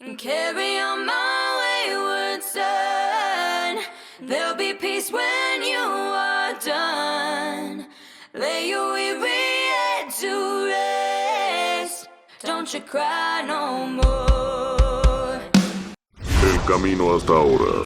And carry on my wayward son. There'll be peace when you are done. Lay your weary head to rest. Don't you cry no more. El camino hasta ahora.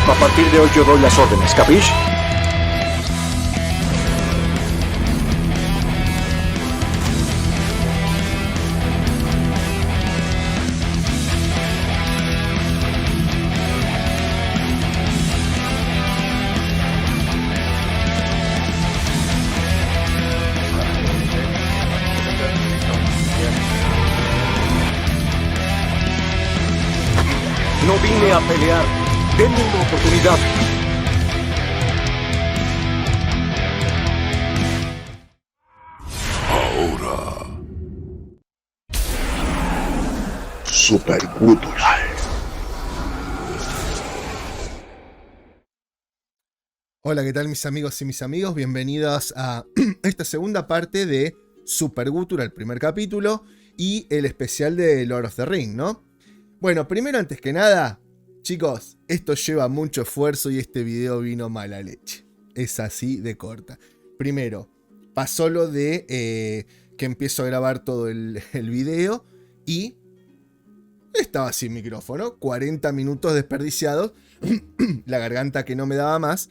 A partir de hoy yo doy las órdenes, ¿capish? No vine a pelear. Denme una oportunidad. Ahora. Supergutural. Hola, ¿qué tal mis amigos y mis amigos? Bienvenidos a esta segunda parte de Super Gutural, el primer capítulo, y el especial de Lord of the Ring, ¿no? Bueno, primero, antes que nada, chicos, esto lleva mucho esfuerzo y este video vino mala leche. Es así de corta. Primero, pasó lo de que empiezo a grabar todo el video y estaba sin micrófono. 40 minutos desperdiciados. La garganta que no me daba más.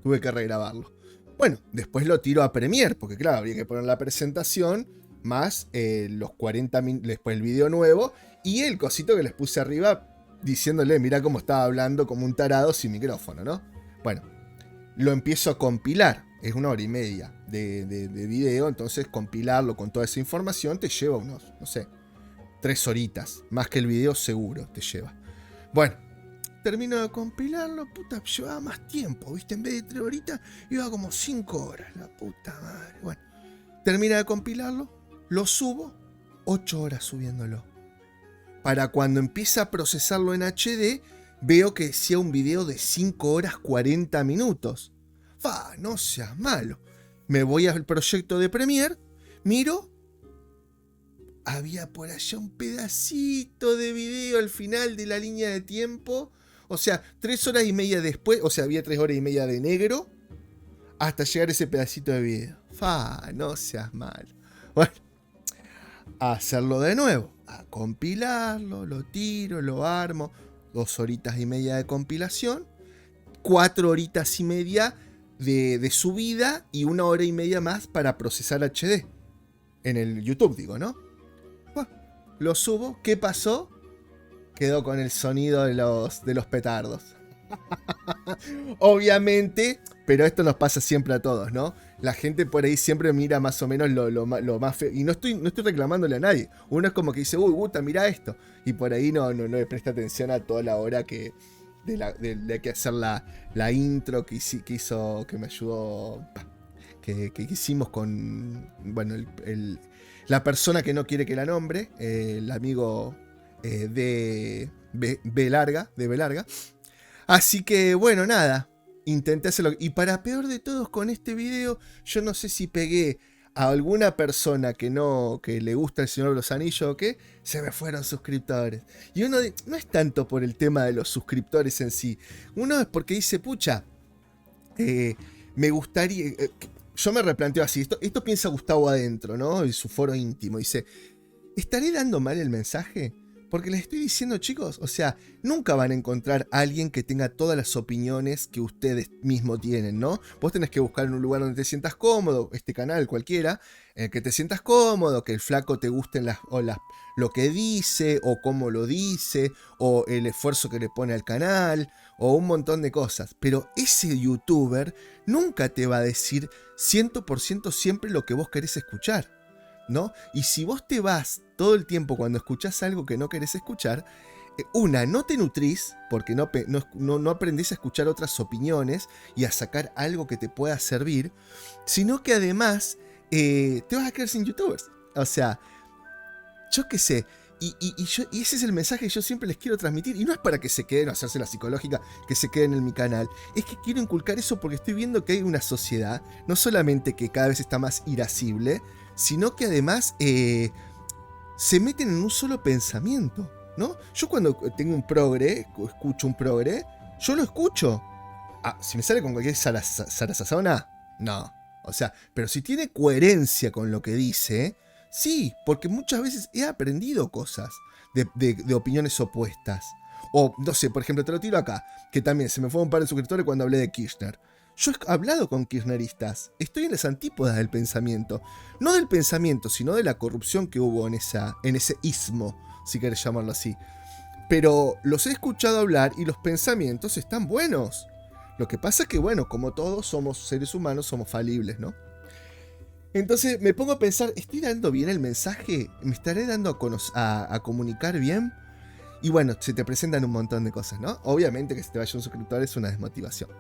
Tuve que regrabarlo. Bueno, después lo tiro a Premiere, porque claro, habría que poner la presentación, más los 40 minutos, después el video nuevo, y el cosito que les puse arriba, diciéndole, mirá cómo estaba hablando como un tarado sin micrófono, ¿no? Bueno, lo empiezo a compilar. Es 1 hora y media de video, entonces compilarlo con toda esa información te lleva unos, no sé, 3 horitas. Más que el video seguro te lleva. Bueno, termino de compilarlo, puta, llevaba más tiempo, ¿viste? En vez de 3 horitas, iba como 5 horas, la puta madre. Bueno, termino de compilarlo, lo subo, 8 horas subiéndolo. Para cuando empieza a procesarlo en HD, veo que decía un video de 5 horas 40 minutos. ¡Fa! No seas malo. Me voy al proyecto de Premiere, miro, había por allá un pedacito de video al final de la línea de tiempo. O sea, 3 horas y media después, o sea, había 3 horas y media de negro hasta llegar ese pedacito de video. ¡Fa! No seas malo. Bueno, a hacerlo de nuevo. A compilarlo, lo tiro, lo armo. 2 horitas y media de compilación. 4 horitas y media de subida. Y 1 hora y media más para procesar HD. En el YouTube, digo, ¿no? Bueno, lo subo. ¿Qué pasó? Quedó con el sonido de los petardos. Obviamente, pero esto nos pasa siempre a todos, ¿no? La gente por ahí siempre mira más o menos lo más feo. Y no estoy reclamándole a nadie. Uno es como que dice, uy, Guta, mira esto. Y por ahí no le presta atención a toda la hora que de que hacer la intro que hizo, que me ayudó, que hicimos con, bueno, la persona que no quiere que la nombre, el amigo de B larga. Así que, bueno, nada. Intenté hacerlo. Y para peor de todos, con este video, yo no sé si pegué a alguna persona que le gusta el Señor de los Anillos o qué, se me fueron suscriptores. Y uno no es tanto por el tema de los suscriptores en sí. Uno es porque dice, pucha, me gustaría... yo me replanteo así. Esto piensa Gustavo adentro, ¿no? En su foro íntimo. Dice, ¿estaré dando mal el mensaje? Porque les estoy diciendo, chicos, o sea, nunca van a encontrar a alguien que tenga todas las opiniones que ustedes mismos tienen, ¿no? Vos tenés que buscar en un lugar donde te sientas cómodo, este canal cualquiera, en el que te sientas cómodo, que el flaco te guste lo que dice, o cómo lo dice, o el esfuerzo que le pone al canal, o un montón de cosas. Pero ese youtuber nunca te va a decir 100% siempre lo que vos querés escuchar, ¿no? Y si vos te vas todo el tiempo cuando escuchás algo que no querés escuchar, no te nutrís, porque no aprendés a escuchar otras opiniones y a sacar algo que te pueda servir, sino que además te vas a quedar sin youtubers. O sea, yo qué sé, y ese es el mensaje que yo siempre les quiero transmitir, y no es para que se queden, o hacerse la psicológica, que se queden en mi canal, es que quiero inculcar eso porque estoy viendo que hay una sociedad, no solamente que cada vez está más irascible, sino que además se meten en un solo pensamiento, ¿no? Yo cuando tengo un progre, escucho un progre, yo lo escucho. Si me sale con cualquier zarazazona, no. O sea, pero si tiene coherencia con lo que dice, sí, porque muchas veces he aprendido cosas de opiniones opuestas. O, no sé, por ejemplo, te lo tiro acá, que también se me fue un par de suscriptores cuando hablé de Kirchner. Yo he hablado con kirchneristas, estoy en las antípodas del pensamiento. No del pensamiento, sino de la corrupción que hubo en ese ismo, si querés llamarlo así. Pero los he escuchado hablar y los pensamientos están buenos. Lo que pasa es que, bueno, como todos somos seres humanos, somos falibles, ¿no? Entonces me pongo a pensar, ¿estoy dando bien el mensaje? ¿Me estaré dando a comunicar bien? Y bueno, se te presentan un montón de cosas, ¿no? Obviamente que si te vaya un suscriptor es una desmotivación.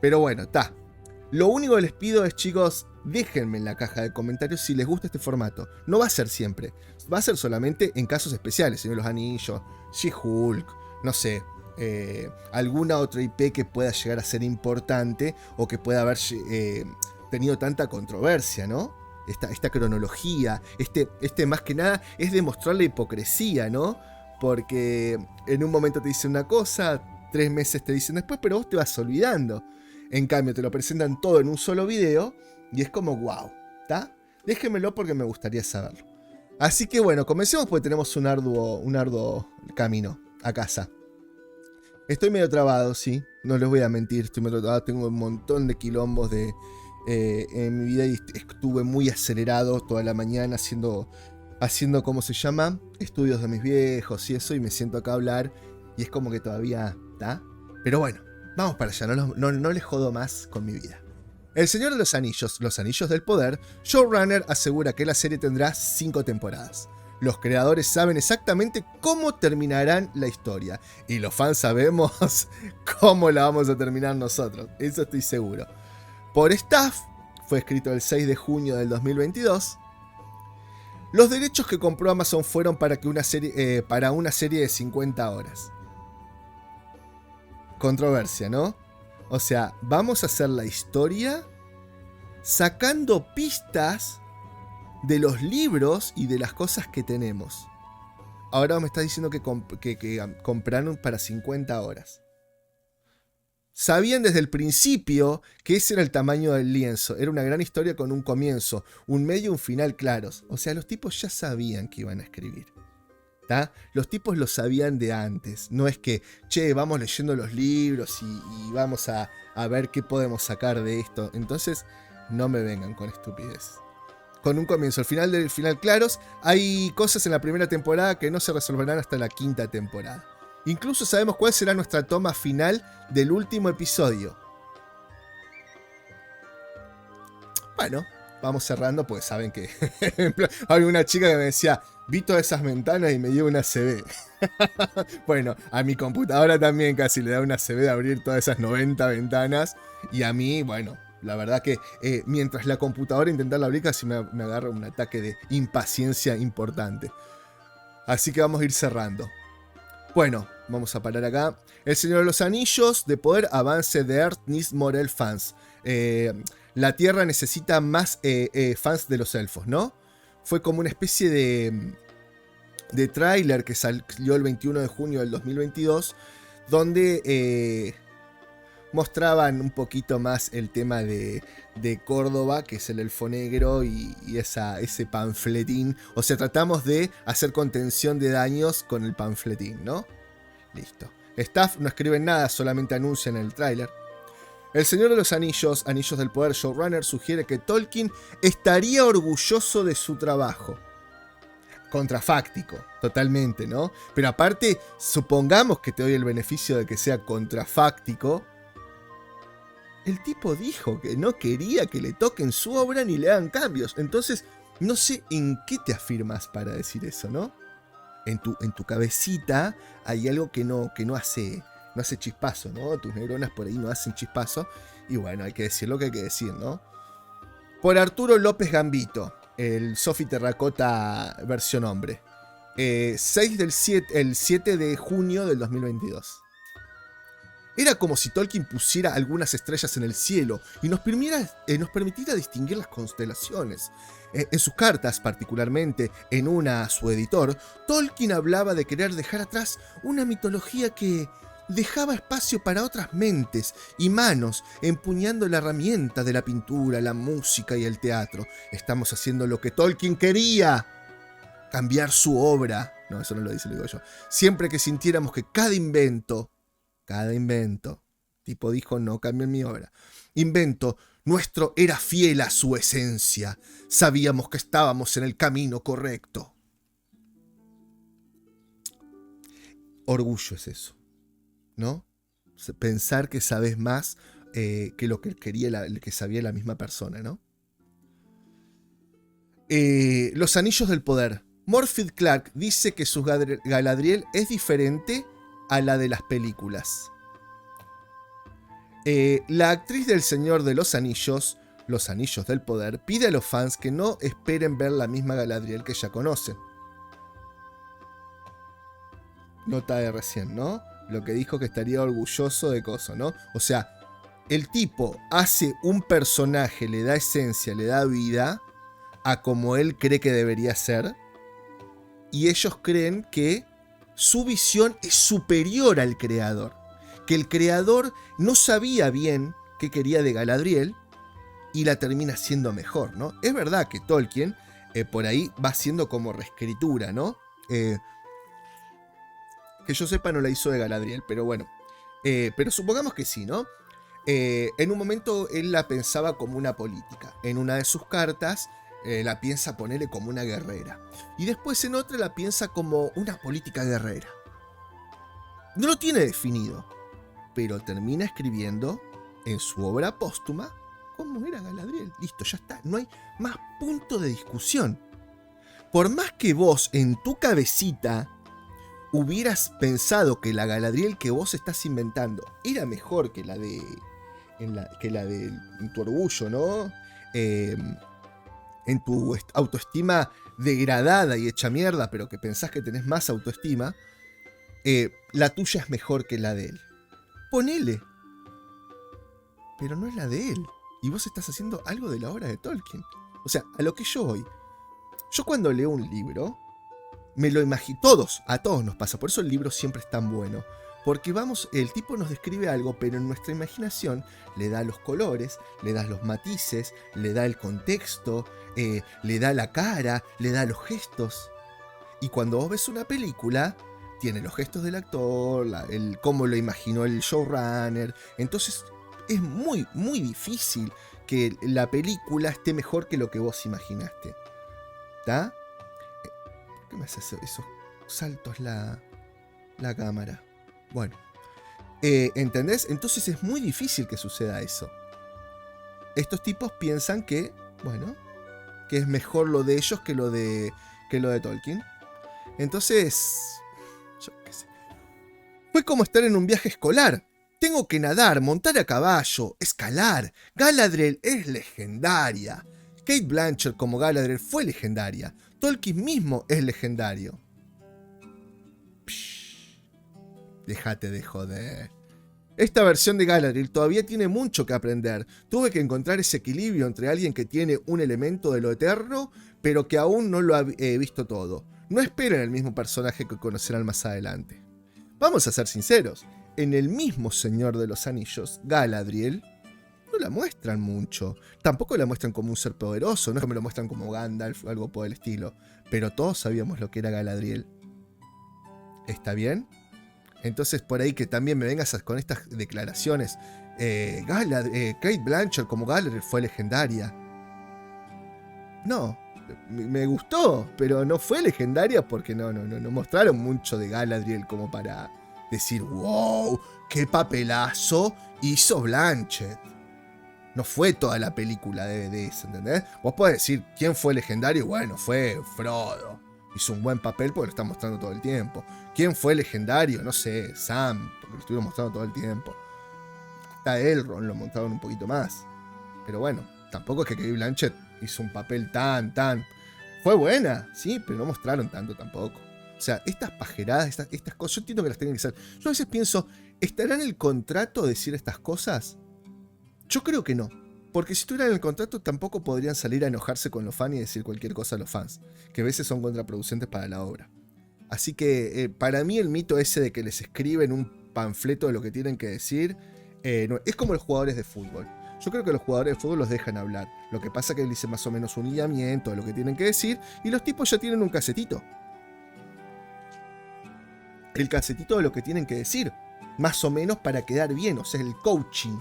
Pero bueno, está. Lo único que les pido es, chicos, déjenme en la caja de comentarios si les gusta este formato. No va a ser siempre. Va a ser solamente en casos especiales. Señor de los Anillos, She-Hulk, no sé. Alguna otra IP que pueda llegar a ser importante o que pueda haber tenido tanta controversia, ¿no? Esta cronología. Este más que nada es demostrar la hipocresía, ¿no? Porque en un momento te dicen una cosa, 3 meses te dicen después, pero vos te vas olvidando. En cambio, te lo presentan todo en un solo video y es como wow, ¿está? Déjenmelo porque me gustaría saberlo. Así que bueno, comencemos porque tenemos un arduo camino a casa. Estoy medio trabado, sí, no les voy a mentir, estoy medio trabado, tengo un montón de quilombos en mi vida y estuve muy acelerado toda la mañana haciendo, ¿cómo se llama? Estudios de mis viejos y eso, y me siento acá a hablar y es como que todavía, ¿está? Pero bueno. Vamos para allá, no les jodo más con mi vida. El Señor de los Anillos, Los Anillos del Poder, showrunner asegura que la serie tendrá 5 temporadas. Los creadores saben exactamente cómo terminarán la historia. Y los fans sabemos cómo la vamos a terminar nosotros. Eso estoy seguro. Por Staff, fue escrito el 6 de junio del 2022. Los derechos que compró Amazon fueron para una serie de 50 horas. Controversia, ¿no? O sea, vamos a hacer la historia sacando pistas de los libros y de las cosas que tenemos. Ahora me estás diciendo que compraron para 50 horas. Sabían desde el principio que ese era el tamaño del lienzo. Era una gran historia con un comienzo, un medio y un final claros. O sea, los tipos ya sabían que iban a escribir. ¿Tá? Los tipos lo sabían de antes. No es que, che, vamos leyendo los libros y vamos a ver qué podemos sacar de esto. Entonces, no me vengan con estupidez. Con un comienzo, el final claros, hay cosas en la primera temporada que no se resolverán hasta la 5ª temporada. Incluso sabemos cuál será nuestra toma final del último episodio. Bueno, vamos cerrando porque saben que había una chica que me decía, vi todas esas ventanas y me dio una CB. Bueno, a mi computadora también casi le da una CB de abrir todas esas 90 ventanas. Y a mí, bueno, la verdad que mientras la computadora intentaba abrir casi me agarra un ataque de impaciencia importante. Así que vamos a ir cerrando. Bueno, vamos a parar acá. El Señor de los Anillos de Poder, avance de Earth needs more elf fans. La Tierra necesita más fans de los elfos, ¿no? Fue como una especie de tráiler que salió el 21 de junio del 2022, donde mostraban un poquito más el tema de Córdoba, que es el elfo negro, y ese panfletín. O sea, tratamos de hacer contención de daños con el panfletín, ¿no? Listo. Staff no escriben nada, solamente anuncian el tráiler. El Señor de los Anillos, Anillos del Poder showrunner, sugiere que Tolkien estaría orgulloso de su trabajo. Contrafáctico, totalmente, ¿no? Pero aparte, supongamos que te doy el beneficio de que sea contrafáctico. El tipo dijo que no quería que le toquen su obra ni le hagan cambios. Entonces, no sé en qué te afirmas para decir eso, ¿no? En tu cabecita hay algo que no hace chispazo, ¿no? Tus neuronas por ahí no hacen chispazo. Y bueno, hay que decir lo que hay que decir, ¿no? Por Arturo López Gambito, el Sofi Terracota versión hombre. El 7 de junio del 2022. Era como si Tolkien pusiera algunas estrellas en el cielo y nos permitiera distinguir las constelaciones. En sus cartas, particularmente en una a su editor, Tolkien hablaba de querer dejar atrás una mitología que dejaba espacio para otras mentes y manos empuñando la herramienta de la pintura, la música y el teatro. Estamos haciendo lo que Tolkien quería. Cambiar su obra. No, eso no lo dice, lo digo yo. Siempre que sintiéramos que cada invento, tipo dijo, no cambien mi obra, invento nuestro era fiel a su esencia. Sabíamos que estábamos en el camino correcto. Orgullo es eso, ¿no? Pensar que sabes más que lo que quería, que sabía la misma persona, ¿no? Los Anillos del Poder. Morfield Clark dice que su Galadriel es diferente a la de las películas. La actriz del Señor de los Anillos del Poder, pide a los fans que no esperen ver la misma Galadriel que ya conocen. Nota de recién, ¿no? Lo que dijo que estaría orgulloso de cosas, ¿no? O sea, el tipo hace un personaje, le da esencia, le da vida a como él cree que debería ser, y ellos creen que su visión es superior al creador, que el creador no sabía bien qué quería de Galadriel y la termina siendo mejor, ¿no? Es verdad que Tolkien por ahí va haciendo como reescritura, ¿no? Que yo sepa no la hizo de Galadriel, pero bueno. Pero supongamos que sí, ¿no? En un momento él la pensaba como una política. En una de sus cartas la piensa ponerle como una guerrera. Y después en otra la piensa como una política guerrera. No lo tiene definido, pero termina escribiendo en su obra póstuma cómo era Galadriel. Listo, ya está. No hay más punto de discusión. Por más que vos en tu cabecita hubieras pensado que la Galadriel que vos estás inventando era mejor que la de en tu orgullo, ¿no? En tu autoestima degradada y hecha mierda, pero que pensás que tenés más autoestima, la tuya es mejor que la de él. Ponele. Pero no es la de él. Y vos estás haciendo algo de la obra de Tolkien. O sea, a lo que yo voy. Yo cuando leo un libro, me lo imagino. A todos nos pasa. Por eso el libro siempre es tan bueno. Porque el tipo nos describe algo, pero en nuestra imaginación le da los colores, le da los matices, le da el contexto, le da la cara, le da los gestos. Y cuando vos ves una película, tiene los gestos del actor, cómo lo imaginó el showrunner. Entonces es muy, muy difícil que la película esté mejor que lo que vos imaginaste. ¿Está? ¿Por qué me hace esos saltos la cámara? Bueno, ¿entendés? Entonces es muy difícil que suceda eso. Estos tipos piensan que, bueno, que es mejor lo de ellos que lo de Tolkien. Entonces, yo qué sé. Fue como estar en un viaje escolar. Tengo que nadar, montar a caballo, escalar. Galadriel es legendaria. Cate Blanchett como Galadriel fue legendaria. Tolkien mismo es legendario. Déjate de joder. Esta versión de Galadriel todavía tiene mucho que aprender. Tuve que encontrar ese equilibrio entre alguien que tiene un elemento de lo eterno, pero que aún no lo ha visto todo. No esperen el mismo personaje que conocerán más adelante. Vamos a ser sinceros. en el mismo Señor de los Anillos, Galadriel, no la muestran mucho. Tampoco la muestran como un ser poderoso, no es que me lo muestran como Gandalf o algo por el estilo. Pero todos sabíamos lo que era Galadriel. ¿Está bien? Entonces por ahí que también me vengas con estas declaraciones. Kate Blanchett como Galadriel fue legendaria. No, me gustó, pero no fue legendaria porque no mostraron mucho de Galadriel como para decir, wow, qué papelazo hizo Blanchett. No fue toda la película de eso, ¿entendés? Vos podés decir quién fue legendario, bueno, fue Frodo. Hizo un buen papel porque lo está mostrando todo el tiempo. ¿Quién fue legendario? No sé, Sam, porque lo estuvieron mostrando todo el tiempo. Hasta Elrond lo montaron un poquito más. Pero bueno, tampoco es que Kate Blanchett hizo un papel tan... Fue buena, sí, pero no mostraron tanto tampoco. O sea, estas pajeradas, estas cosas, yo entiendo que las tienen que hacer. Yo a veces pienso, ¿estará en el contrato decir estas cosas? Yo creo que no. Porque si estuvieran en el contrato tampoco podrían salir a enojarse con los fans y decir cualquier cosa a los fans, que a veces son contraproducentes para la obra. Así que para mí el mito ese de que les escriben un panfleto de lo que tienen que decir, no, es como los jugadores de fútbol. Yo creo que los jugadores de fútbol los dejan hablar. Lo que pasa es que les dicen más o menos un lineamiento de lo que tienen que decir y los tipos ya tienen un casetito. El casetito de lo que tienen que decir, más o menos para quedar bien, o sea, el coaching.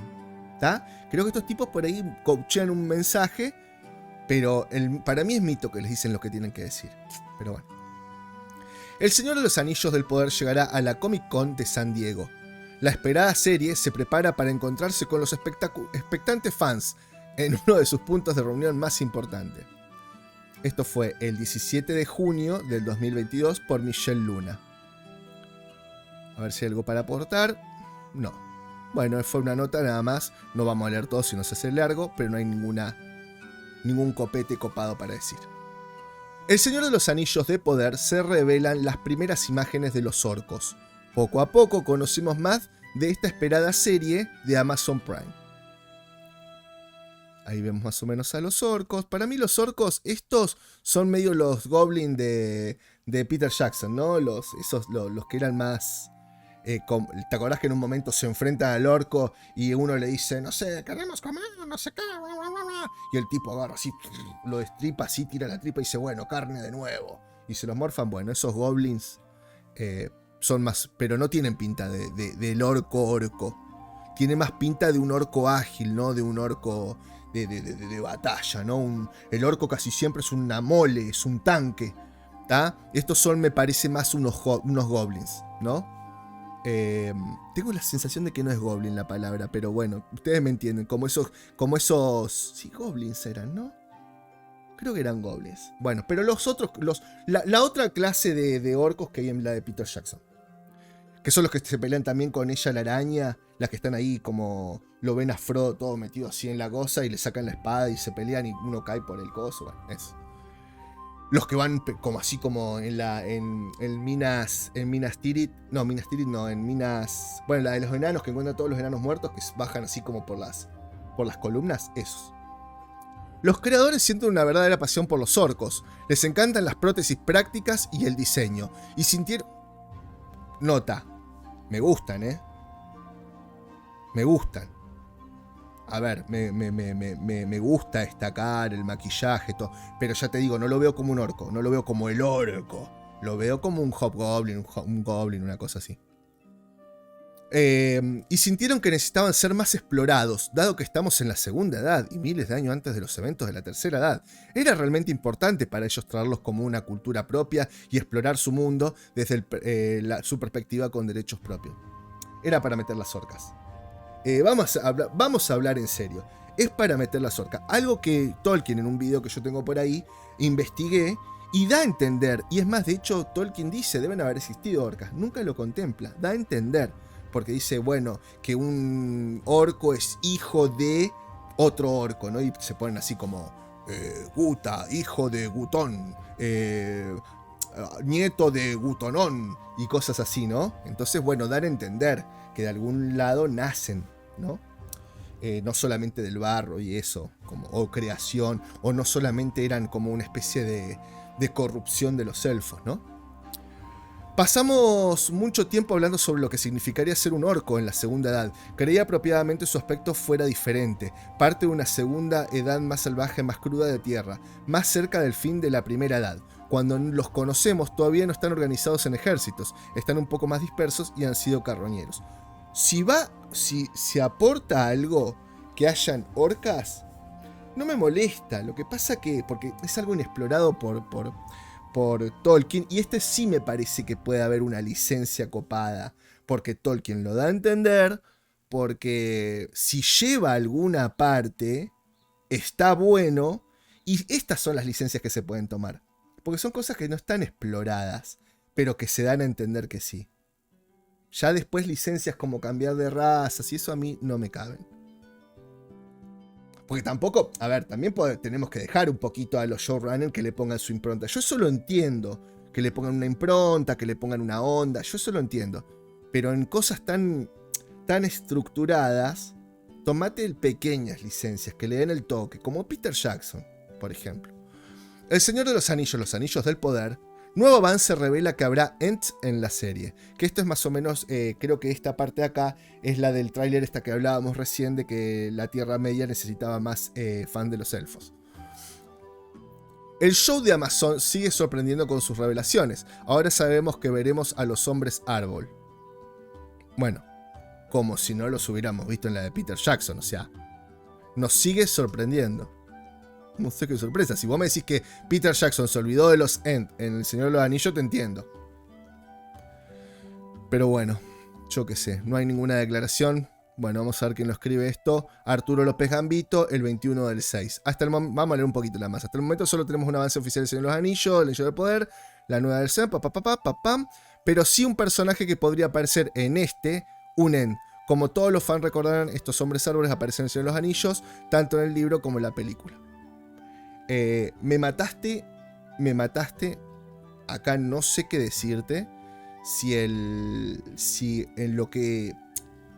¿Tá? Creo que estos tipos por ahí coachean un mensaje, pero para mí es mito que les dicen lo que tienen que decir. Pero bueno. El Señor de los Anillos del Poder llegará a la Comic Con de San Diego. La esperada serie se prepara para encontrarse con los expectantes fans en uno de sus puntos de reunión más importantes. Esto fue el 17 de junio del 2022 por Michelle Luna. A ver si hay algo para aportar. No. Bueno, fue una nota nada más, no vamos a leer todo si no se hace largo, pero no hay ningún copete copado para decir. El Señor de los Anillos de Poder se revelan las primeras imágenes de los orcos. Poco a poco conocemos más de esta esperada serie de Amazon Prime. Ahí vemos más o menos a los orcos. Para mí los orcos, estos son medio los goblins de Peter Jackson, ¿no? Los que eran más... ¿te acordás que en un momento se enfrentan al orco y uno le dice, no sé, queremos comer, no sé qué, bla, bla, bla? Y el tipo agarra así, lo destripa así, tira la tripa y dice, bueno, carne de nuevo. Y se los morfan. Bueno, esos goblins son más, pero no tienen pinta del orco. Tiene más pinta de un orco ágil, ¿no? De un orco de batalla, ¿no? El orco casi siempre es una mole, es un tanque, ¿tá? Estos son, me parece, más unos goblins, ¿no? Tengo la sensación de que no es goblin la palabra, pero bueno, ustedes me entienden, como esos, sí, goblins eran, ¿no? Creo que eran goblins. Bueno, pero los otros, la otra clase de orcos que hay en la de Peter Jackson, que son los que se pelean también con ella, la araña, las que están ahí como lo ven a Frodo todo metido así en la goza y le sacan la espada y se pelean y uno cae por el coso, bueno, eso. Los que van como así como en Minas Tirith. No, Minas Tirith no, en Minas... Bueno, la de los enanos, que encuentran todos los enanos muertos, que bajan así como por las columnas, esos. Los creadores sienten una verdadera pasión por los orcos. Les encantan las prótesis prácticas y el diseño. Y sintieron... Nota. Me gustan, Me gustan. A ver, me gusta destacar el maquillaje, todo, pero ya te digo, no lo veo como un orco, no lo veo como el orco, lo veo como un hobgoblin, un goblin, una cosa así. Y sintieron que necesitaban ser más explorados, dado que estamos en la segunda edad y miles de años antes de los eventos de la tercera edad. Era realmente importante para ellos traerlos como una cultura propia y explorar su mundo desde su perspectiva con derechos propios. Era para meter las orcas. Vamos a hablar en serio. Es para meter las orcas. Algo que Tolkien, en un video que yo tengo por ahí, investigué y da a entender. Y es más, de hecho, Tolkien dice, deben haber existido orcas. Nunca lo contempla. Da a entender. Porque dice, bueno, que un orco es hijo de otro orco, ¿no? Y se ponen así como, Guta, hijo de Gutón, nieto de Gutonón, y cosas así, ¿no? Entonces, bueno, dar a entender que de algún lado nacen, ¿no? No solamente del barro y eso, o creación, o no solamente eran como una especie de corrupción de los elfos, ¿no? Pasamos mucho tiempo hablando sobre lo que significaría ser un orco en la Segunda Edad. Creía apropiadamente su aspecto fuera diferente, parte de una segunda edad más salvaje, más cruda de tierra, más cerca del fin de la Primera Edad. Cuando los conocemos todavía no están organizados en ejércitos, están un poco más dispersos y han sido carroñeros. Si aporta algo que hayan orcas, no me molesta. Lo que pasa que, porque es algo inexplorado por Tolkien, y sí me parece que puede haber una licencia copada, porque Tolkien lo da a entender, porque si lleva alguna parte, está bueno, y estas son las licencias que se pueden tomar, porque son cosas que no están exploradas, pero que se dan a entender que sí. Ya después licencias como cambiar de razas y eso a mí no me caben. Porque tampoco, a ver, también tenemos que dejar un poquito a los showrunners que le pongan su impronta. Yo solo entiendo que le pongan una impronta, que le pongan una onda, yo solo entiendo. Pero en cosas tan estructuradas, tomate pequeñas licencias que le den el toque, como Peter Jackson, por ejemplo. El Señor de los Anillos del Poder. Nuevo avance revela que habrá Ents en la serie. Que esto es más o menos, creo que esta parte de acá es la del tráiler esta que hablábamos recién de que la Tierra Media necesitaba más fan de los elfos. El show de Amazon sigue sorprendiendo con sus revelaciones. Ahora sabemos que veremos a los hombres árbol. Bueno, como si no los hubiéramos visto en la de Peter Jackson, o sea, nos sigue sorprendiendo. No sé qué sorpresa. Si vos me decís que Peter Jackson se olvidó de los Ent en El Señor de los Anillos, te entiendo. Pero bueno, yo qué sé, no hay ninguna declaración. Bueno, vamos a ver quién lo escribe esto. Arturo López Gambito, el 21 del 6. Vamos a leer un poquito la más. Hasta el momento solo tenemos un avance oficial del Señor de los Anillos, El Anillo del Poder, la nueva versión, pero sí un personaje que podría aparecer en un Ent. Como todos los fans recordarán, estos hombres árboles aparecen en El Señor de los Anillos, tanto en el libro como en la película. Me mataste. Acá no sé qué decirte. Si en lo que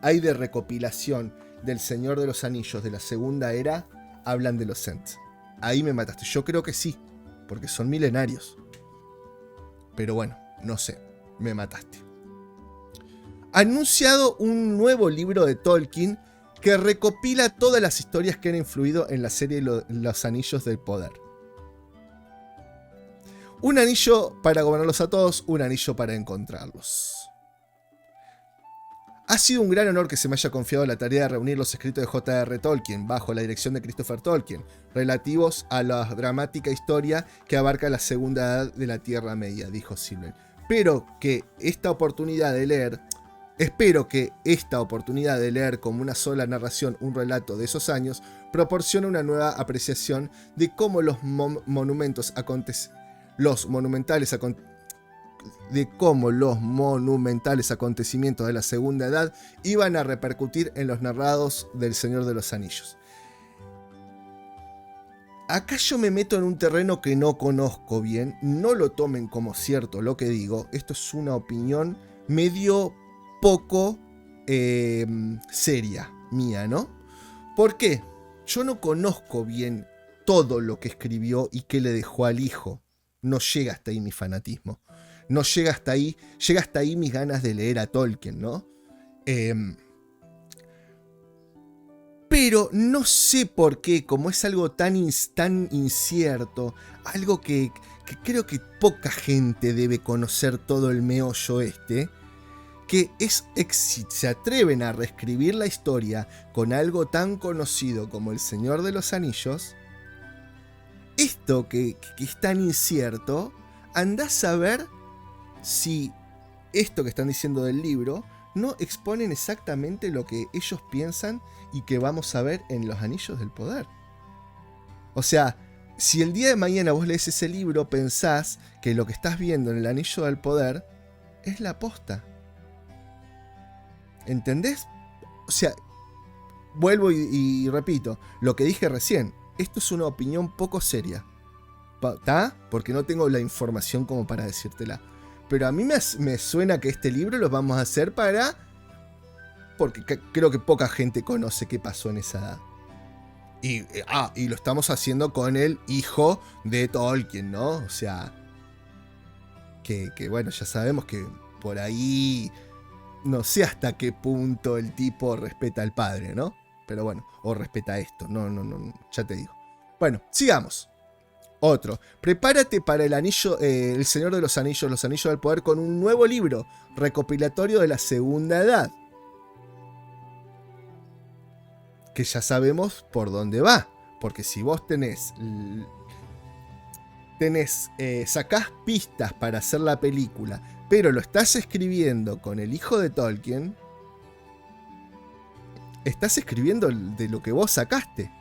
hay de recopilación del Señor de los Anillos de la Segunda Era hablan de los Ents. Ahí me mataste. Yo creo que sí, porque son milenarios. Pero bueno, no sé. Me mataste. Anunciado un nuevo libro de Tolkien que recopila todas las historias que han influido en la serie Los Anillos del Poder. Un anillo para gobernarlos a todos, un anillo para encontrarlos. Ha sido un gran honor que se me haya confiado la tarea de reunir los escritos de J.R. Tolkien, bajo la dirección de Christopher Tolkien, relativos a la dramática historia que abarca la segunda edad de la Tierra Media, dijo Silver. Espero que esta oportunidad de leer como una sola narración un relato de esos años proporcione una nueva apreciación de cómo los monumentales acontecimientos de la Segunda Edad iban a repercutir en los narrados del Señor de los Anillos. Acá yo me meto en un terreno que no conozco bien, no lo tomen como cierto lo que digo, esto es una opinión medio poco seria mía, ¿no? ¿Por qué? Yo no conozco bien todo lo que escribió y qué le dejó al hijo. No llega hasta ahí mi fanatismo. No llega hasta ahí mis ganas de leer a Tolkien, ¿no? Pero no sé por qué, como es algo tan incierto, algo que creo que poca gente debe conocer todo el meollo que si se atreven a reescribir la historia con algo tan conocido como El Señor de los Anillos, esto que es tan incierto, andás a ver si esto que están diciendo del libro no exponen exactamente lo que ellos piensan y que vamos a ver en Los Anillos del Poder. O sea, si el día de mañana vos lees ese libro, pensás que lo que estás viendo en El Anillo del Poder es la posta. ¿Entendés? O sea, vuelvo y repito, lo que dije recién, esto es una opinión poco seria, ¿está? Porque no tengo la información como para decírtela. Pero a mí me suena que este libro lo vamos a hacer porque creo que poca gente conoce qué pasó en esa edad. Y lo estamos haciendo con el hijo de Tolkien, ¿no? O sea, que bueno, ya sabemos que por ahí no sé hasta qué punto el tipo respeta al padre, ¿no? Pero bueno, o respeta esto, no, ya te digo. Bueno, sigamos. Otro, prepárate para el anillo, el Señor de los Anillos del Poder, con un nuevo libro recopilatorio de la Segunda Edad. Que ya sabemos por dónde va. Porque si vos sacás pistas para hacer la película, pero lo estás escribiendo con el hijo de Tolkien, estás escribiendo de lo que vos sacaste.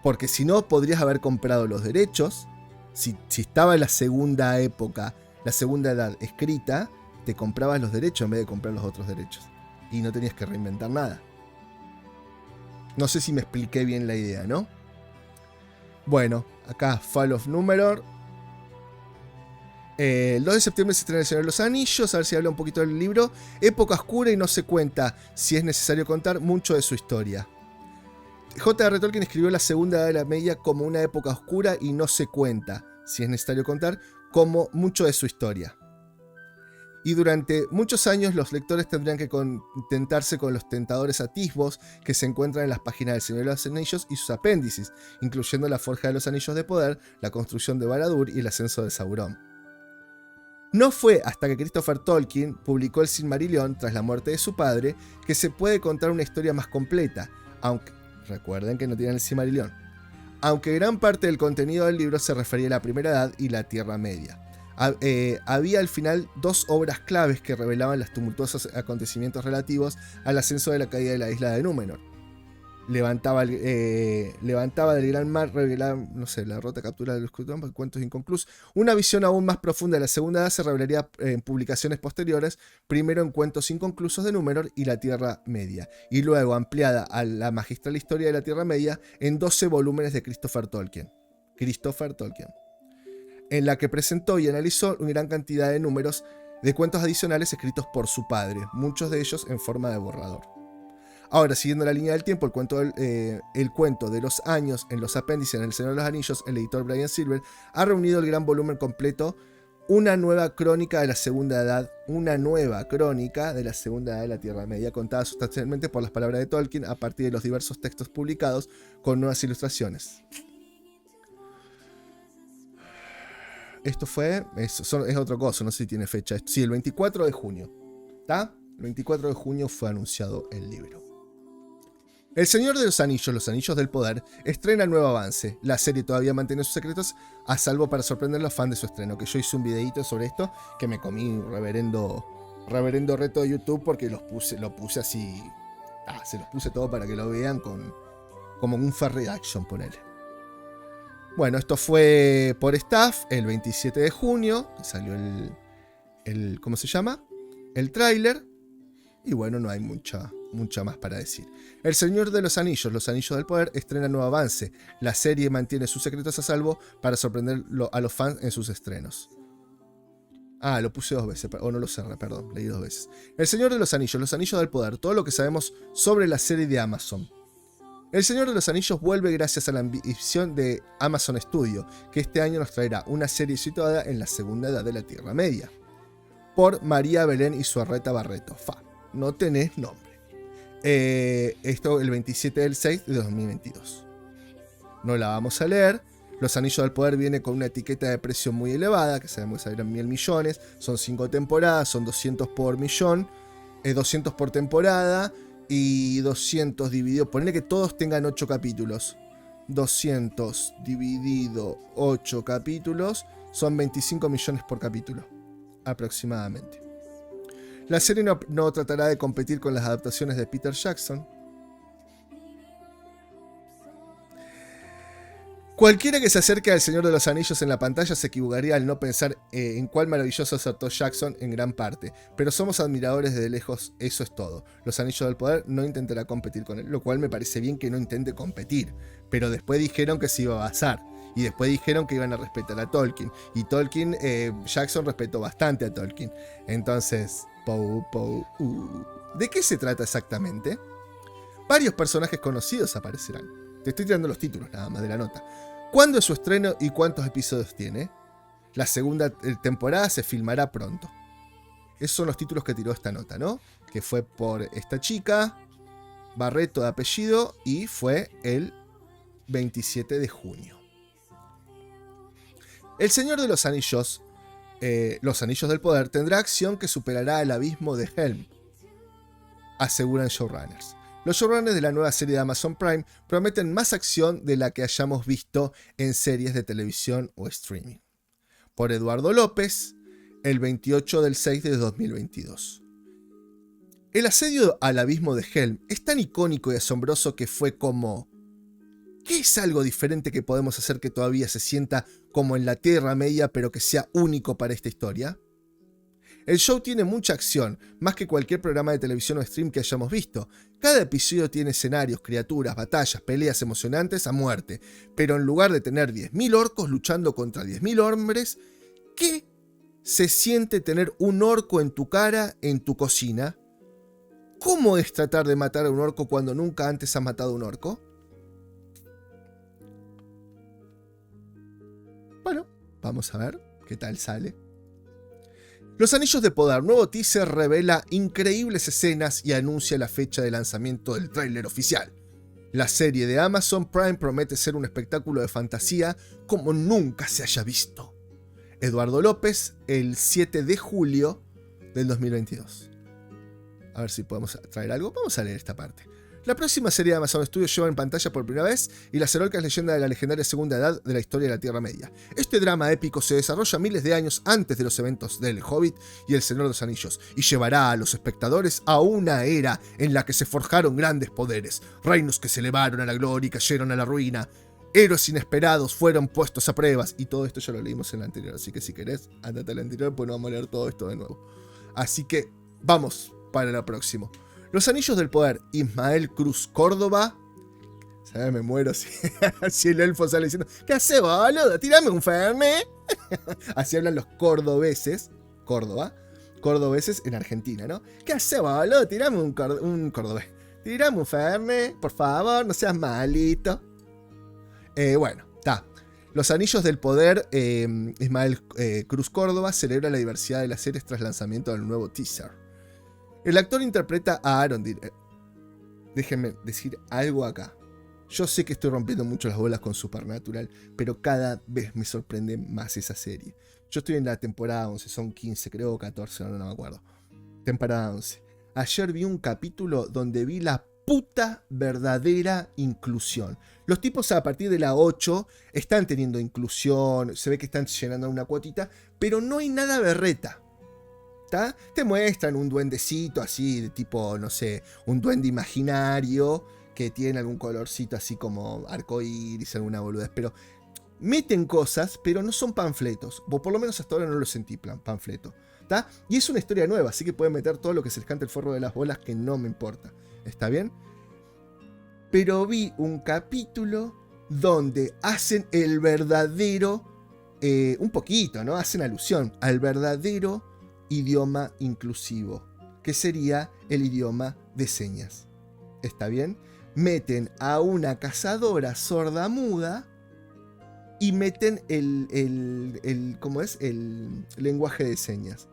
Porque si no, podrías haber comprado los derechos. Si estaba la segunda época, la segunda edad escrita, te comprabas los derechos en vez de comprar los otros derechos. Y no tenías que reinventar nada. No sé si me expliqué bien la idea, ¿no? Bueno, acá Fall of Númenor. El 2 de septiembre se estrena El Señor de los Anillos. A ver si habla un poquito del libro. Época oscura y no se cuenta, si es necesario contar, mucho de su historia. J.R. Tolkien escribió la Segunda Edad de la Media como una época oscura y no se cuenta, si es necesario contar, como mucho de su historia. Y durante muchos años los lectores tendrían que contentarse con los tentadores atisbos que se encuentran en las páginas del Señor de los Anillos y sus apéndices, incluyendo la forja de los Anillos de Poder, la construcción de Barad-dûr y el ascenso de Sauron. No fue hasta que Christopher Tolkien publicó el Silmarillion tras la muerte de su padre que se puede contar una historia más completa, aunque recuerden que no tienen el Silmarillion. Aunque gran parte del contenido del libro se refería a la Primera Edad y la Tierra Media. Había al final dos obras claves que revelaban los tumultuosos acontecimientos relativos al ascenso de la caída de la isla de Númenor. Levantaba del gran mar, revelaba, la rota captura de los cuentos inconclusos. Una visión aún más profunda de la Segunda Edad se revelaría en publicaciones posteriores, primero en Cuentos inconclusos de Númenor y la Tierra Media, y luego ampliada a la magistral historia de la Tierra Media en 12 volúmenes de Christopher Tolkien, en la que presentó y analizó una gran cantidad de números de cuentos adicionales escritos por su padre, muchos de ellos en forma de borrador. Ahora, siguiendo la línea del tiempo, el cuento de los años en los apéndices en El Señor de los Anillos, el editor Brian Silver ha reunido el gran volumen completo, una nueva crónica de la Segunda Edad de la Tierra Media, contada sustancialmente por las palabras de Tolkien a partir de los diversos textos publicados con nuevas ilustraciones. Esto es otra cosa, no sé si tiene fecha. Sí, el 24 de junio. ¿Está? El 24 de junio fue anunciado el libro. El Señor de los Anillos del Poder, estrena nuevo avance. La serie todavía mantiene sus secretos, a salvo para sorprender a los fans de su estreno. Que yo hice un videito sobre esto, que me comí un reverendo reto de YouTube, porque lo puse así. Se los puse todo para que lo vean como un fan reaction, ponele. Bueno, esto fue por Staff el 27 de junio, que salió el ¿cómo se llama? El tráiler. Y bueno, no hay mucha más para decir. El Señor de los Anillos del Poder, estrena nuevo avance. La serie mantiene sus secretos a salvo para sorprender a los fans en sus estrenos. Lo puse 2 veces, o no lo cerré, perdón, leí 2 veces. El Señor de los Anillos del Poder, todo lo que sabemos sobre la serie de Amazon. El Señor de los Anillos vuelve gracias a la ambición de Amazon Studio, que este año nos traerá una serie situada en la Segunda Edad de la Tierra Media. Por María Belén y Suarreta Barreto. No tenés nombre. Esto el 27 del 6 de 2022. No la vamos a leer. Los Anillos del Poder viene con una etiqueta de precio muy elevada, que sabemos que salieron 1.000 millones. Son 5 temporadas, son 200 por millón, 200 por temporada y 200 dividido. Ponle que todos tengan 8 capítulos. 200 dividido 8 capítulos son 25 millones por capítulo, aproximadamente. La serie no tratará de competir con las adaptaciones de Peter Jackson. Cualquiera que se acerque al Señor de los Anillos en la pantalla se equivocaría al no pensar en cuál maravilloso acertó Jackson en gran parte, pero somos admiradores desde lejos, eso es todo. Los Anillos del Poder no intentará competir con él, lo cual me parece bien que no intente competir, pero después dijeron que se iba a basar, y después dijeron que iban a respetar a Tolkien, y Jackson respetó bastante a Tolkien, entonces... ¿De qué se trata exactamente? Varios personajes conocidos aparecerán. Te estoy tirando los títulos nada más de la nota. ¿Cuándo es su estreno y cuántos episodios tiene? La segunda temporada se filmará pronto. Esos son los títulos que tiró esta nota, ¿no? Que fue por esta chica, Barreto de apellido, y fue el 27 de junio. El Señor de los Anillos, los Anillos del Poder, tendrá acción que superará el abismo de Helm, aseguran showrunners. Los showrunners de la nueva serie de Amazon Prime prometen más acción de la que hayamos visto en series de televisión o streaming. Por Eduardo López, el 28 del 6 de 2022. El asedio al abismo de Helm es tan icónico y asombroso que fue como... ¿Qué es algo diferente que podemos hacer que todavía se sienta como en la Tierra Media pero que sea único para esta historia? El show tiene mucha acción, más que cualquier programa de televisión o stream que hayamos visto. Cada episodio tiene escenarios, criaturas, batallas, peleas emocionantes a muerte, pero en lugar de tener 10.000 orcos luchando contra 10.000 hombres, ¿qué se siente tener un orco en tu cara, en tu cocina? ¿Cómo es tratar de matar a un orco cuando nunca antes has matado a un orco? Bueno, vamos a ver qué tal sale. Los Anillos de Poder, nuevo teaser, revela increíbles escenas y anuncia la fecha de lanzamiento del tráiler oficial. La serie de Amazon Prime promete ser un espectáculo de fantasía como nunca se haya visto. Eduardo López, el 7 de julio del 2022. A ver si podemos traer algo. Vamos a leer esta parte. La próxima serie de Amazon Studios lleva en pantalla por primera vez y las heroicas leyendas de la legendaria Segunda Edad de la historia de la Tierra Media. Este drama épico se desarrolla miles de años antes de los eventos del Hobbit y El Señor de los Anillos, y llevará a los espectadores a una era en la que se forjaron grandes poderes, reinos que se elevaron a la gloria y cayeron a la ruina, héroes inesperados fueron puestos a pruebas, y todo esto ya lo leímos en la anterior, así que si querés, andate a la anterior, pues no vamos a leer todo esto de nuevo. Así que vamos para lo próximo. Los Anillos del Poder, Ismael Cruz Córdoba. ¿Sabes? Me muero si el elfo sale diciendo: ¿qué hace, boludo? Tirame un fernet. Así hablan los cordobeses. Córdoba. Cordobeses en Argentina, ¿no? ¿Qué hace, boludo? Tirame un cordobés. Tirame un fernet, por favor, no seas malito. Bueno, está. Los Anillos del Poder, Ismael Cruz Córdoba celebra la diversidad de las series tras lanzamiento del nuevo teaser. El actor interpreta a Aaron. Déjenme decir algo acá. Yo sé que estoy rompiendo mucho las bolas con Supernatural, pero cada vez me sorprende más esa serie. Yo estoy en la temporada 11, son 15, creo, 14, no me acuerdo. Temporada 11. Ayer vi un capítulo donde vi la puta verdadera inclusión. Los tipos a partir de la 8 están teniendo inclusión, se ve que están llenando una cuotita, pero no hay nada berreta. ¿Tá? Te muestran un duendecito así, de tipo, no sé, un duende imaginario que tiene algún colorcito así como arcoíris, alguna boludez, pero meten cosas, pero no son panfletos, o por lo menos hasta ahora no lo sentí panfleto, ¿tá? Y es una historia nueva, así que pueden meter todo lo que se les cante el forro de las bolas, que no me importa, ¿está bien? Pero vi un capítulo donde hacen el verdadero, un poquito, ¿no? Hacen alusión al verdadero idioma inclusivo, que sería el idioma de señas. ¿Está bien? Meten a una cazadora sorda-muda y meten ¿cómo es? El lenguaje de señas.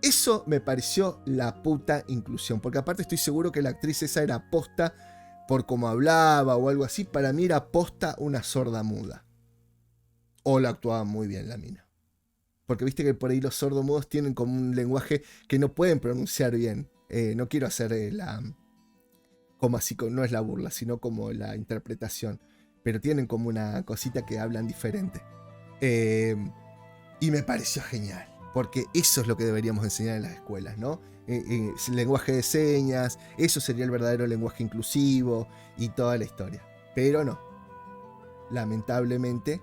Eso me pareció la puta inclusión, porque aparte estoy seguro que la actriz esa era posta por cómo hablaba o algo así. Para mí era posta una sorda-muda. O la actuaba muy bien la mina. Porque viste que por ahí los sordomudos tienen como un lenguaje que no pueden pronunciar bien. No quiero hacer como así, no es la burla, sino como la interpretación. Pero tienen como una cosita que hablan diferente. Y me pareció genial. Porque eso es lo que deberíamos enseñar en las escuelas, ¿no? El lenguaje de señas, eso sería el verdadero lenguaje inclusivo y toda la historia. Pero no. Lamentablemente,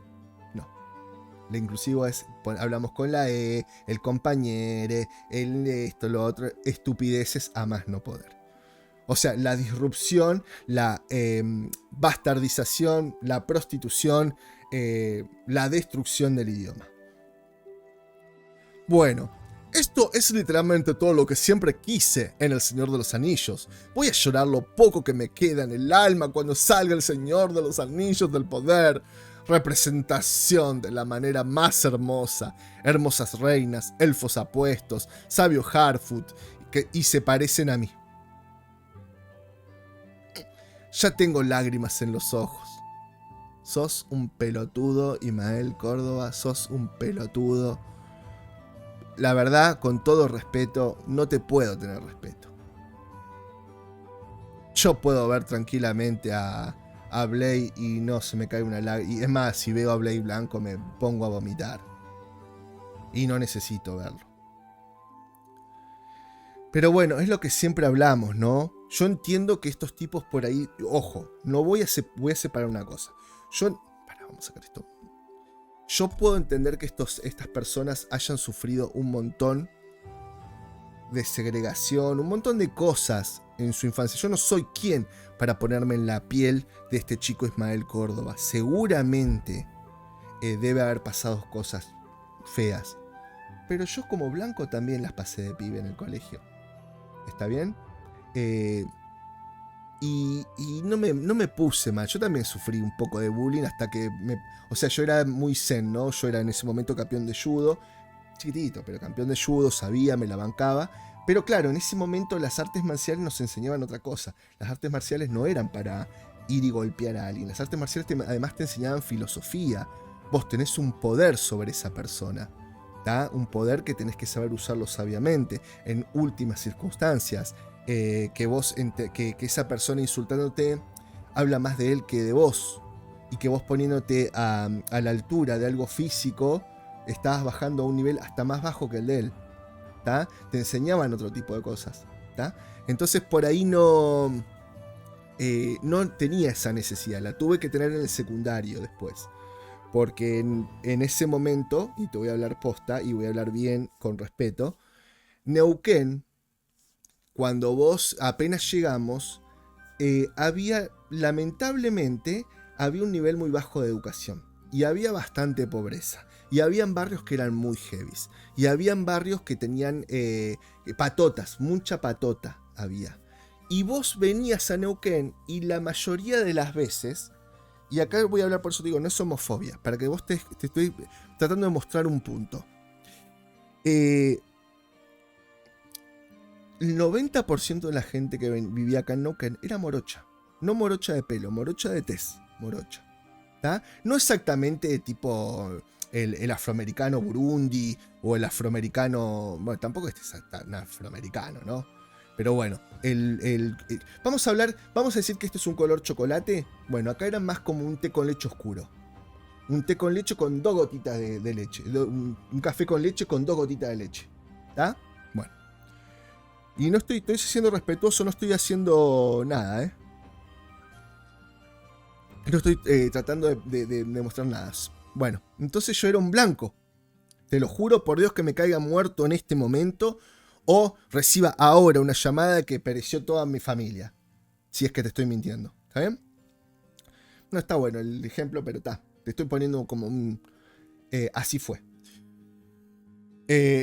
lo inclusivo es, hablamos con la E, el compañero, el esto, lo otro, estupideces a más no poder. O sea, la disrupción, la bastardización, la prostitución, la destrucción del idioma. Bueno, esto es literalmente todo lo que siempre quise en El Señor de los Anillos. Voy a llorar lo poco que me queda en el alma cuando salga El Señor de los Anillos del Poder. representación de la manera más hermosa. Hermosas reinas, elfos apuestos, sabio Harfoot, y se parecen a mí. Ya tengo lágrimas en los ojos. Sos un pelotudo, Ismael Córdoba, sos un pelotudo. La verdad, con todo respeto, no te puedo tener respeto. Yo puedo ver tranquilamente a Blade y no se me cae una lágrima. Y es más, si veo a Blade blanco me pongo a vomitar. Y no necesito verlo. Pero bueno, es lo que siempre hablamos, ¿no? Yo entiendo que estos tipos por ahí... Ojo, no voy a separar una cosa. Vamos a sacar esto. Yo puedo entender que estas personas hayan sufrido un montón de segregación, un montón de cosas en su infancia. Yo no soy quien para ponerme en la piel de este chico Ismael Córdoba. Seguramente debe haber pasado cosas feas. Pero yo como blanco también las pasé de pibe en el colegio. ¿Está bien? Y no me puse mal. Yo también sufrí un poco de bullying hasta que o sea, yo era muy zen, ¿no? Yo era en ese momento campeón de judo. Chiquitito, pero campeón de judo, sabía, me la bancaba. Pero claro, en ese momento las artes marciales nos enseñaban otra cosa. Las artes marciales no eran para ir y golpear a alguien. Las artes marciales además te enseñaban filosofía. Vos tenés un poder sobre esa persona. ¿Tá? Un poder que tenés que saber usarlo sabiamente, en últimas circunstancias. Que esa persona insultándote habla más de él que de vos. Y que vos poniéndote a la altura de algo físico, estabas bajando a un nivel hasta más bajo que el de él. ¿Tá? Te enseñaban otro tipo de cosas. ¿Tá? Entonces por ahí no tenía esa necesidad. La tuve que tener en el secundario después. Porque en ese momento, y te voy a hablar posta, y voy a hablar bien con respeto, Neuquén, cuando vos apenas llegamos, lamentablemente, había un nivel muy bajo de educación. Y había bastante pobreza. Y habían barrios que eran muy heavies. Y habían barrios que tenían patotas, mucha patota había. Y vos venías a Neuquén y la mayoría de las veces... Y acá voy a hablar, por eso digo, no es homofobia, para que vos te estoy tratando de mostrar un punto. El 90% de la gente que vivía acá en Neuquén era morocha. No morocha de pelo, morocha de tez. Morocha. ¿Tá? No exactamente tipo el afroamericano Burundi o el afroamericano... Bueno, tampoco este es tan afroamericano, ¿no? Pero bueno, vamos a decir que este es un color chocolate. Bueno, acá era más como un té con leche oscuro. Un té con leche con 2 gotitas de leche. Un café con leche con 2 gotitas de leche. ¿Está? Bueno. Y no estoy siendo respetuoso, no estoy haciendo nada, ¿eh? No estoy tratando de demostrar nada. Bueno, entonces yo era un blanco. Te lo juro por Dios que me caiga muerto en este momento... O reciba ahora una llamada de que pereció toda mi familia. Si es que te estoy mintiendo. ¿Está bien? No está bueno el ejemplo, pero está. Te estoy poniendo como un... así fue.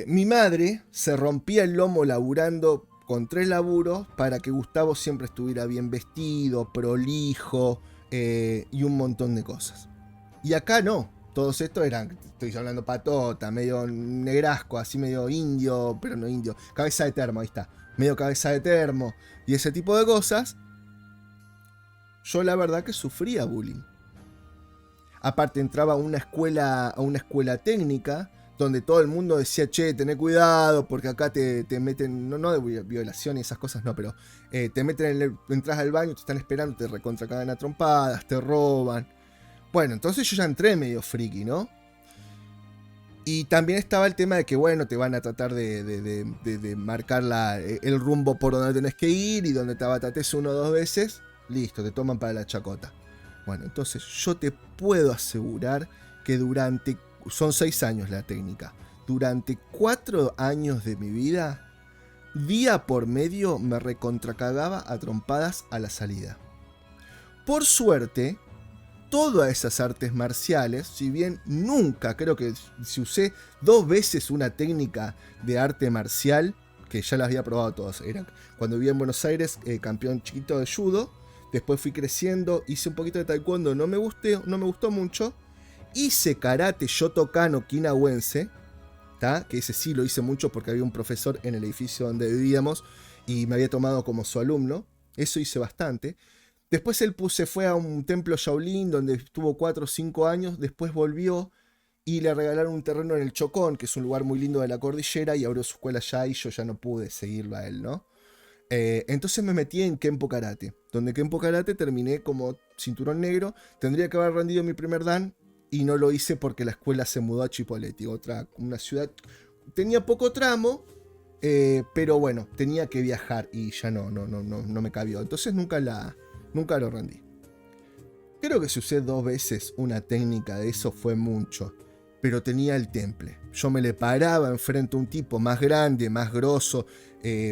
Mi madre se rompía el lomo laburando con 3 laburos para que Gustavo siempre estuviera bien vestido, prolijo y un montón de cosas. Y acá no. Todos estos eran, estoy hablando patota, medio negrasco, así medio indio, pero no indio, cabeza de termo, ahí está, medio cabeza de termo, y ese tipo de cosas. Yo la verdad que sufría bullying. Aparte entraba a una escuela técnica, donde todo el mundo decía, che, tené cuidado, porque acá te meten, no de violación y esas cosas, no, pero te meten, entras al baño, te están esperando, te recontracagan a trompadas, te roban. Bueno, entonces yo ya entré medio friki, ¿no? Y también estaba el tema de que, bueno, te van a tratar de marcar el rumbo por donde tenés que ir y donde te abatates 1 o 2 veces, listo, te toman para la chacota. Bueno, entonces yo te puedo asegurar que son 6 años la técnica, durante 4 años de mi vida, día por medio me recontracagaba a trompadas a la salida. Por suerte... Todas esas artes marciales, si bien nunca, creo que si usé 2 veces una técnica de arte marcial, que ya las había probado todas, era cuando vivía en Buenos Aires, campeón chiquito de judo, después fui creciendo, hice un poquito de taekwondo, no me gustó mucho, hice karate Shotokan okinawense, ¿tá? Que ese sí lo hice mucho porque había un profesor en el edificio donde vivíamos y me había tomado como su alumno. Eso hice bastante. Después él se fue a un templo Shaolin donde estuvo 4 o 5 años. Después volvió y le regalaron un terreno en el Chocón, que es un lugar muy lindo de la cordillera, y abrió su escuela allá y yo ya no pude seguirlo a él, ¿no? Entonces me metí en Kenpo Karate, donde Kenpo Karate terminé como cinturón negro. Tendría que haber rendido mi primer dan y no lo hice porque la escuela se mudó a Chipoleti, una ciudad. Tenía poco tramo, pero bueno, tenía que viajar y ya no me cabió. Entonces nunca lo rendí. Creo que si usé 2 veces una técnica de eso fue mucho, pero tenía el temple. Yo me le paraba enfrente a un tipo más grande, más grosso,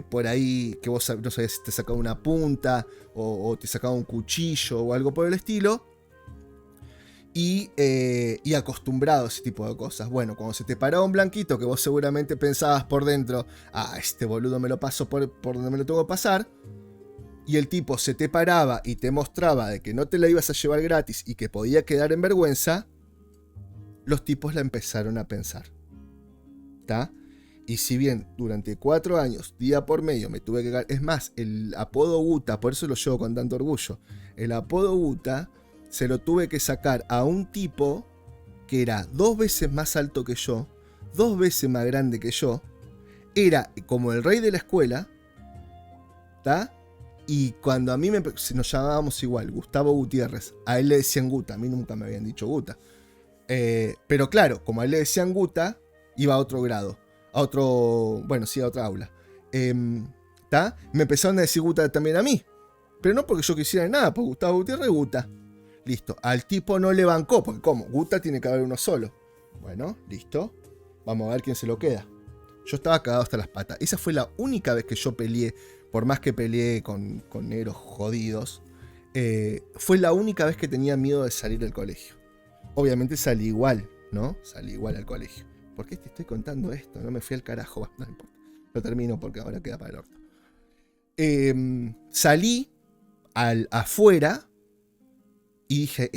por ahí que vos no sabías si te sacaba una punta o te sacaba un cuchillo o algo por el estilo. Y acostumbrado a ese tipo de cosas. Bueno, cuando se te paraba un blanquito que vos seguramente pensabas por dentro, este boludo me lo paso por donde me lo tengo que pasar, y el tipo se te paraba y te mostraba de que no te la ibas a llevar gratis y que podía quedar en vergüenza, los tipos la empezaron a pensar. ¿Tá? Y si bien durante 4 años, día por medio, me tuve que... Es más, el apodo Guta, por eso lo llevo con tanto orgullo, el apodo Guta se lo tuve que sacar a un tipo que era 2 veces más alto que yo, 2 veces más grande que yo, era como el rey de la escuela, ¿tá? Y cuando a mí nos llamábamos igual, Gustavo Gutiérrez, a él le decían Guta, a mí nunca me habían dicho Guta. Pero claro, como a él le decían Guta, iba a otro grado, a otra aula. ¿Tá? Me empezaron a decir Guta también a mí, pero no porque yo quisiera nada, porque Gustavo Gutiérrez, Guta. Listo, al tipo no le bancó, porque ¿cómo? Guta tiene que haber uno solo. Bueno, listo, vamos a ver quién se lo queda. Yo estaba cagado hasta las patas. Esa fue la única vez que yo peleé, por más que peleé con negros jodidos, fue la única vez que tenía miedo de salir del colegio. Obviamente salí igual, ¿no? Salí igual al colegio. ¿Por qué te estoy contando esto? No me fui al carajo, no importa. Lo termino porque ahora queda para el orto. Salí afuera y dije,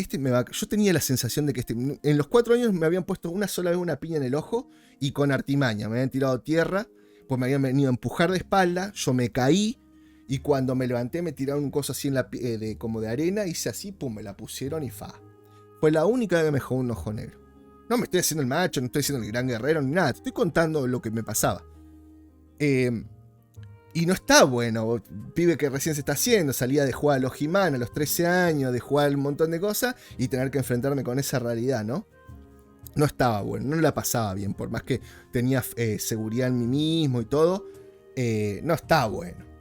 yo tenía la sensación de que en los 4 años me habían puesto una sola vez una piña en el ojo y con artimaña. Me habían tirado tierra, pues me habían venido a empujar de espalda, yo me caí y cuando me levanté me tiraron un coso así como de arena, hice así, pum, me la pusieron y fa. Fue la única vez que me dejó un ojo negro. No me estoy haciendo el macho, no estoy haciendo el gran guerrero ni nada, te estoy contando lo que me pasaba. Y no está bueno, pibe que recién se está haciendo, salía de jugar a los He-Man a los 13 años, de jugar un montón de cosas y tener que enfrentarme con esa realidad, ¿no? No estaba bueno, no la pasaba bien, por más que tenía seguridad en mí mismo y todo, no está bueno.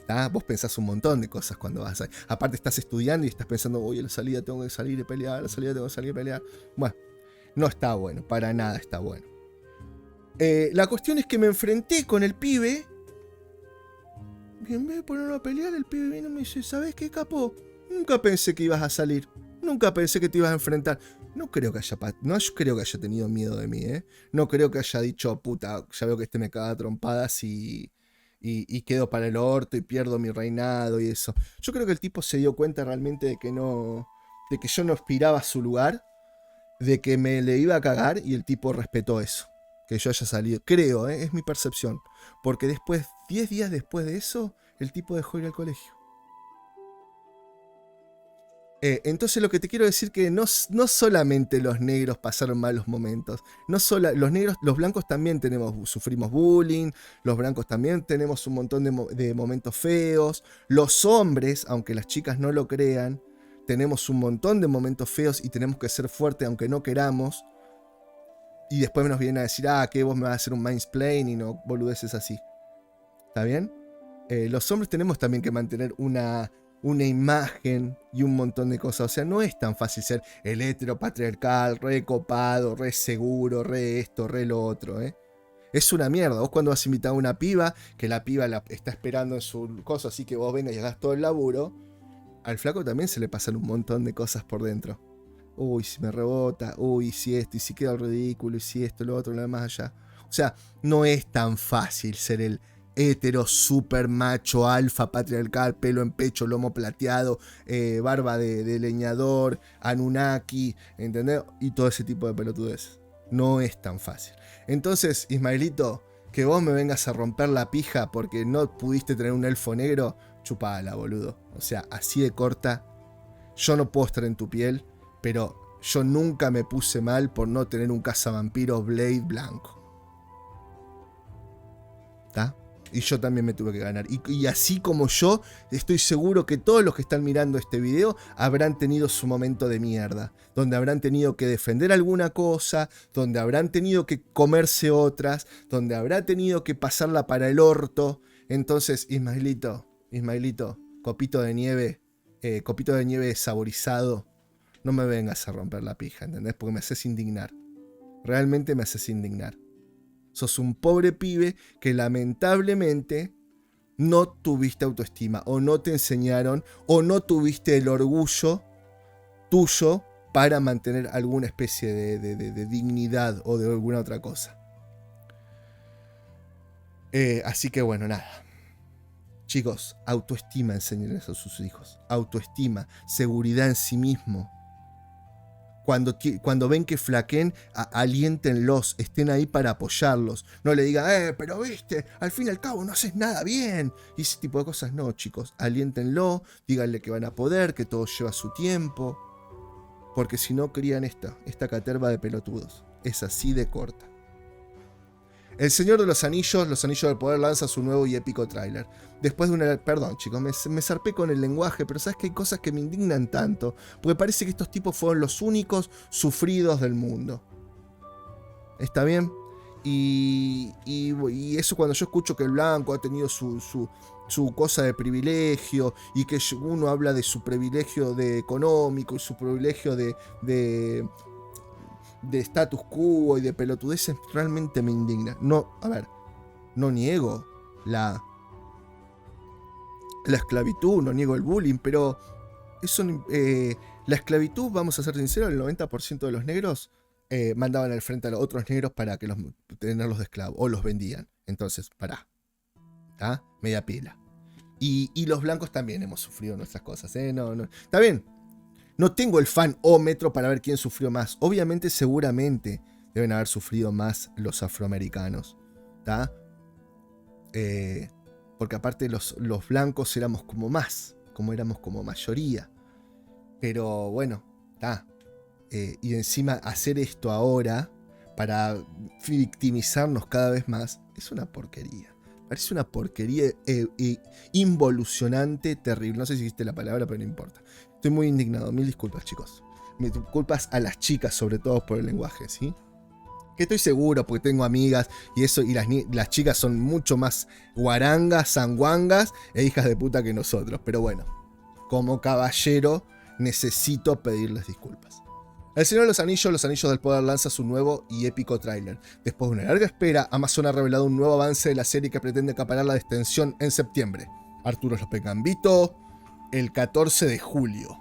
¿Tá? Vos pensás un montón de cosas cuando vas a... Aparte estás estudiando y estás pensando, oye, a la salida tengo que salir y pelear, a la salida tengo que salir y pelear. Bueno, no está bueno, para nada está bueno. La cuestión es que me enfrenté con el pibe. Y en vez de ponerlo a pelear, el pibe vino y me dice, ¿sabes qué, capo? Nunca pensé que ibas a salir. Nunca pensé que te ibas a enfrentar. No creo que haya tenido miedo de mí, ¿eh? No creo que haya dicho, puta, ya veo que este me caga a trompadas y quedo para el orto y pierdo mi reinado y eso. Yo creo que el tipo se dio cuenta realmente de que yo no aspiraba a su lugar, de que me le iba a cagar y el tipo respetó eso. Que yo haya salido. Creo, es mi percepción. Porque 10 días después de eso, el tipo dejó ir al colegio. Entonces lo que te quiero decir que no solamente los negros pasaron malos momentos. Los blancos también sufrimos bullying. Los blancos también tenemos un montón de momentos feos. Los hombres, aunque las chicas no lo crean, tenemos un montón de momentos feos y tenemos que ser fuertes aunque no queramos. Y después nos vienen a decir, que vos me vas a hacer un mansplaining o boludeces así. ¿Está bien? Los hombres tenemos también que mantener una imagen y un montón de cosas. O sea, no es tan fácil ser el heteropatriarcal, re copado, re seguro, re esto, re lo otro, ¿eh? Es una mierda. Vos cuando vas a invitar a una piba, que la piba está esperando en su cosa, así que vos vengas y hagas todo el laburo, al flaco también se le pasan un montón de cosas por dentro. Uy, si me rebota, uy, si esto, y si queda ridículo, y si esto, lo otro, lo demás allá. O sea, no es tan fácil ser hétero, super macho, alfa, patriarcal, pelo en pecho, lomo plateado, barba de leñador, Anunnaki, ¿entendés? Y todo ese tipo de pelotudeces. No es tan fácil. Entonces, Ismaelito, que vos me vengas a romper la pija porque no pudiste tener un elfo negro, chupala, boludo. O sea, así de corta. Yo no puedo estar en tu piel, pero yo nunca me puse mal por no tener un cazavampiros Blade blanco. ¿Está? Y yo también me tuve que ganar. Y así como yo, estoy seguro que todos los que están mirando este video habrán tenido su momento de mierda. Donde habrán tenido que defender alguna cosa, donde habrán tenido que comerse otras, donde habrá tenido que pasarla para el orto. Entonces, Ismaelito, copito de nieve saborizado, no me vengas a romper la pija, ¿entendés? Porque me haces indignar. Realmente me haces indignar. Sos un pobre pibe que lamentablemente no tuviste autoestima, o no te enseñaron, o no tuviste el orgullo tuyo para mantener alguna especie de dignidad o de alguna otra cosa. Así que bueno, nada. Chicos, autoestima, enséñenles a sus hijos. Autoestima, seguridad en sí mismo. Cuando ven que flaqueen, aliéntenlos, estén ahí para apoyarlos. No le digan, pero viste, al fin y al cabo no haces nada bien. Y ese tipo de cosas no, chicos. Aliéntenlo, díganle que van a poder, que todo lleva su tiempo. Porque si no, crían esta caterva de pelotudos. Es así de corta. El Señor de los Anillos del Poder lanza su nuevo y épico tráiler. Después de una... Perdón, chicos, me zarpé con el lenguaje, pero sabes que hay cosas que me indignan tanto. Porque parece que estos tipos fueron los únicos sufridos del mundo. ¿Está bien? Y eso cuando yo escucho que el blanco ha tenido su cosa de privilegio, y que uno habla de su privilegio económico y su privilegio de status quo y de pelotudeces, realmente me indigna. No, a ver, no niego la esclavitud, no niego el bullying, pero eso, la esclavitud, vamos a ser sinceros, el 90% de los negros mandaban al frente a los otros negros para que tenerlos de esclavos, o los vendían. Entonces, pará, ¿está? Media pila. Y los blancos también hemos sufrido nuestras cosas, no, está bien. No tengo el fanómetro para ver quién sufrió más. Obviamente, seguramente deben haber sufrido más los afroamericanos, ¿tá? Porque aparte los blancos éramos como mayoría. Pero bueno, ¿tá? Y encima hacer esto ahora para victimizarnos cada vez más es una porquería. Parece una porquería involucionante, terrible. No sé si existe la palabra, pero no importa. Estoy muy indignado. Mil disculpas, chicos. Mil disculpas a las chicas, sobre todo por el lenguaje, ¿sí? Que estoy seguro, porque tengo amigas y eso, y las chicas son mucho más guarangas, sanguangas e hijas de puta que nosotros. Pero bueno, como caballero, necesito pedirles disculpas. El Señor de los Anillos del Poder lanza su nuevo y épico tráiler. Después de una larga espera, Amazon ha revelado un nuevo avance de la serie que pretende acaparar la extensión en septiembre. Arturo López Gambito, el 14 de julio.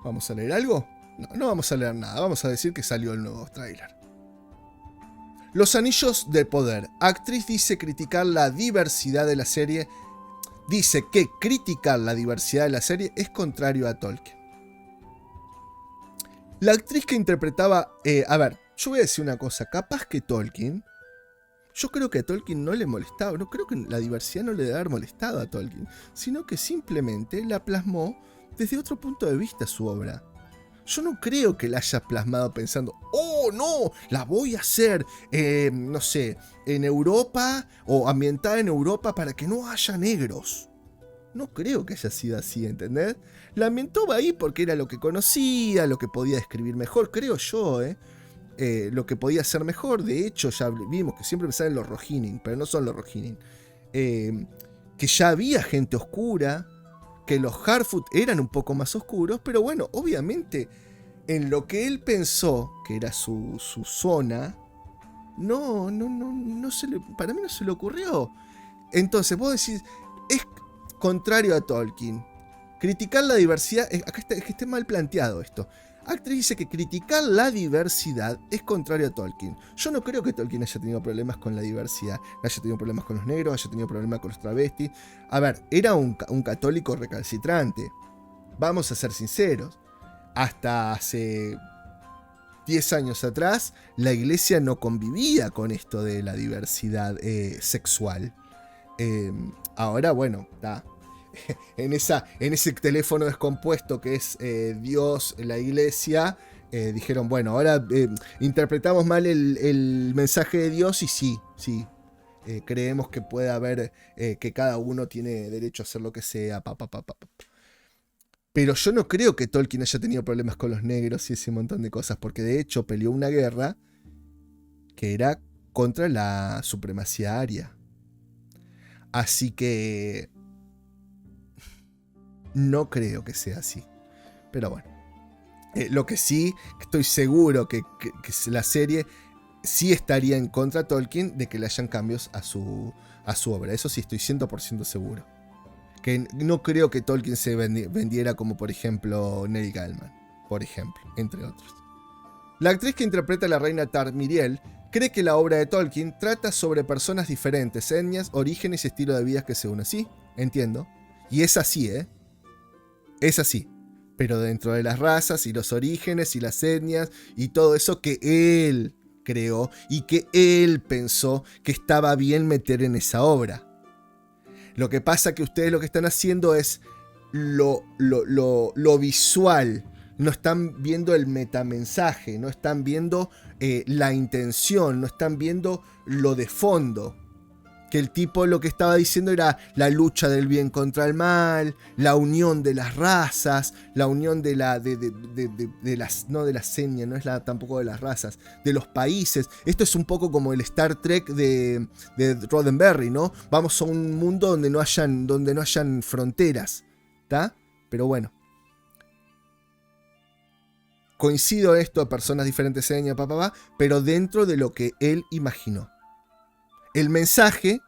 ¿Vamos a leer algo? No vamos a leer nada, vamos a decir que salió el nuevo tráiler. Los Anillos del Poder. Actriz dice criticar la diversidad de la serie. Dice que criticar la diversidad de la serie es contrario a Tolkien. La actriz que interpretaba... a ver, yo voy a decir una cosa. Capaz que Tolkien... Yo creo que a Tolkien no le molestaba. No creo que la diversidad no le debe haber molestado a Tolkien. Sino que simplemente la plasmó desde otro punto de vista su obra. Yo no creo que la haya plasmado pensando, oh no, la voy a hacer, no sé, en Europa o ambientada en Europa para que no haya negros. No creo que haya sido así, ¿entendés? La ambientó ahí porque era lo que conocía, lo que podía describir mejor, creo yo, lo que podía hacer mejor. De hecho, ya vimos que siempre me salen los Rohirrim, pero no son los Rohirrim. Que ya había gente oscura, que los Harfoot eran un poco más oscuros, pero bueno, obviamente, en lo que él pensó que era su zona, para mí no se le ocurrió. Entonces, vos decís, es contrario a Tolkien. Criticar la diversidad, acá es que esté mal planteado esto. Actriz dice que criticar la diversidad es contrario a Tolkien. Yo no creo que Tolkien haya tenido problemas con la diversidad, haya tenido problemas con los negros, haya tenido problemas con los travestis. A ver, era un católico recalcitrante. Vamos a ser sinceros. Hasta hace 10 años atrás, la iglesia no convivía con esto de la diversidad sexual. Ahora, bueno, está. En ese teléfono descompuesto que es Dios, la iglesia, dijeron, bueno, ahora interpretamos mal el mensaje de Dios y sí, creemos que puede haber, que cada uno tiene derecho a hacer lo que sea, Pero yo no creo que Tolkien haya tenido problemas con los negros y ese montón de cosas, porque de hecho peleó una guerra que era contra la supremacía aria. Así que no creo que sea así. Pero bueno. Lo que sí, estoy seguro que la serie sí estaría en contra de Tolkien de que le hayan cambios a su obra. Eso sí, estoy 100% seguro. Que no creo que Tolkien se vendiera como, por ejemplo, Neil Gaiman. Por ejemplo, entre otros. La actriz que interpreta a la reina Tarmiriel cree que la obra de Tolkien trata sobre personas diferentes, etnias, orígenes y estilo de vida que se unen. Sí, entiendo. Y es así, Es así. Pero dentro de las razas y los orígenes y las etnias y todo eso que él creó y que él pensó que estaba bien meter en esa obra. Lo que pasa que ustedes lo que están haciendo es lo visual. No están viendo el metamensaje, no están viendo la intención, no están viendo lo de fondo. Que el tipo lo que estaba diciendo era la lucha del bien contra el mal, la unión de las razas, la unión de las, no de las etnias, no es tampoco de las razas, de los países. Esto es un poco como el Star Trek de Roddenberry, ¿no? Vamos a un mundo donde no hayan fronteras, ¿está? Pero bueno. Coincido en esto de personas diferentes, etnias, pero dentro de lo que él imaginó. El mensaje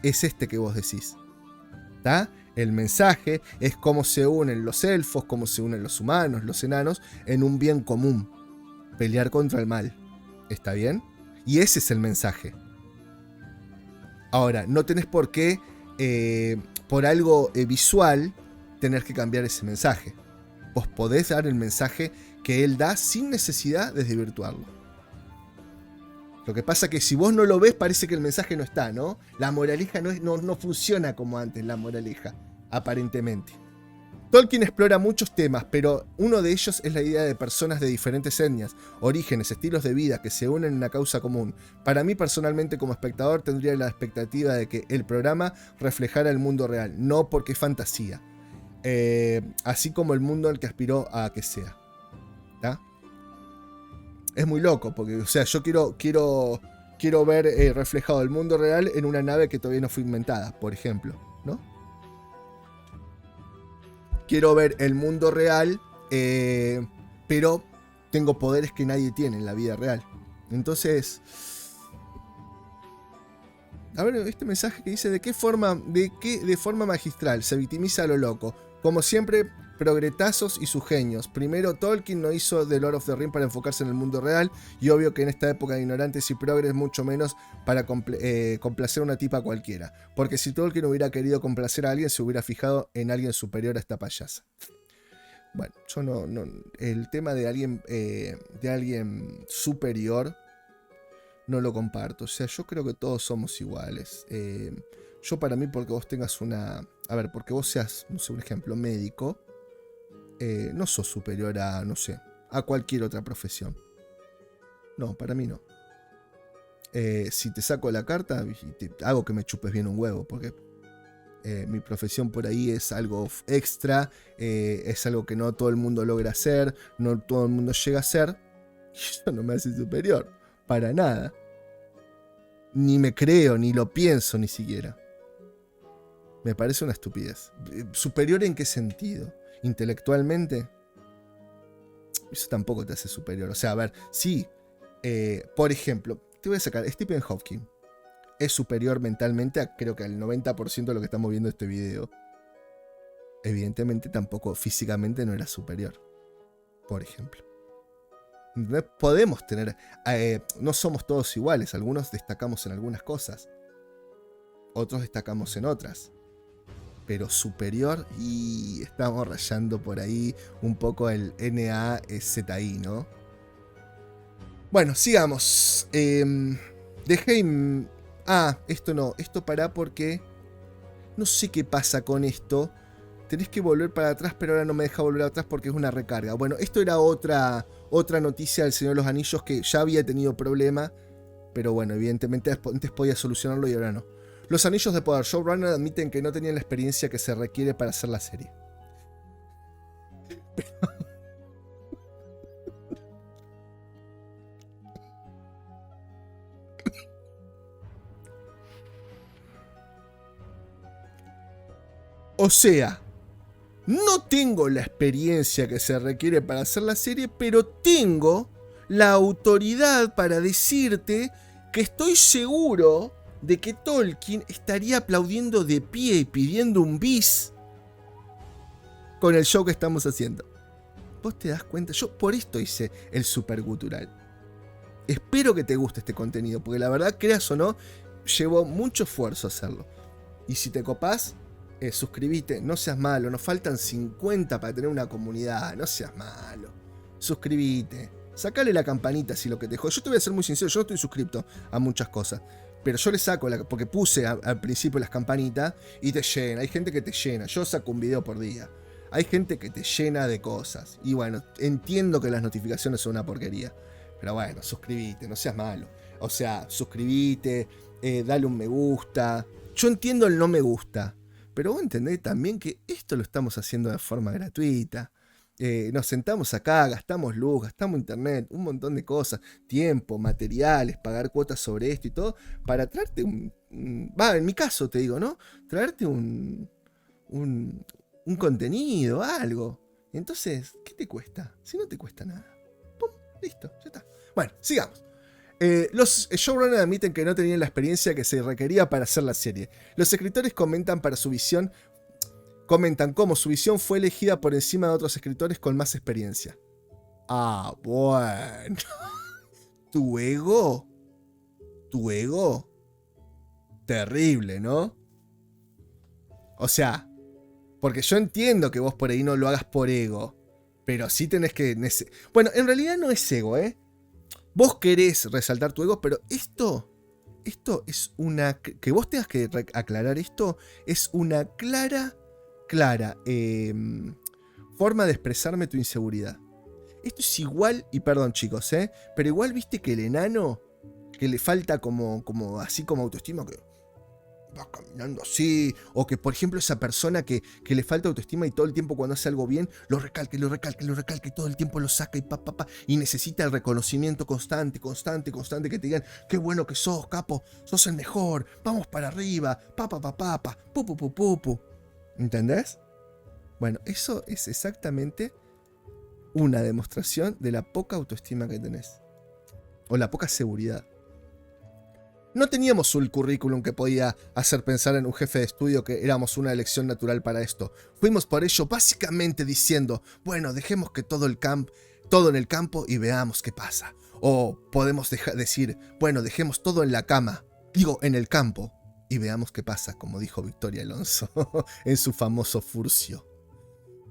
es este que vos decís. ¿Está? El mensaje es cómo se unen los elfos, cómo se unen los humanos, los enanos, en un bien común. Pelear contra el mal. ¿Está bien? Y ese es el mensaje. Ahora, no tenés por qué, por algo visual, tener que cambiar ese mensaje. Vos podés dar el mensaje que él da sin necesidad de desvirtuarlo. Lo que pasa es que si vos no lo ves, parece que el mensaje no está, ¿no? La moraleja no funciona como antes, la moraleja, aparentemente. Tolkien explora muchos temas, pero uno de ellos es la idea de personas de diferentes etnias, orígenes, estilos de vida que se unen en una causa común. Para mí, personalmente, como espectador, tendría la expectativa de que el programa reflejara el mundo real, no porque es fantasía. Así como el mundo al que aspiró a que sea. ¿Está? Es muy loco, porque, o sea, yo quiero ver reflejado el mundo real en una nave que todavía no fue inventada, por ejemplo, ¿no? Quiero ver el mundo real, pero tengo poderes que nadie tiene en la vida real. Entonces, a ver, este mensaje que dice, de forma magistral se victimiza a lo loco. Como siempre, progretazos y sus genios. Primero, Tolkien no hizo The Lord of the Rings para enfocarse en el mundo real, y obvio que en esta época de ignorantes y progres, mucho menos para complacer a una tipa cualquiera. Porque si Tolkien hubiera querido complacer a alguien, se hubiera fijado en alguien superior a esta payasa. Bueno, yo no el tema de alguien superior no lo comparto. O sea, yo creo que todos somos iguales. Yo, para mí, porque vos tengas porque vos seas, no sé, un ejemplo, médico, no sos superior a, no sé, a cualquier otra profesión. No, para mí no. Si te saco la carta, hago que me chupes bien un huevo, porque mi profesión por ahí es algo extra, es algo que no todo el mundo logra hacer, no todo el mundo llega a hacer, y eso no me hace superior, para nada. Ni me creo, ni lo pienso ni siquiera. Me parece una estupidez. ¿Superior en qué sentido? ¿Intelectualmente? Eso tampoco te hace superior. O sea, a ver, sí. Por ejemplo, te voy a sacar Stephen Hawking. Es superior mentalmente creo que al 90% de lo que estamos viendo en este video. Evidentemente tampoco físicamente no era superior. por ejemplo. ¿Entendés? Podemos tener... no somos todos iguales, algunos destacamos en algunas cosas, otros destacamos en otras. Pero superior, y estamos rayando por ahí un poco el NAZI, ¿no? Bueno, sigamos. Dejé... esto no. Esto pará porque... No sé qué pasa con esto. Tenés que volver para atrás, pero ahora no me deja volver atrás porque es una recarga. Bueno, esto era otra noticia del Señor de los Anillos que ya había tenido problema. Pero bueno, evidentemente antes podía solucionarlo y ahora no. Los Anillos de Poder. Showrunner admiten que no tenían la experiencia que se requiere para hacer la serie. O sea, no tengo la experiencia que se requiere para hacer la serie, pero tengo la autoridad para decirte que estoy seguro de que Tolkien estaría aplaudiendo de pie y pidiendo un bis con el show que estamos haciendo. ¿Vos te das cuenta? Yo por esto hice el Supergutural. Espero que te guste este contenido, porque la verdad, creas o no, llevó mucho esfuerzo hacerlo. Y si te copás, suscribite, no seas malo, nos faltan 50 para tener una comunidad, no seas malo. Suscribite, sacale la campanita si lo que te jode. Yo te voy a ser muy sincero, yo no estoy suscripto a muchas cosas, pero yo le saco, porque puse al principio las campanitas y te llena, hay gente que te llena, yo saco un video por día. Hay gente que te llena de cosas. Y bueno, entiendo que las notificaciones son una porquería. Pero bueno, suscribite, no seas malo. O sea, suscribite, dale un me gusta. Yo entiendo el no me gusta. Pero vos entendés también que esto lo estamos haciendo de forma gratuita. Nos sentamos acá, gastamos luz, gastamos internet, un montón de cosas. Tiempo, materiales, pagar cuotas sobre esto y todo. Para traerte en mi caso te digo, ¿no? Traerte un contenido, algo. Entonces, ¿qué te cuesta? Si no te cuesta nada. ¡Pum! Listo, ya está. Bueno, sigamos. Los showrunners admiten que no tenían la experiencia que se requería para hacer la serie. Los escritores comentan cómo su visión fue elegida por encima de otros escritores con más experiencia. Ah, bueno. Tu ego. Terrible, ¿no? O sea, porque yo entiendo que vos por ahí no lo hagas por ego, pero sí tenés que... Bueno, en realidad no es ego, ¿eh? Vos querés resaltar tu ego, pero esto es una... Que vos tengas que aclarar esto es una clara forma de expresarme tu inseguridad. Esto es igual, y perdón chicos, pero igual viste que el enano, que le falta como así como autoestima, que va caminando así, o que por ejemplo esa persona que le falta autoestima y todo el tiempo cuando hace algo bien lo recalca y todo el tiempo lo saca y necesita el reconocimiento constante, que te digan qué bueno que sos, capo, sos el mejor, vamos para arriba, pu. ¿Entendés? Bueno, eso es exactamente una demostración de la poca autoestima que tenés, o la poca seguridad. No teníamos un currículum que podía hacer pensar en un jefe de estudio que éramos una elección natural para esto. Fuimos por ello básicamente diciendo, bueno, dejemos que todo en el campo y veamos qué pasa. O podemos decir, bueno, dejemos todo en el campo y veamos qué pasa, como dijo Victoria Alonso en su famoso Furcio.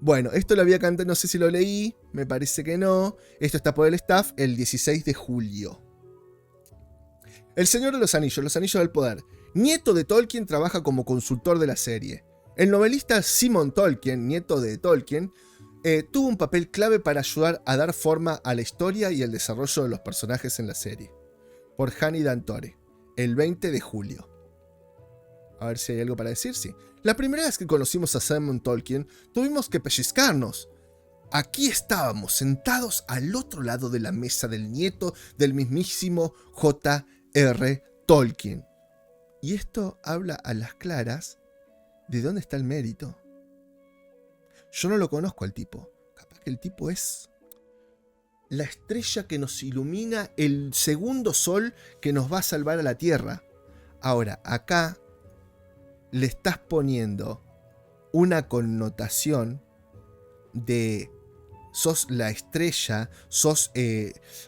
Bueno, esto lo había cantado, no sé si lo leí, me parece que no. Esto está por el staff el 16 de julio. El Señor de los Anillos del Poder. Nieto de Tolkien, trabaja como consultor de la serie. El novelista Simon Tolkien, nieto de Tolkien, tuvo un papel clave para ayudar a dar forma a la historia y el desarrollo de los personajes en la serie. Por Hanny Dantore, el 20 de julio. A ver si hay algo para decir, sí. La primera vez que conocimos a Simon Tolkien, tuvimos que pellizcarnos. Aquí estábamos sentados al otro lado de la mesa del nieto del mismísimo J.R. Tolkien. Y esto habla a las claras de dónde está el mérito. Yo no lo conozco al tipo. Capaz que el tipo es la estrella que nos ilumina, el segundo sol que nos va a salvar a la Tierra. Ahora, acá le estás poniendo una connotación de sos la estrella, sos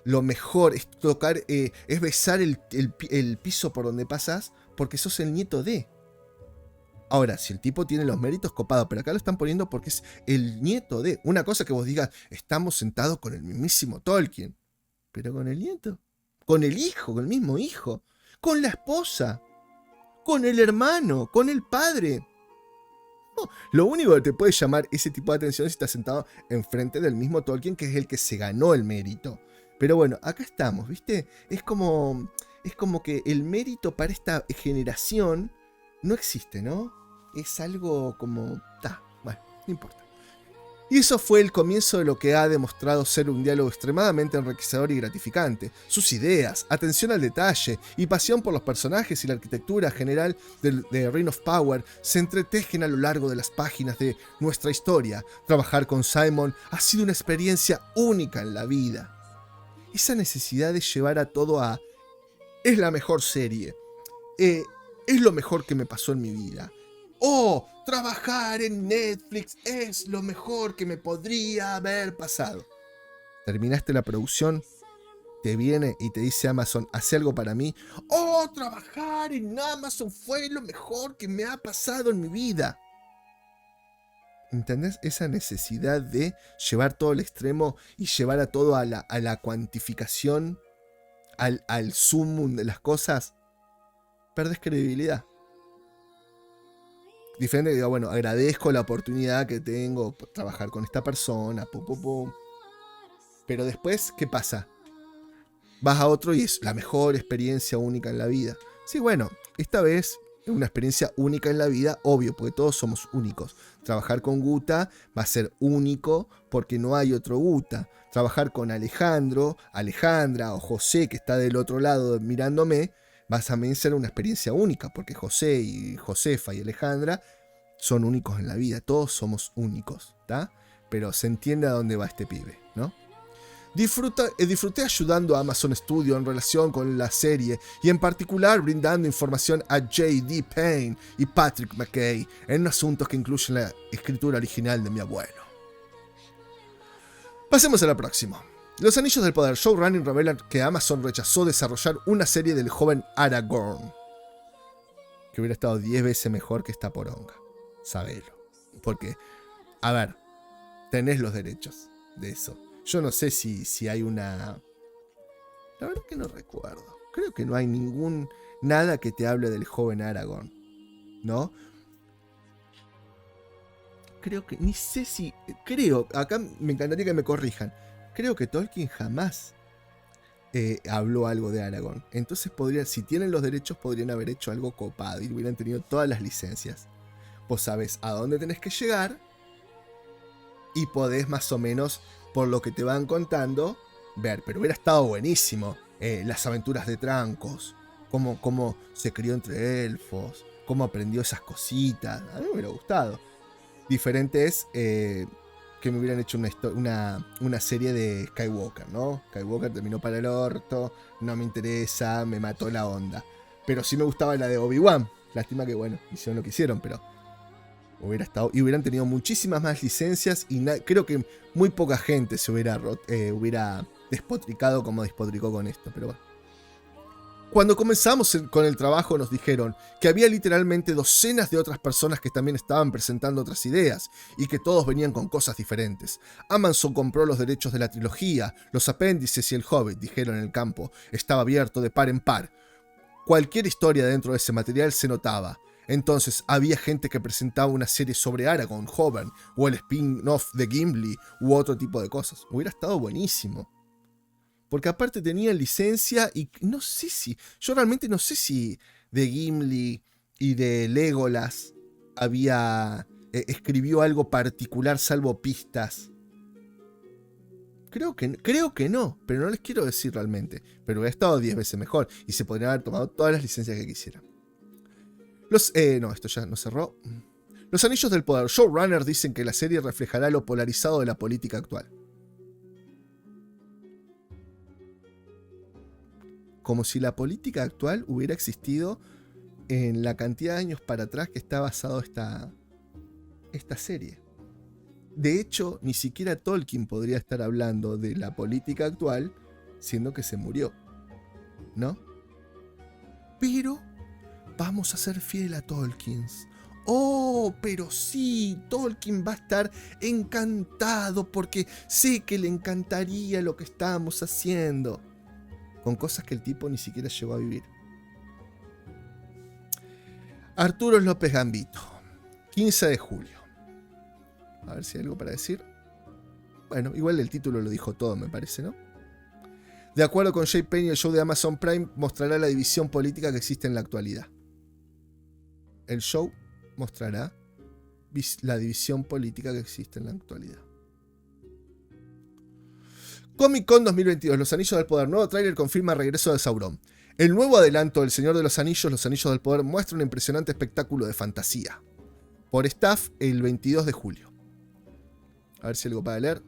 lo mejor, es tocar, es besar el piso por donde pasas porque sos el nieto de. Ahora, si el tipo tiene los méritos, copado, pero acá lo están poniendo porque es el nieto de. Una cosa que vos digas, estamos sentados con el mismísimo Tolkien, pero con el nieto, con el hijo, con el mismo hijo, con la esposa, con el hermano, con el padre. No, lo único que te puede llamar ese tipo de atención es si estás sentado enfrente del mismo Tolkien, que es el que se ganó el mérito. Pero bueno, acá estamos, ¿viste? Es como que el mérito para esta generación no existe, ¿no? Es algo como... bueno, no importa. Y eso fue el comienzo de lo que ha demostrado ser un diálogo extremadamente enriquecedor y gratificante. Sus ideas, atención al detalle y pasión por los personajes y la arquitectura general de Ring of Power se entretejen a lo largo de las páginas de nuestra historia. Trabajar con Simon ha sido una experiencia única en la vida. Esa necesidad de llevar a todo a... Es la mejor serie. Es lo mejor que me pasó en mi vida. ¡Oh! Trabajar en Netflix es lo mejor que me podría haber pasado. Terminaste la producción, te viene y te dice Amazon, hace algo para mí. ¡Oh! Trabajar en Amazon fue lo mejor que me ha pasado en mi vida. ¿Entendés? Esa necesidad de llevar todo al extremo y llevar a todo a la cuantificación, al sumum de las cosas. Perdés credibilidad. Diferente que diga, bueno, agradezco la oportunidad que tengo por trabajar con esta persona, pero después, ¿qué pasa? Vas a otro y es la mejor experiencia única en la vida. Sí, bueno, esta vez es una experiencia única en la vida, obvio, porque todos somos únicos. Trabajar con Guta va a ser único porque no hay otro Guta. Trabajar con Alejandro, Alejandra o José, que está del otro lado mirándome, va a también ser una experiencia única, porque José y Josefa y Alejandra son únicos en la vida, todos somos únicos, ¿tá? Pero se entiende a dónde va este pibe, ¿no? Disfruté ayudando a Amazon Studio en relación con la serie y en particular brindando información a J.D. Payne y Patrick McKay en asuntos que incluyen la escritura original de mi abuelo. Pasemos a la próxima. Los Anillos del Poder Showrunning revelan que Amazon rechazó desarrollar una serie del joven Aragorn, que hubiera estado 10 veces mejor que esta poronga. Sabelo. Porque, a ver, tenés los derechos de eso. Yo no sé si hay una... La verdad que no recuerdo. Creo que no hay nada que te hable del joven Aragorn, ¿no? Creo que... Ni sé si... Creo... Acá me encantaría que me corrijan. Creo que Tolkien jamás habló algo de Aragorn. Entonces si tienen los derechos, podrían haber hecho algo copado y hubieran tenido todas las licencias. Vos sabés a dónde tenés que llegar y podés más o menos, por lo que te van contando, ver. Pero hubiera estado buenísimo. Las aventuras de Trancos, cómo se crió entre elfos, cómo aprendió esas cositas. A mí me hubiera gustado. Diferente es... que me hubieran hecho una serie de Skywalker, ¿no? Skywalker terminó para el orto, no me interesa, me mató la onda. Pero sí me gustaba la de Obi-Wan. Lástima que, bueno, hicieron lo que hicieron, pero hubiera estado... Y hubieran tenido muchísimas más licencias y creo que muy poca gente se hubiera despotricado como despotricó con esto, pero bueno. Cuando comenzamos con el trabajo nos dijeron que había literalmente docenas de otras personas que también estaban presentando otras ideas y que todos venían con cosas diferentes. Amazon compró los derechos de la trilogía, los apéndices y el Hobbit, dijeron en el campo. Estaba abierto de par en par. Cualquier historia dentro de ese material se notaba. Entonces había gente que presentaba una serie sobre Aragorn, Hobbit o el spin-off de Gimli u otro tipo de cosas. Hubiera estado buenísimo. Porque aparte tenían licencia y no sé si... Yo realmente no sé si de Gimli y de Legolas escribió algo particular salvo pistas. Creo que no, pero no les quiero decir realmente. Pero hubiera estado 10 veces mejor y se podrían haber tomado todas las licencias que quisieran. No, esto ya no cerró. Los Anillos del Poder. Showrunners dicen que la serie reflejará lo polarizado de la política actual. Como si la política actual hubiera existido en la cantidad de años para atrás que está basado esta serie. De hecho, ni siquiera Tolkien podría estar hablando de la política actual, siendo que se murió, ¿no? Pero vamos a ser fiel a Tolkien. Oh, pero sí, Tolkien va a estar encantado porque sé que le encantaría lo que estamos haciendo. Con cosas que el tipo ni siquiera llegó a vivir. Arturo López Gambito, 15 de julio. A ver si hay algo para decir. Bueno, igual el título lo dijo todo, me parece, ¿no? De acuerdo con Jay Payne, el show de Amazon Prime mostrará la división política que existe en la actualidad. El show mostrará la división política que existe en la actualidad. Comic Con 2022, Los Anillos del Poder. Nuevo tráiler confirma el regreso de Sauron. El nuevo adelanto del Señor de los Anillos, Los Anillos del Poder, muestra un impresionante espectáculo de fantasía. Por Staff, el 22 de julio. A ver si hay algo para leer.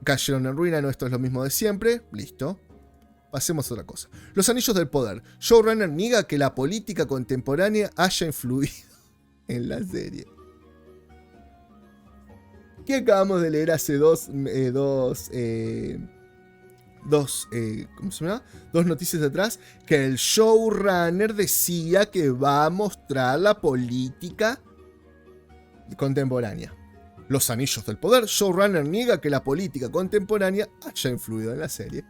Cayeron en ruina, no, esto es lo mismo de siempre. Listo. Pasemos a otra cosa. Los Anillos del Poder. Showrunner niega que la política contemporánea haya influido en la serie. Que acabamos de leer hace dos noticias atrás, que el showrunner decía que va a mostrar la política contemporánea. Los Anillos del Poder. Showrunner niega que la política contemporánea haya influido en la serie.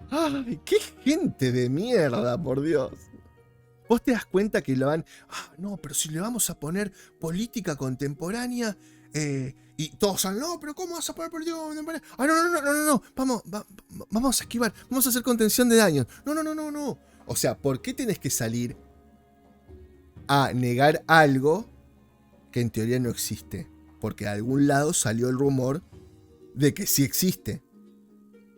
¡Ay, qué gente de mierda, por Dios! Vos te das cuenta que lo van... no, pero si le vamos a poner política contemporánea... y todos saben, no, pero ¿cómo vas a poner política contemporánea? No. Vamos a esquivar. Vamos a hacer contención de daños. No. O sea, ¿por qué tenés que salir a negar algo que en teoría no existe? Porque de algún lado salió el rumor de que sí existe.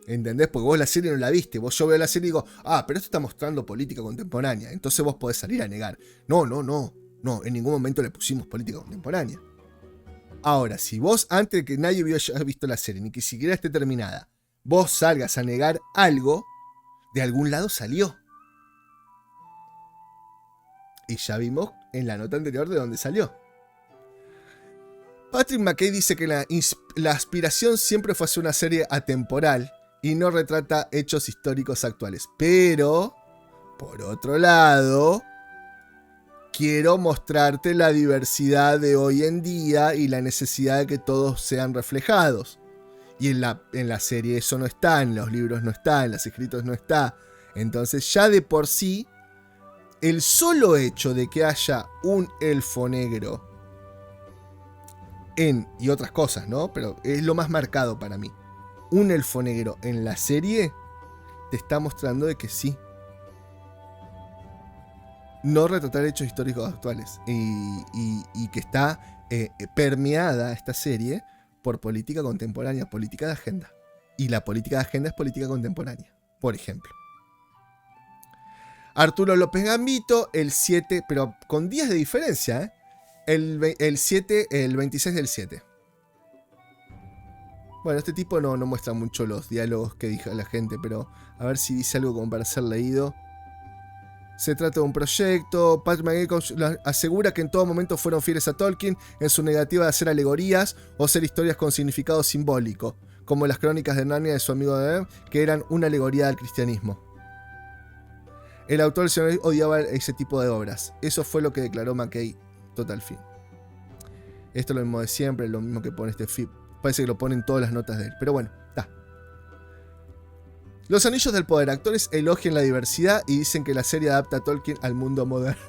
¿Entendés? Porque vos la serie no la viste. Yo veo la serie y digo, pero esto está mostrando política contemporánea. Entonces vos podés salir a negar. No. En ningún momento le pusimos política contemporánea. Ahora, si vos, antes de que nadie haya visto la serie, ni que siquiera esté terminada, vos salgas a negar algo, de algún lado salió. Y ya vimos en la nota anterior de dónde salió. Patrick McKay dice que la aspiración siempre fue hacer una serie atemporal y no retrata hechos históricos actuales. Pero, por otro lado, quiero mostrarte la diversidad de hoy en día y la necesidad de que todos sean reflejados. Y en la serie eso no está, en los libros no está, en los escritos no está. Entonces ya de por sí, el solo hecho de que haya un elfo negro y otras cosas, ¿no? Pero es lo más marcado para mí. Un elfo negro en la serie te está mostrando de que sí. No retratar hechos históricos actuales. Y que está permeada esta serie por política contemporánea, política de agenda. Y la política de agenda es política contemporánea, por ejemplo. Arturo López Gambito, el 7, pero con días de diferencia, ¿eh? El 26 del 7. Bueno, este tipo no muestra mucho los diálogos que dijo la gente, pero a ver si dice algo como para ser leído. Se trata de un proyecto. Patrick McKay asegura que en todo momento fueron fieles a Tolkien en su negativa de hacer alegorías o hacer historias con significado simbólico, como las crónicas de Narnia de su amigo de que eran una alegoría del cristianismo. El autor del Señor odiaba ese tipo de obras. Eso fue lo que declaró McKay. Total fin. Esto es lo mismo de siempre, lo mismo que pone este FIP. Parece que lo ponen todas las notas de él. Pero bueno, está. Los Anillos del Poder. Actores elogian la diversidad y dicen que la serie adapta a Tolkien al mundo moderno.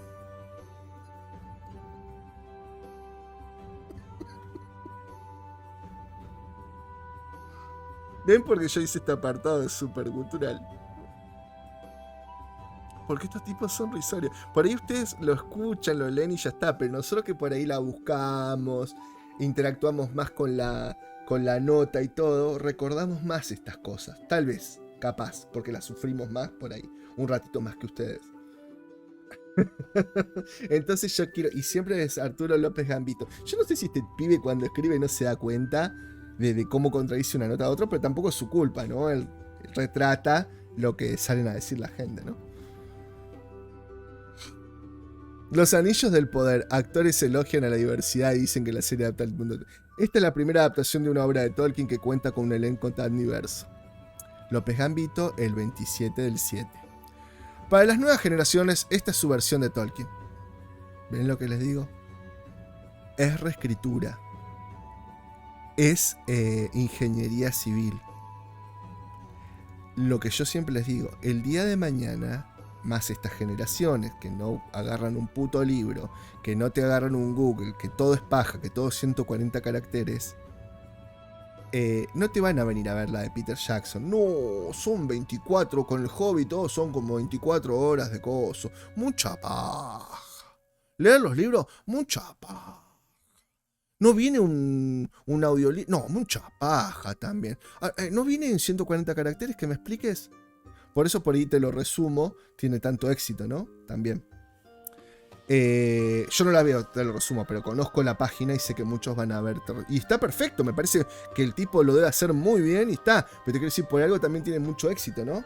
¿Ven por qué yo hice este apartado de supercultural? Porque estos tipos son risorios. Por ahí ustedes lo escuchan, lo leen y ya está. Pero nosotros que por ahí la buscamos, interactuamos más con la nota y todo, recordamos más estas cosas. Tal vez, capaz, porque las sufrimos más por ahí. Un ratito más que ustedes. Entonces yo quiero... Y siempre es Arturo López Gambito. Yo no sé si este pibe cuando escribe no se da cuenta de cómo contradice una nota a otra, pero tampoco es su culpa, ¿no? Él retrata lo que salen a decir la gente, ¿no? Los Anillos del Poder. Actores elogian a la diversidad y dicen que la serie adapta al mundo. Esta es la primera adaptación de una obra de Tolkien que cuenta con un elenco tan diverso. López Gambito, el 27/7. Para las nuevas generaciones, esta es su versión de Tolkien. ¿Ven lo que les digo? Es reescritura. Es ingeniería civil. Lo que yo siempre les digo, el día de mañana, más estas generaciones que no agarran un puto libro, que no te agarran un Google, que todo es paja, que todo es 140 caracteres, no te van a venir a ver la de Peter Jackson. No, son 24 con el Hobbit, todos son como 24 horas de coso. Mucha paja. Leer los libros, mucha paja. No viene un audiolibro. No, mucha paja también. ¿No viene en 140 caracteres que me expliques? Por eso por ahí te lo resumo. Tiene tanto éxito, ¿no? También. Yo no la veo, te lo resumo, pero conozco la página y sé que muchos van a ver. Y está perfecto, me parece que el tipo lo debe hacer muy bien y está. Pero te quiero decir, por algo también tiene mucho éxito, ¿no?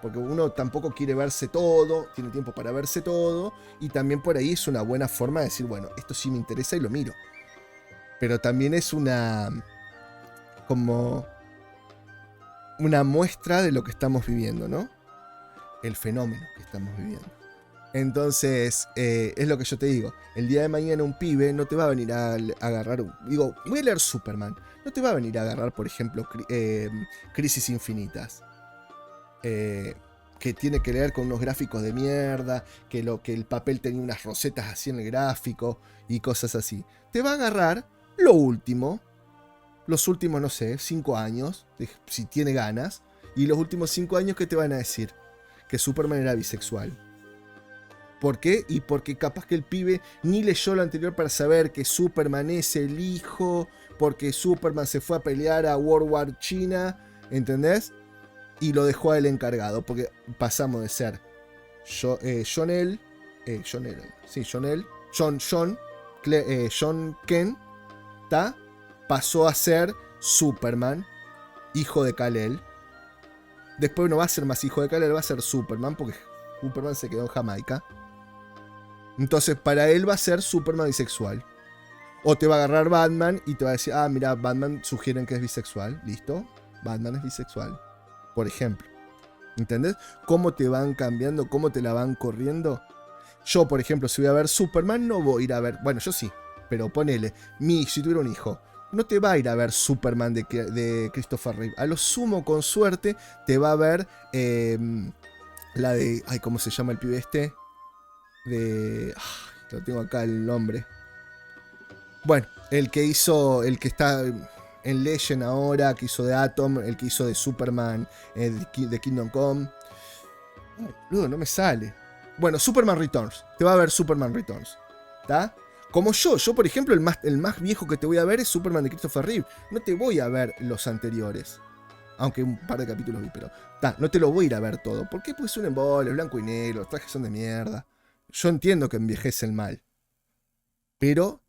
Porque uno tampoco quiere verse todo, tiene tiempo para verse todo. Y también por ahí es una buena forma de decir, bueno, esto sí me interesa y lo miro. Pero también es como una muestra de lo que estamos viviendo, ¿no? El fenómeno que estamos viviendo. Entonces, es lo que yo te digo. El día de mañana un pibe no te va a venir a agarrar... Digo, voy a leer Superman. No te va a venir a agarrar, por ejemplo, Crisis Infinitas. Que tiene que leer con unos gráficos de mierda, que el papel tenía unas rosetas así en el gráfico y cosas así. Te va a agarrar lo último, los últimos, no sé, 5 años, si tiene ganas, y los últimos 5 años que te van a decir que Superman era bisexual. ¿Por qué? Y porque capaz que el pibe ni leyó lo anterior para saber que Superman es el hijo, porque Superman se fue a pelear a World War China, ¿entendés? Y lo dejó a él encargado, porque pasamos de ser John Kent, pasó a ser Superman, hijo de Kal-El. Después no va a ser más hijo de Kal-El, va a ser Superman, porque Superman se quedó en Jamaica. Entonces para él va a ser Superman bisexual. O te va a agarrar Batman y te va a decir, mira, Batman sugieren que es bisexual. Listo, Batman es bisexual, por ejemplo. ¿Entendés? Cómo te van cambiando, cómo te la van corriendo. Yo, por ejemplo, si voy a ver Superman, no voy a ir a ver... Bueno, yo sí, pero ponele, si tuviera un hijo, no te va a ir a ver Superman de Christopher Reeve. A lo sumo, con suerte, te va a ver la de... ¿Cómo se llama el pibe este? Lo tengo acá el nombre. Bueno, el que está en Legend ahora, que hizo de Atom, el que hizo de Superman, de Kingdom Come. Luego no me sale. Bueno, Superman Returns. Te va a ver Superman Returns. ¿Está? Como yo, por ejemplo, el más viejo que te voy a ver es Superman de Christopher Reeve. No te voy a ver los anteriores. Aunque un par de capítulos vi, pero... no te lo voy a ir a ver todo. ¿Por qué? Pues es un embole, es blanco y negro, los trajes son de mierda. Yo entiendo que envejecen mal. Pero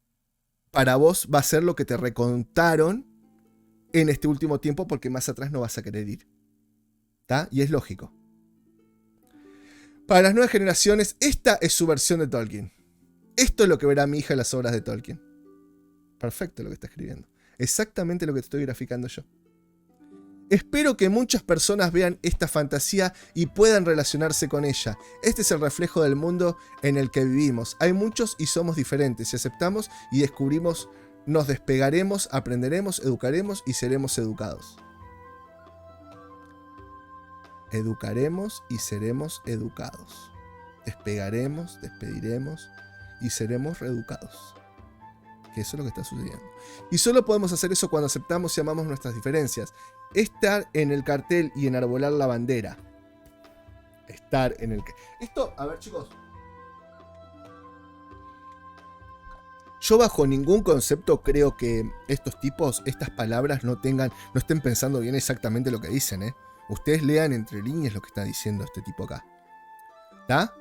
para vos va a ser lo que te recontaron en este último tiempo, porque más atrás no vas a querer ir. ¿Está? Y es lógico. Para las nuevas generaciones, esta es su versión de Tolkien. Esto es lo que verá mi hija en las obras de Tolkien. Perfecto lo que está escribiendo. Exactamente lo que te estoy graficando yo. Espero que muchas personas vean esta fantasía y puedan relacionarse con ella. Este es el reflejo del mundo en el que vivimos. Hay muchos y somos diferentes. Si aceptamos y descubrimos, nos despegaremos, aprenderemos, educaremos y seremos educados. Educaremos y seremos educados. Despegaremos, despediremos y seremos reeducados. Que eso es lo que está sucediendo. Y solo podemos hacer eso cuando aceptamos y amamos nuestras diferencias. Estar en el cartel y enarbolar la bandera. Estar en el... Esto, a ver chicos. Yo bajo ningún concepto creo que estos tipos, estas palabras no estén pensando bien exactamente lo que dicen, ¿eh? Ustedes lean entre líneas lo que está diciendo este tipo acá. ¿Está?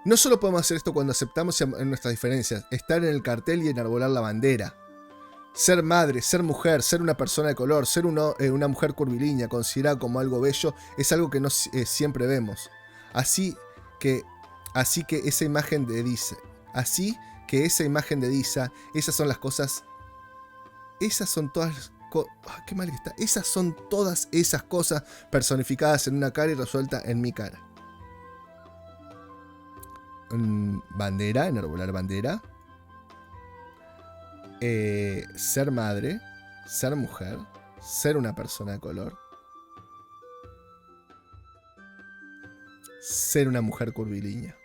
No solo podemos hacer esto cuando aceptamos nuestras diferencias, estar en el cartel y enarbolar la bandera. Ser madre, ser mujer, ser una persona de color, ser una mujer curvilínea, considerada como algo bello, es algo que no siempre vemos. Así que esa imagen de Disa, esas son las cosas, esas son todas, qué mal que está, esas son todas esas cosas personificadas en una cara y resueltas en mi cara. Bandera, enarbolar bandera. Ser madre, ser mujer, ser una persona de color, ser una mujer curvilínea.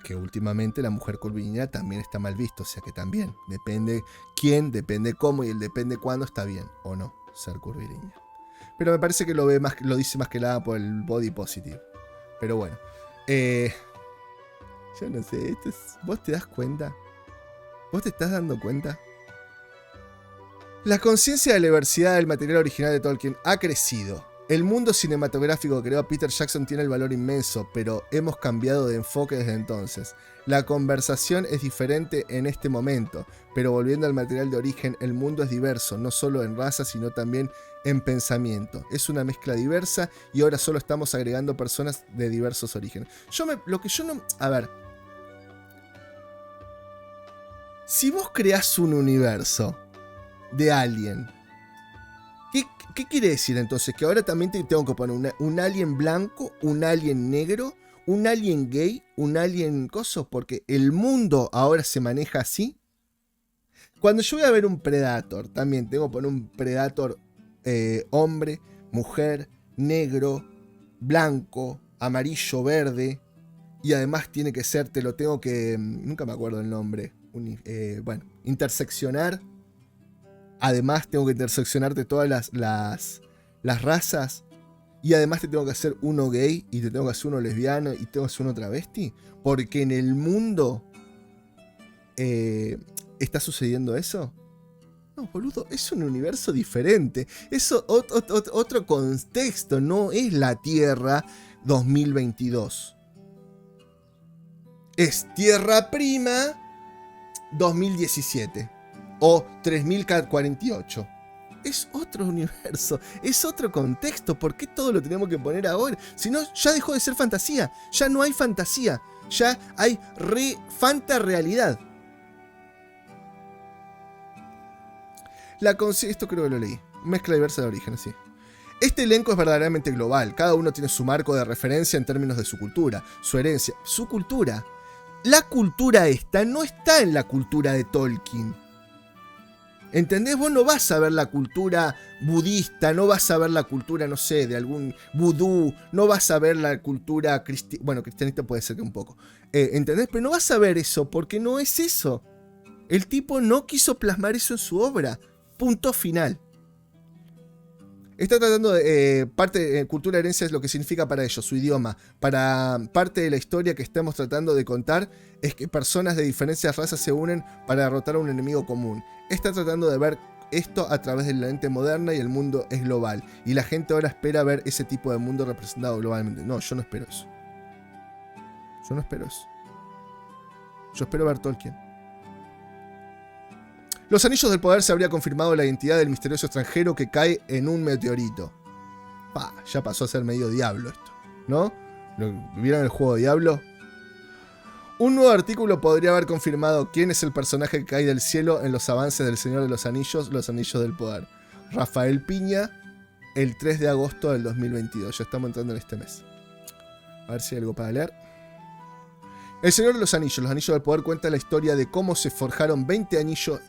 Que últimamente la mujer curvilínea también está mal visto, o sea que también depende quién, depende cómo y el depende cuándo está bien o no ser curvilínea. Pero me parece que lo dice más que nada por el body positive. Pero bueno, yo no sé, ¿vos te das cuenta? ¿Vos te estás dando cuenta? La conciencia de la diversidad del material original de Tolkien ha crecido. El mundo cinematográfico que creó Peter Jackson tiene el valor inmenso, pero hemos cambiado de enfoque desde entonces. La conversación es diferente en este momento, pero volviendo al material de origen, el mundo es diverso, no solo en raza, sino también en pensamiento. Es una mezcla diversa y ahora solo estamos agregando personas de diversos orígenes. A ver. Si vos creás un universo de Alien, ¿qué quiere decir entonces? Que ahora también te tengo que poner un alien blanco, un alien negro, un alien gay, un alien coso, porque el mundo ahora se maneja así. Cuando yo voy a ver un Predator, también tengo que poner un Predator hombre, mujer, negro, blanco, amarillo, verde, y además tiene que ser, nunca me acuerdo el nombre, interseccionar. Además tengo que interseccionarte todas las razas. Y además te tengo que hacer uno gay. Y te tengo que hacer uno lesbiano. Y tengo que hacer uno travesti. Porque en el mundo ¿está sucediendo eso? No, boludo, es un universo diferente. Es otro contexto. No es la Tierra 2022. Es Tierra Prima 2017. O 3048. Es otro universo, es otro contexto. ¿Por qué todo lo tenemos que poner ahora? Si no, ya dejó de ser fantasía. Ya no hay fantasía. Ya hay fantasrealidad. Esto creo que lo leí. Mezcla diversa de origen, sí. Este elenco es verdaderamente global. Cada uno tiene su marco de referencia en términos de su cultura, su herencia, su cultura. La cultura esta no está en la cultura de Tolkien. ¿Entendés? Vos no vas a ver la cultura budista, no vas a ver la cultura, no sé, de algún vudú, no vas a ver la cultura cristiana. Bueno, cristianista puede ser que un poco. ¿Entendés? Pero no vas a ver eso, porque no es eso. El tipo no quiso plasmar eso en su obra. Punto final. Está tratando de parte de cultura herencia es lo que significa para ellos, su idioma. Para parte de la historia que estamos tratando de contar es que personas de diferentes razas se unen para derrotar a un enemigo común. Está tratando de ver esto a través de la lente moderna y el mundo es global. Y la gente ahora espera ver ese tipo de mundo representado globalmente. No, yo no espero eso. Yo no espero eso. Yo espero ver Tolkien. Los Anillos del Poder se habría confirmado la identidad del misterioso extranjero que cae en un meteorito. Ya pasó a ser medio Diablo esto, ¿no? ¿Vieron el juego Diablo? Un nuevo artículo podría haber confirmado quién es el personaje que cae del cielo en los avances del Señor de los Anillos del Poder. Rafael Piña, el 3 de agosto del 2022. Ya estamos entrando en este mes. A ver si hay algo para leer. El Señor de los Anillos del Poder cuenta la historia de cómo se forjaron 20 anillos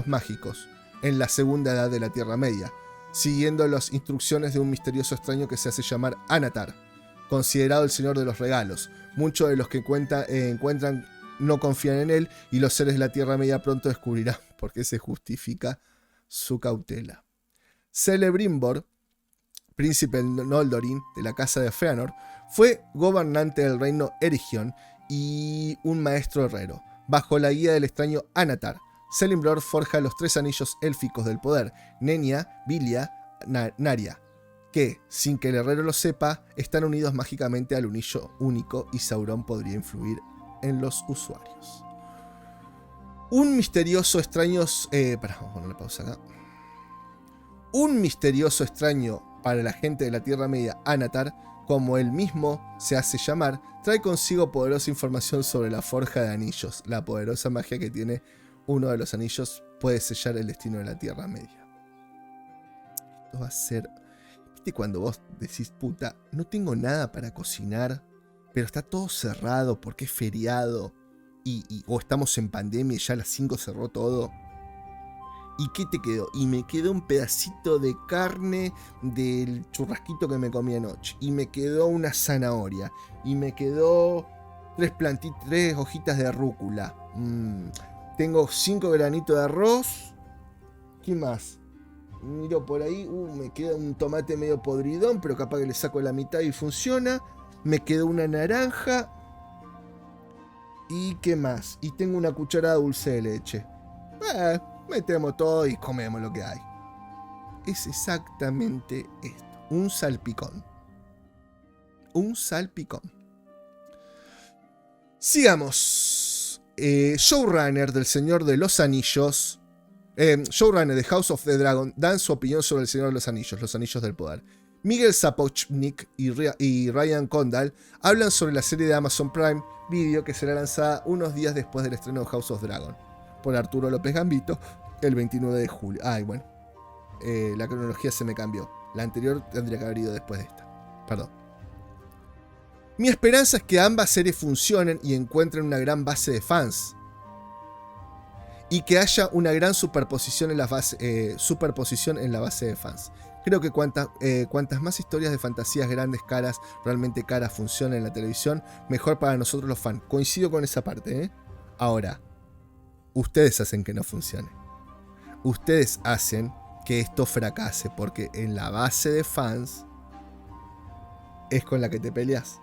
mágicos en la segunda edad de la Tierra Media, siguiendo las instrucciones de un misterioso extraño que se hace llamar Anatar, considerado el Señor de los Regalos. Muchos de los que encuentran no confían en él, y los seres de la Tierra Media pronto descubrirán por qué se justifica su cautela. Celebrimbor, príncipe Noldorin de la casa de Feanor, fue gobernante del reino Eregion y un maestro herrero. Bajo la guía del extraño Anatar, Celebrimbor forja los 3 anillos élficos del poder, Nenya, Vilia, Narya, que, sin que el herrero lo sepa, están unidos mágicamente al anillo único y Sauron podría influir en los usuarios. Un misterioso extraño... vamos a ponerle pausa acá. Un misterioso extraño para la gente de la Tierra Media, Anatar, como él mismo se hace llamar, trae consigo poderosa información sobre la forja de anillos. La poderosa magia que tiene uno de los anillos puede sellar el destino de la Tierra Media. Esto va a ser... ¿Viste cuando vos decís, puta, no tengo nada para cocinar, pero está todo cerrado porque es feriado o estamos en pandemia y ya a las 5 cerró todo? ¿Y qué te quedó? Y me quedó un pedacito de carne del churrasquito que me comí anoche. Y me quedó una zanahoria. Y me quedó 3 hojitas de rúcula. Tengo 5 granitos de arroz. ¿Qué más? Miro por ahí. Me queda un tomate medio podridón, pero capaz que le saco la mitad y funciona. Me quedó una naranja. ¿Y qué más? Y tengo una cucharada de dulce de leche. Metemos todo y comemos lo que hay. Es exactamente esto. Un salpicón. Un salpicón. Sigamos. Showrunner del Señor de los Anillos. Showrunner de House of the Dragon dan su opinión sobre el Señor de los Anillos del Poder. Miguel Sapochnik y Ryan Condal hablan sobre la serie de Amazon Prime Video que será lanzada unos días después del estreno de House of Dragon por Arturo López Gambito el 29 de julio. Bueno, la cronología se me cambió. La anterior tendría que haber ido después de esta. Perdón. Mi esperanza es que ambas series funcionen y encuentren una gran base de fans. Y que haya una gran superposición en la base de fans. Creo que cuantas más historias de fantasías grandes, caras, realmente caras funcionen en la televisión, mejor para nosotros los fans. Coincido con esa parte, Ahora, ustedes hacen que no funcione. Ustedes hacen que esto fracase, porque en la base de fans es con la que te peleas.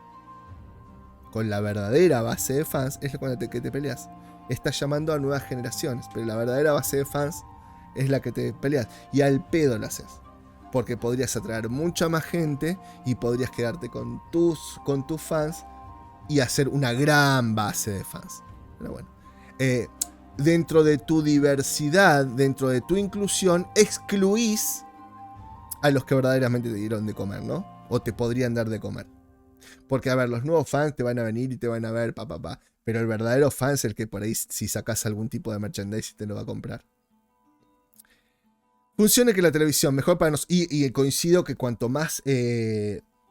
Con la verdadera base de fans es con la que te peleas. Estás llamando a nuevas generaciones, pero la verdadera base de fans es la que te peleas. Y al pedo lo haces. Porque podrías atraer mucha más gente y podrías quedarte con tus fans y hacer una gran base de fans. Pero bueno. Dentro de tu diversidad, dentro de tu inclusión, excluís a los que verdaderamente te dieron de comer, ¿no? O te podrían dar de comer. Porque, a ver, los nuevos fans te van a venir y te van a ver, pero el verdadero fan es el que por ahí, si sacas algún tipo de merchandise, te lo va a comprar. Funcione que la televisión, mejor para nosotros. Y coincido que cuanto más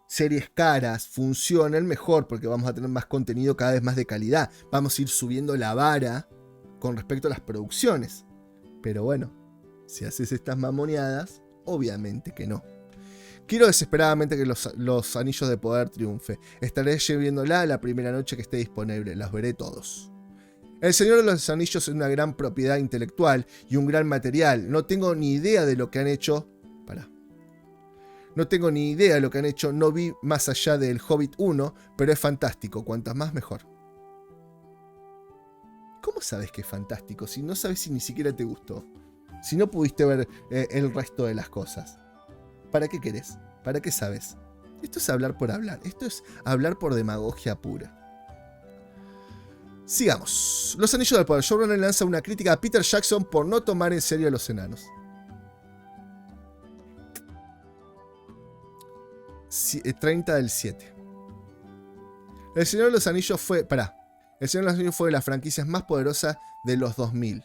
series caras funcionen, mejor, porque vamos a tener más contenido cada vez más de calidad. Vamos a ir subiendo la vara con respecto a las producciones. Pero bueno, si haces estas mamoneadas, obviamente que no. Quiero desesperadamente que los Anillos de Poder triunfe. Estaré viéndola la primera noche que esté disponible. Los veré todos. El Señor de los Anillos es una gran propiedad intelectual y un gran material. No tengo ni idea de lo que han hecho. No tengo ni idea de lo que han hecho. No vi más allá del Hobbit 1, pero es fantástico. Cuantas más, mejor. ¿Cómo sabes que es fantástico? Si no sabes si ni siquiera te gustó. Si no pudiste ver el resto de las cosas. ¿Para qué querés? ¿Para qué sabes? Esto es hablar por hablar. Esto es hablar por demagogia pura. Sigamos. Los Anillos del Poder. Showrunner lanza una crítica a Peter Jackson por no tomar en serio a los enanos. 30 del 7. El Señor de los Anillos fue... El Señor de los Anillos fue de las franquicias más poderosas de los 2000.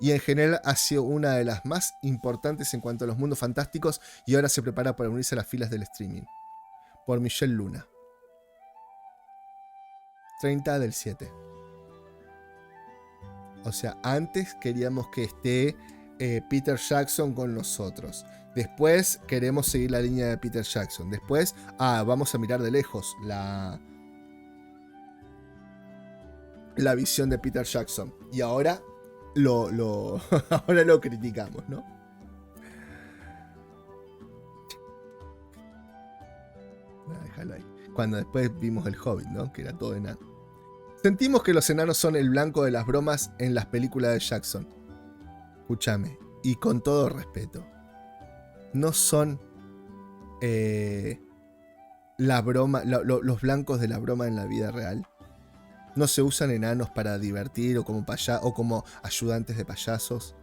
Y en general ha sido una de las más importantes en cuanto a los mundos fantásticos y ahora se prepara para unirse a las filas del streaming. Por Michelle Luna. 30 del 7. O sea, antes queríamos que esté Peter Jackson con nosotros. Después queremos seguir la línea de Peter Jackson. Después, vamos a mirar de lejos la visión de Peter Jackson. Y ahora ahora lo criticamos, ¿no? Déjalo ahí. Cuando después vimos el Hobbit, ¿no? Que era todo enano. Sentimos que los enanos son el blanco de las bromas en las películas de Jackson. Escúchame, y con todo respeto, no son la broma, los blancos de la broma en la vida real. No se usan enanos para divertir o como ayudantes de payasos.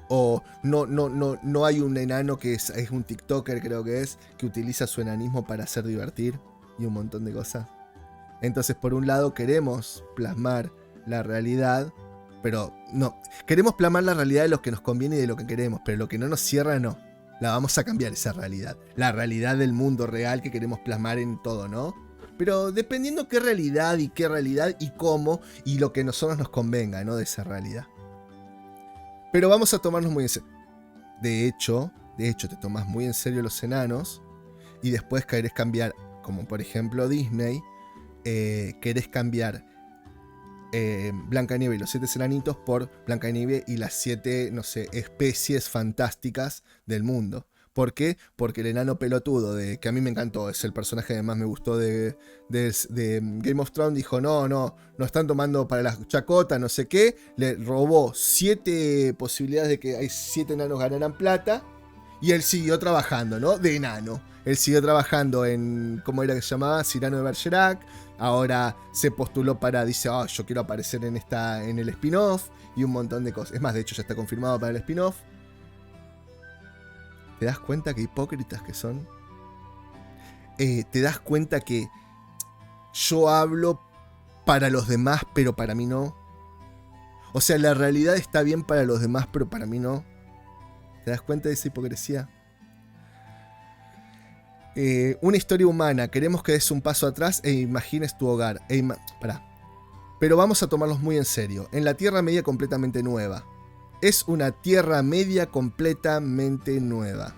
O no hay un enano que es un TikToker, creo que utiliza su enanismo para hacer divertir y un montón de cosas. Entonces, por un lado, queremos plasmar la realidad, pero no. Queremos plasmar la realidad de lo que nos conviene y de lo que queremos, pero lo que no nos cierra, no. La vamos a cambiar esa realidad. La realidad del mundo real que queremos plasmar en todo, ¿no? Pero dependiendo qué realidad y cómo y lo que a nosotros nos convenga, ¿no? De esa realidad. Pero vamos a tomarnos muy en serio. De hecho, te tomas muy en serio los enanos y después querés cambiar, como por ejemplo Disney, querés cambiar Blancanieves y los 7 enanitos por Blancanieves y las 7, no sé, especies fantásticas del mundo. ¿Por qué? Porque el enano pelotudo, que a mí me encantó, es el personaje que más me gustó de Game of Thrones, dijo, no están tomando para la chacota, no sé qué, le robó 7 posibilidades de que hay 7 enanos ganaran plata, y él siguió trabajando, ¿no? De enano. Él siguió trabajando en, ¿cómo era que se llamaba? Cyrano de Bergerac. Ahora se postuló dice, yo quiero aparecer en el spin-off, y un montón de cosas. Es más, de hecho ya está confirmado para el spin-off. ¿Te das cuenta qué hipócritas que son? ¿Te das cuenta que yo hablo para los demás, pero para mí no? O sea, la realidad está bien para los demás, pero para mí no. ¿Te das cuenta de esa hipocresía? Una historia humana. Queremos que des un paso atrás e imagines tu hogar. Pero vamos a tomarlos muy en serio. En la Tierra Media completamente nueva. Es una Tierra Media completamente nueva.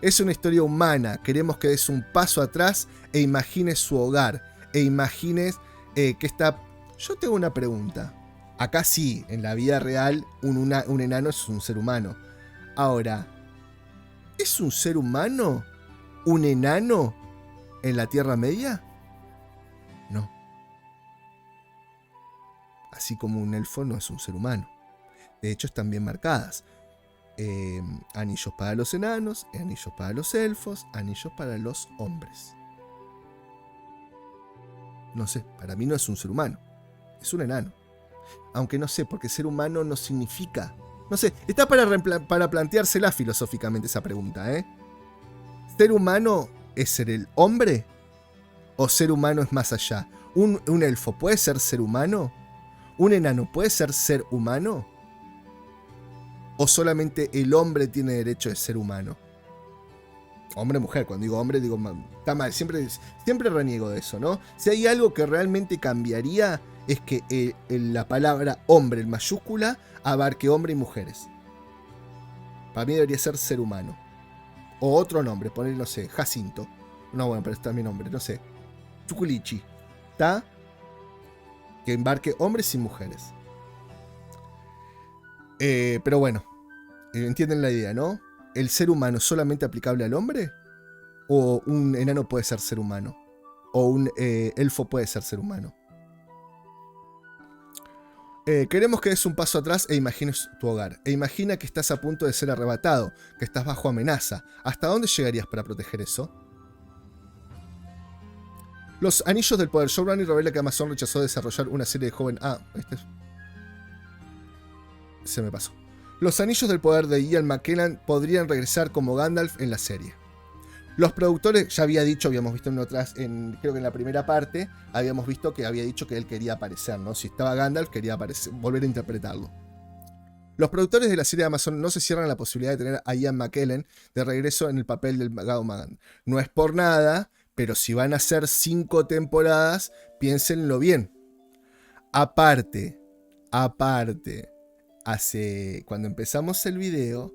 Es una historia humana. Queremos que des un paso atrás e imagines su hogar. E imagines que está... Yo tengo una pregunta. Acá sí, en la vida real, un enano es un ser humano. Ahora, ¿es un ser humano un enano en la Tierra Media? No. Así como un elfo no es un ser humano. De hecho, están bien marcadas. Anillos para los enanos, anillos para los elfos, anillos para los hombres. No sé, para mí no es un ser humano. Es un enano. Aunque no sé, porque ser humano no significa... No sé, está para planteársela filosóficamente esa pregunta, ¿eh? ¿Ser humano es ser el hombre? ¿O ser humano es más allá? ¿Un elfo puede ser humano? ¿Un enano puede ser humano? ¿O solamente el hombre tiene derecho de ser humano? Hombre, mujer, cuando digo hombre, digo... Está mal, siempre reniego de eso, ¿no? Si hay algo que realmente cambiaría, es que la palabra hombre en mayúscula abarque hombre y mujeres. Para mí debería ser humano. O otro nombre, poner, no sé, Jacinto. No, bueno, pero está mi nombre, no sé. Chuculichi. ¿Está? Que embarque hombres y mujeres. Pero bueno, entienden la idea, ¿no? ¿El ser humano es solamente aplicable al hombre? ¿O un enano puede ser humano? ¿O un elfo puede ser humano? Queremos que des un paso atrás e imagines tu hogar. E imagina que estás a punto de ser arrebatado, que estás bajo amenaza. ¿Hasta dónde llegarías para proteger eso? Los anillos del poder. Showrunner revela que Amazon rechazó desarrollar una serie de joven... Se me pasó. Los anillos del poder de Ian McKellen podrían regresar como Gandalf en la serie. Los productores, ya había dicho, habíamos visto creo que en la primera parte, habíamos visto que había dicho que él quería aparecer, ¿no? Si estaba Gandalf, quería aparecer, volver a interpretarlo. Los productores de la serie de Amazon no se cierran a la posibilidad de tener a Ian McKellen de regreso en el papel del Mago Magan. No es por nada, pero si van a hacer 5 temporadas, piénsenlo bien. Aparte, cuando empezamos el video,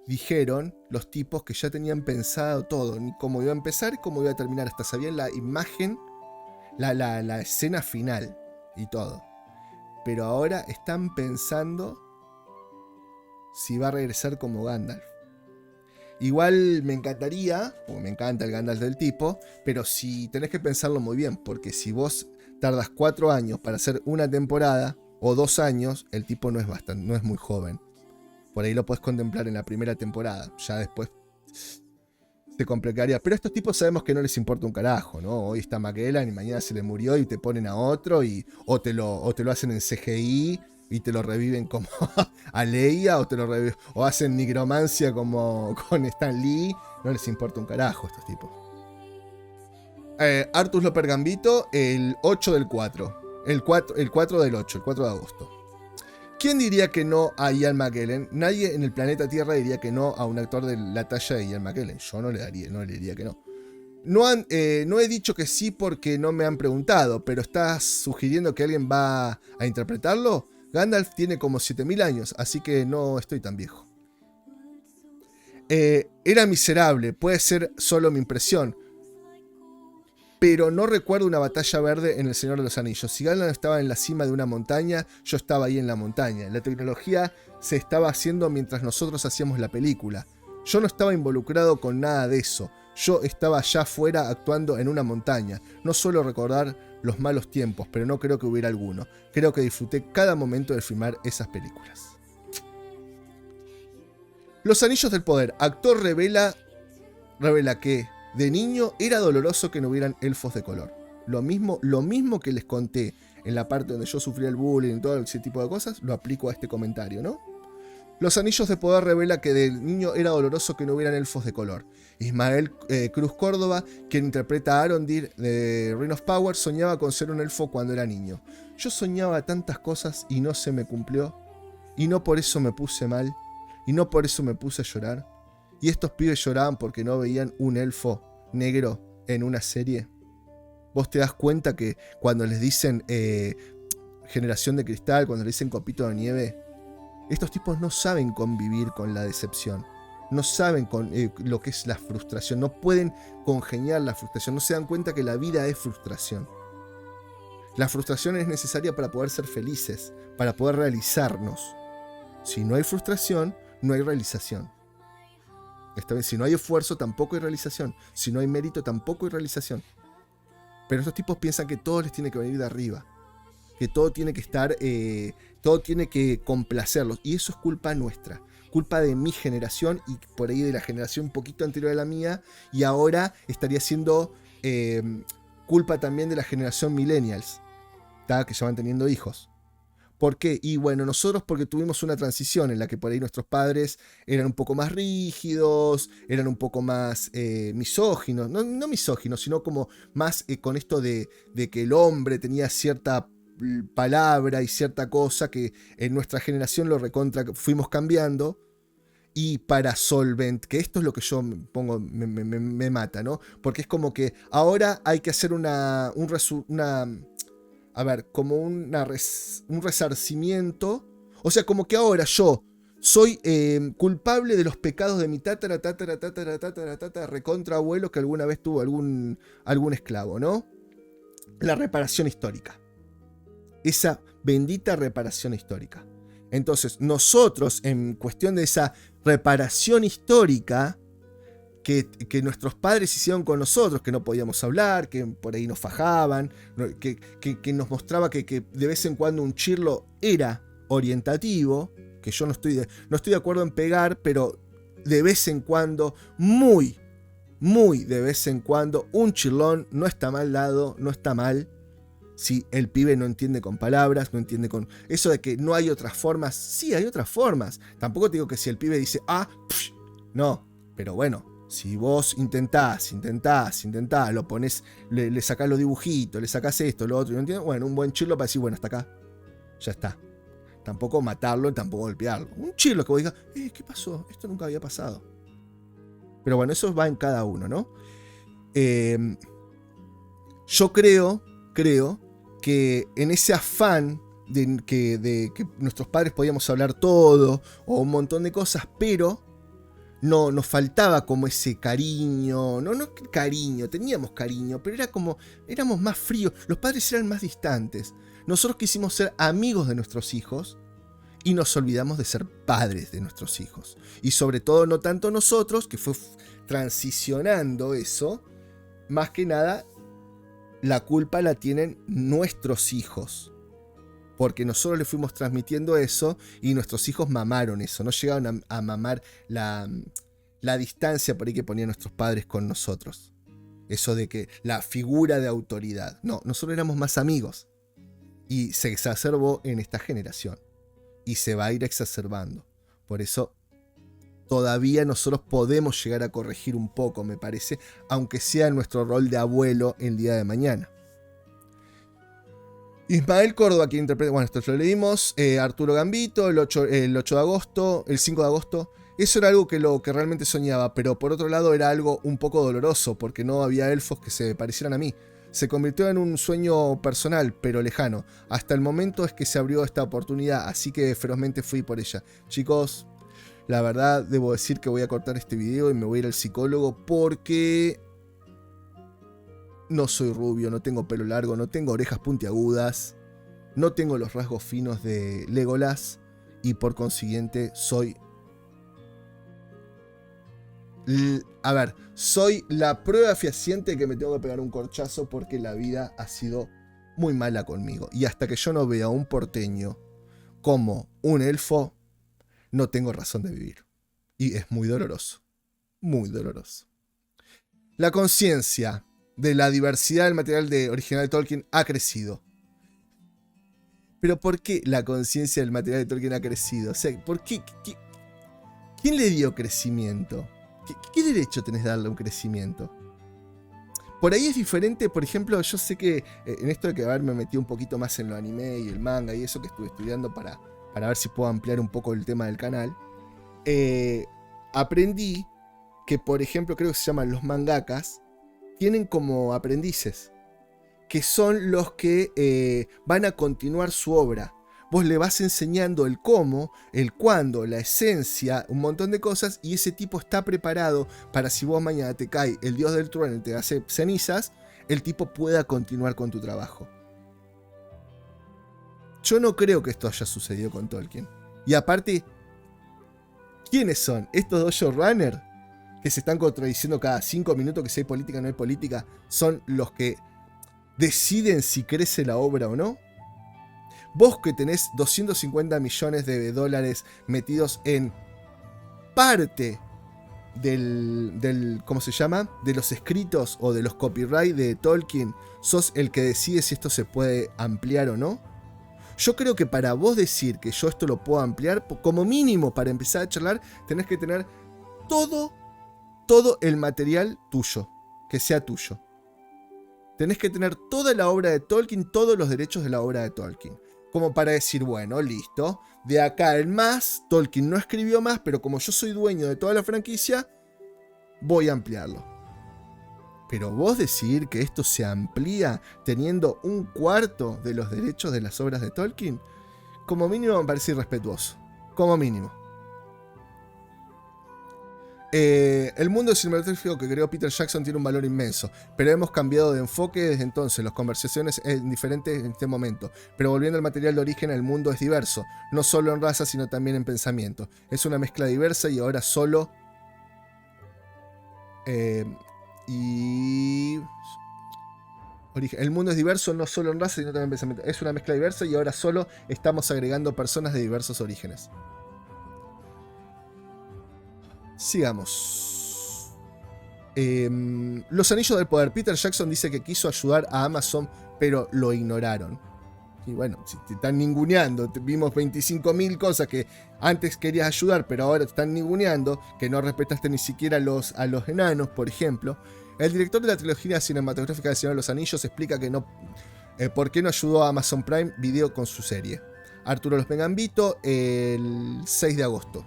dijeron los tipos que ya tenían pensado todo, cómo iba a empezar y cómo iba a terminar, hasta sabían la imagen, la escena final y todo. Pero ahora están pensando si va a regresar como Gandalf. Igual me encantaría, porque me encanta el Gandalf del tipo, pero si tenés que pensarlo muy bien, porque si vos tardas 4 años para hacer una temporada, o 2 años, el tipo no es muy joven. Por ahí lo puedes contemplar en la primera temporada. Ya después se complicaría. Pero a estos tipos sabemos que no les importa un carajo, ¿no? Hoy está Magellan y mañana se le murió y te ponen a otro o te lo hacen en CGI y te lo reviven como a Leia o hacen nigromancia como con Stan Lee. No les importa un carajo a estos tipos. Artus Loper Gambito, el 8 del 4. El 4 del 8, el 4 de agosto. ¿Quién diría que no a Ian McKellen? Nadie en el planeta Tierra diría que no a un actor de la talla de Ian McKellen. Yo no le diría que no. No he dicho que sí porque no me han preguntado, pero ¿estás sugiriendo que alguien va a interpretarlo? Gandalf tiene como 7000 años, así que no estoy tan viejo. Era miserable, puede ser solo mi impresión, pero no recuerdo una batalla verde en El Señor de los Anillos. Si Gandalf estaba en la cima de una montaña, yo estaba ahí en la montaña. La tecnología se estaba haciendo mientras nosotros hacíamos la película. Yo no estaba involucrado con nada de eso. Yo estaba allá afuera actuando en una montaña. No suelo recordar los malos tiempos, pero no creo que hubiera alguno. Creo que disfruté cada momento de filmar esas películas. Los Anillos del Poder. Actor revela que de niño era doloroso que no hubieran elfos de color. Lo mismo que les conté en la parte donde yo sufría el bullying y todo ese tipo de cosas, lo aplico a este comentario, ¿no? Los Anillos de Poder revela que de niño era doloroso que no hubieran elfos de color. Ismael Cruz Córdoba, quien interpreta a Arondir de Ring of Power, soñaba con ser un elfo cuando era niño. Yo soñaba tantas cosas y no se me cumplió. Y no por eso me puse mal. Y no por eso me puse a llorar. Y estos pibes lloraban porque no veían un elfo negro en una serie. Vos te das cuenta que cuando les dicen Generación de Cristal, cuando les dicen Copito de Nieve, estos tipos no saben convivir con la decepción. No saben lo que es la frustración. No pueden congeniar la frustración. No se dan cuenta que la vida es frustración. La frustración es necesaria para poder ser felices, para poder realizarnos. Si no hay frustración, no hay realización. Esta vez, si no hay esfuerzo, tampoco hay realización. Si no hay mérito, tampoco hay realización. Pero estos tipos piensan que todo les tiene que venir de arriba. Que todo tiene que estar, todo tiene que complacerlos. Y eso es culpa nuestra. Culpa de mi generación y por ahí de la generación un poquito anterior a la mía. Y ahora estaría siendo culpa también de la generación millennials, ¿tá? Que ya van teniendo hijos. ¿Por qué? Y bueno, nosotros porque tuvimos una transición en la que por ahí nuestros padres eran un poco más rígidos, eran un poco más misóginos, no misóginos, sino como más con esto de que el hombre tenía cierta palabra y cierta cosa que en nuestra generación lo recontra fuimos cambiando. Y para que esto es lo que yo me mata, ¿no? Porque es como que ahora hay que hacer un resarcimiento. O sea, como que ahora yo soy culpable de los pecados de mi tatara recontra abuelo que alguna vez tuvo algún esclavo, ¿no? La reparación histórica. Esa bendita reparación histórica. Entonces, nosotros, en cuestión de esa reparación histórica que nuestros padres hicieron con nosotros, que no podíamos hablar, que por ahí nos fajaban, que nos mostraba que de vez en cuando un chirlo era orientativo, que yo no estoy de acuerdo en pegar, pero de vez en cuando, muy de vez en cuando, un chirlón no está mal dado, no está mal. Si el pibe no entiende con palabras, no entiende con eso de que no hay otras formas, sí hay otras formas. Tampoco te digo que si el pibe dice, no, pero bueno. Si vos intentás, lo pones, le sacás los dibujitos, le sacás esto, lo otro, y no entiendes, bueno, un buen chirlo para decir, bueno, hasta acá, ya está. Tampoco matarlo, tampoco golpearlo. Un chirlo que vos digas, ¿qué pasó? Esto nunca había pasado. Pero bueno, eso va en cada uno, ¿no? Yo creo que en ese afán de que nuestros padres podíamos hablar todo, o un montón de cosas, pero no, nos faltaba como ese cariño, no cariño, teníamos cariño, pero era como, éramos más fríos, los padres eran más distantes. Nosotros quisimos ser amigos de nuestros hijos y nos olvidamos de ser padres de nuestros hijos. Y sobre todo no tanto nosotros, que fue transicionando eso, más que nada la culpa la tienen nuestros hijos. Porque nosotros le fuimos transmitiendo eso y nuestros hijos mamaron eso. No llegaron a mamar la distancia por ahí que ponían nuestros padres con nosotros. Eso de que la figura de autoridad. No, nosotros éramos más amigos. Y se exacerbó en esta generación. Y se va a ir exacerbando. Por eso todavía nosotros podemos llegar a corregir un poco, me parece, aunque sea nuestro rol de abuelo el día de mañana. Ismael Córdoba, quien interpreta, bueno, esto lo leímos, Arturo Gambito, el 8 de agosto, el 5 de agosto. Eso era algo que realmente soñaba, pero por otro lado era algo un poco doloroso, porque no había elfos que se parecieran a mí. Se convirtió en un sueño personal, pero lejano. Hasta el momento es que se abrió esta oportunidad, así que ferozmente fui por ella. Chicos, la verdad debo decir que voy a cortar este video y me voy a ir al psicólogo porque no soy rubio, no tengo pelo largo, no tengo orejas puntiagudas, no tengo los rasgos finos de Legolas y por consiguiente soy... soy la prueba fehaciente que me tengo que pegar un corchazo porque la vida ha sido muy mala conmigo. Y hasta que yo no vea a un porteño como un elfo, no tengo razón de vivir. Y es muy doloroso. Muy doloroso. La conciencia de la diversidad del material original de Tolkien ha crecido. Pero ¿por qué la conciencia del material de Tolkien ha crecido? O sea, ¿por qué? ¿Quién le dio crecimiento? ¿Qué derecho tenés de darle un crecimiento? Por ahí es diferente, por ejemplo, yo sé que en esto de que haberme metido un poquito más en lo anime y el manga y eso que estuve estudiando para ver si puedo ampliar un poco el tema del canal, aprendí que, por ejemplo, creo que se llaman los mangakas, tienen como aprendices, que son los que van a continuar su obra. Vos le vas enseñando el cómo, el cuándo, la esencia, un montón de cosas, y ese tipo está preparado para si vos mañana te cae el dios del trueno y te hace cenizas, el tipo pueda continuar con tu trabajo. Yo no creo que esto haya sucedido con Tolkien. Y aparte, ¿quiénes son? Estos dos showrunners que se están contradiciendo cada 5 minutos que si hay política o no hay política, son los que deciden si crece la obra o no. Vos que tenés 250 millones de dólares metidos en parte del ¿cómo se llama? De los escritos o de los copyright de Tolkien, sos el que decide si esto se puede ampliar o no. Yo creo que para vos decir que yo esto lo puedo ampliar, como mínimo para empezar a charlar, tenés que tener todo el material tuyo, que sea tuyo. Tenés que tener toda la obra de Tolkien, todos los derechos de la obra de Tolkien. Como para decir, bueno, listo, de acá en más, Tolkien no escribió más, pero como yo soy dueño de toda la franquicia, voy a ampliarlo. Pero vos decir que esto se amplía teniendo 1/4 de los derechos de las obras de Tolkien, como mínimo me parece irrespetuoso. Como mínimo. El mundo cinematográfico que creó Peter Jackson tiene un valor inmenso, pero hemos cambiado de enfoque desde entonces. Las conversaciones son diferentes en este momento, pero volviendo al material de origen, el mundo es diverso, no solo en raza, sino también en pensamiento. Es una mezcla diversa y ahora solo... el mundo es diverso, no solo en raza, sino también en pensamiento. Es una mezcla diversa y ahora solo estamos agregando personas de diversos orígenes. Sigamos. Los Anillos del Poder. Peter Jackson dice que quiso ayudar a Amazon, pero lo ignoraron. Y bueno, si te están ninguneando, vimos 25.000 cosas que antes querías ayudar, pero ahora te están ninguneando, que no respetaste ni siquiera a los enanos, por ejemplo. El director de la trilogía cinematográfica de Señor de los Anillos explica que no, por qué no ayudó a Amazon Prime Video con su serie. Arturo Los Megambito, el 6 de agosto.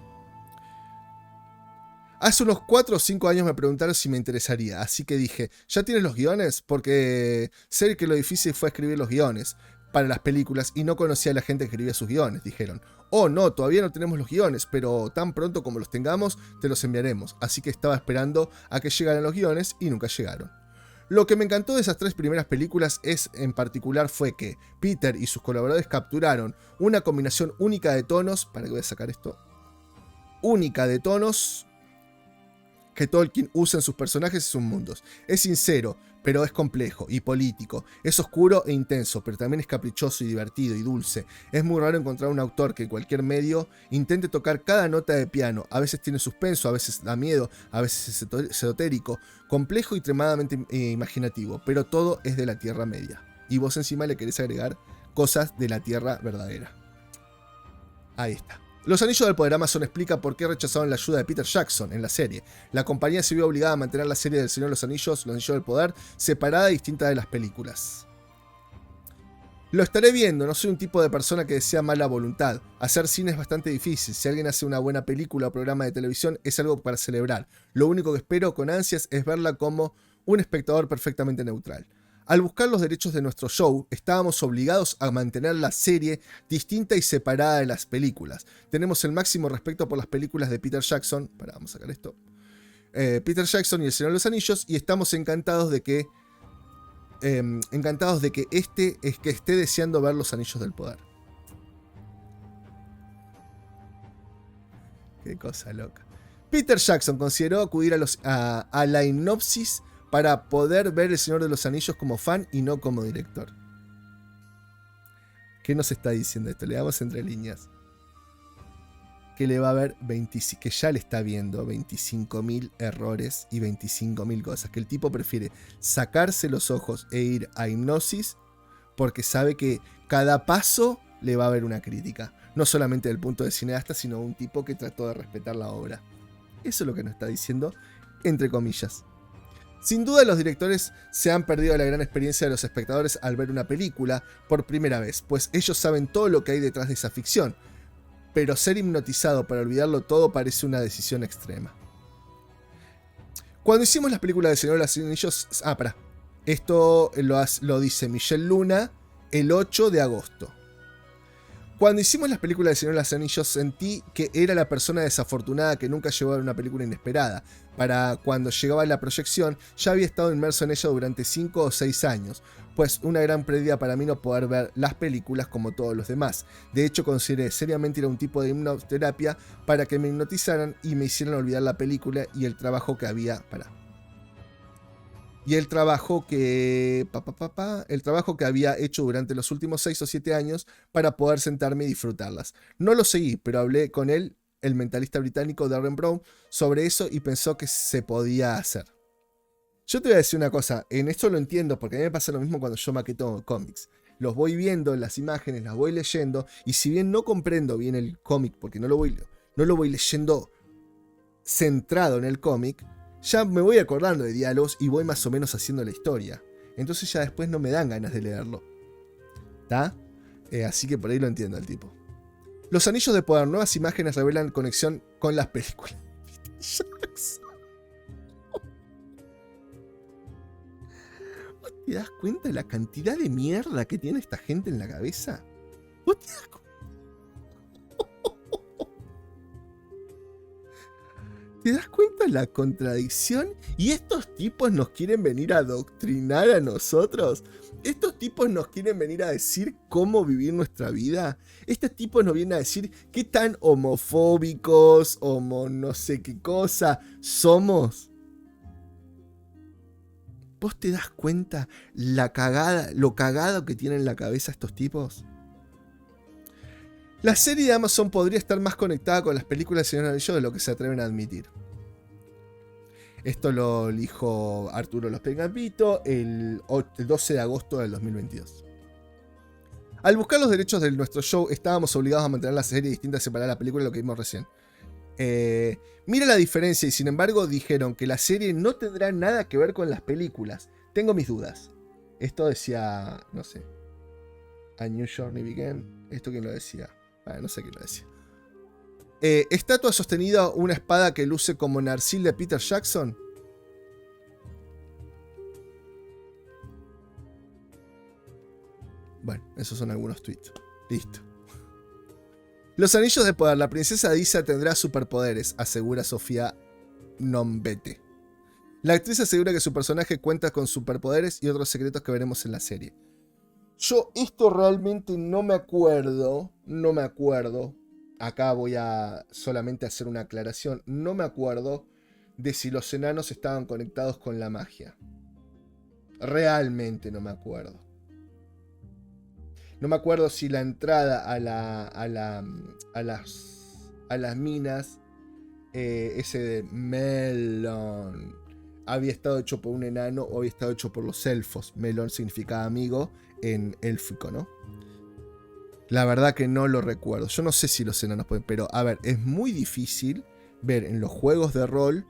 Hace unos 4 o 5 años me preguntaron si me interesaría, así que dije, ¿ya tienes los guiones? Porque sé que lo difícil fue escribir los guiones para las películas y no conocía a la gente que escribía sus guiones, dijeron. Oh no, todavía no tenemos los guiones, pero tan pronto como los tengamos te los enviaremos, así que estaba esperando a que llegaran los guiones y nunca llegaron. Lo que me encantó de esas 3 primeras películas en particular fue que Peter y sus colaboradores capturaron una combinación única de tonos, para que voy a sacar esto, única de tonos, que Tolkien usa en sus personajes y sus mundos. Es sincero, pero es complejo y político. Es oscuro e intenso, pero también es caprichoso y divertido y dulce. Es muy raro encontrar un autor que en cualquier medio intente tocar cada nota de piano. A veces tiene suspenso, a veces da miedo, a veces es esotérico, complejo y extremadamente imaginativo, pero todo es de la Tierra Media. Y vos encima le querés agregar cosas de la Tierra verdadera. Ahí está. Los Anillos del Poder. Amazon explica por qué rechazaron la ayuda de Peter Jackson en la serie. La compañía se vio obligada a mantener la serie del Señor de los Anillos del Poder, separada y distinta de las películas. Lo estaré viendo, no soy un tipo de persona que desea mala voluntad. Hacer cine es bastante difícil. Si alguien hace una buena película o programa de televisión, es algo para celebrar. Lo único que espero con ansias es verla como un espectador perfectamente neutral. Al buscar los derechos de nuestro show, estábamos obligados a mantener la serie distinta y separada de las películas. Tenemos el máximo respeto por las películas de Peter Jackson. Vamos a sacar esto. Peter Jackson y El Señor de los Anillos, y estamos encantados de que esté deseando ver los Anillos del Poder. Qué cosa loca. Peter Jackson consideró acudir a la hipnosis para poder ver El Señor de los Anillos como fan y no como director. ¿Qué nos está diciendo esto? Le damos entre líneas. Que le va a ver que ya le está viendo 25.000 errores y 25.000 cosas. Que el tipo prefiere sacarse los ojos e ir a hipnosis porque sabe que cada paso le va a haber una crítica. No solamente del punto de cineasta, sino un tipo que trató de respetar la obra. Eso es lo que nos está diciendo, entre comillas. Sin duda los directores se han perdido la gran experiencia de los espectadores al ver una película por primera vez, pues ellos saben todo lo que hay detrás de esa ficción. Pero ser hipnotizado para olvidarlo todo parece una decisión extrema. Cuando hicimos las películas de Señor de los Anillos... Esto lo dice Michelle Luna el 8 de agosto. Cuando hicimos las películas de Señor de los Anillos sentí que era la persona desafortunada que nunca llegó a ver una película inesperada. Para cuando llegaba la proyección ya había estado inmerso en ella durante 5 o 6 años, pues una gran pérdida para mí no poder ver las películas como todos los demás. De hecho consideré seriamente ir a un tipo de hipnoterapia para que me hipnotizaran y me hicieran olvidar la película y el trabajo que había el trabajo que había hecho durante los últimos 6 o 7 años para poder sentarme y disfrutarlas. No lo seguí, pero hablé con él, el mentalista británico Darren Brown, sobre eso y pensó que se podía hacer. Yo te voy a decir una cosa, en esto lo entiendo porque a mí me pasa lo mismo cuando yo maqueto cómics. Los voy viendo, las imágenes, las voy leyendo, y si bien no comprendo bien el cómic porque no lo voy leyendo centrado en el cómic, ya me voy acordando de diálogos y voy más o menos haciendo la historia. Entonces ya después no me dan ganas de leerlo. ¿Está? Así que por ahí lo entiendo al tipo. Los Anillos de Poder. Nuevas imágenes revelan conexión con las películas. ¿Vos te das cuenta de la cantidad de mierda que tiene esta gente en la cabeza? ¿Vos te das cuenta? ¿Te das cuenta de la contradicción? Y estos tipos nos quieren venir a adoctrinar a nosotros. Estos tipos nos quieren venir a decir cómo vivir nuestra vida. Estos tipos nos vienen a decir qué tan homofóbicos, no sé qué cosa somos. ¿Vos te das cuenta lo cagado que tienen en la cabeza estos tipos? La serie de Amazon podría estar más conectada con las películas de Señor de los Anillos de lo que se atreven a admitir. Esto lo dijo Arturo Los Pengambito el 12 de agosto del 2022. Al buscar los derechos de nuestro show, estábamos obligados a mantener la serie distinta y separar la película de lo que vimos recién. Mira la diferencia y sin embargo dijeron que la serie no tendrá nada que ver con las películas. Tengo mis dudas. Esto decía, no sé, A New Journey Began. ¿Esto quién lo decía? No sé quién lo decía. Estatua sostenida una espada que luce como Narsil de Peter Jackson. Bueno, esos son algunos tweets. Listo. Los Anillos de Poder. La princesa Disa tendrá superpoderes, asegura Sofía Nombete. La actriz asegura que su personaje cuenta con superpoderes y otros secretos que veremos en la serie. Yo esto realmente no me acuerdo. Acá voy a solamente hacer una aclaración. No me acuerdo de si los enanos estaban conectados con la magia. Realmente no me acuerdo. No me acuerdo si la entrada a las minas, ese de Melon, había estado hecho por un enano o había estado hecho por los elfos. Melon significaba amigo en élfico, ¿no? La verdad que no lo recuerdo. Yo no sé si los enanos pueden, pero a ver, es muy difícil ver en los juegos de rol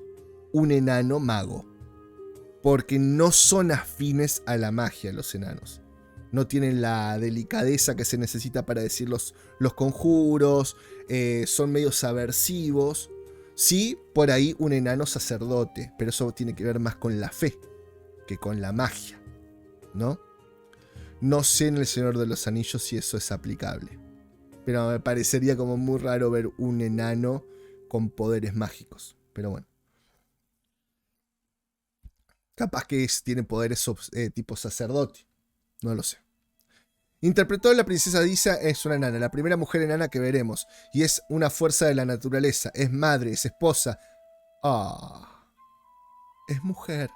un enano mago. Porque no son afines a la magia los enanos. No tienen la delicadeza que se necesita para decir los conjuros. Son medios aversivos. Sí, por ahí un enano sacerdote. Pero eso tiene que ver más con la fe que con la magia, ¿no? No sé en El Señor de los Anillos si eso es aplicable. Pero me parecería como muy raro ver un enano con poderes mágicos. Pero bueno. Capaz que tiene poderes tipo sacerdote. No lo sé. Interpretó a la princesa Disa, es una enana, la primera mujer enana que veremos. Y es una fuerza de la naturaleza. Es madre, es esposa. Es mujer.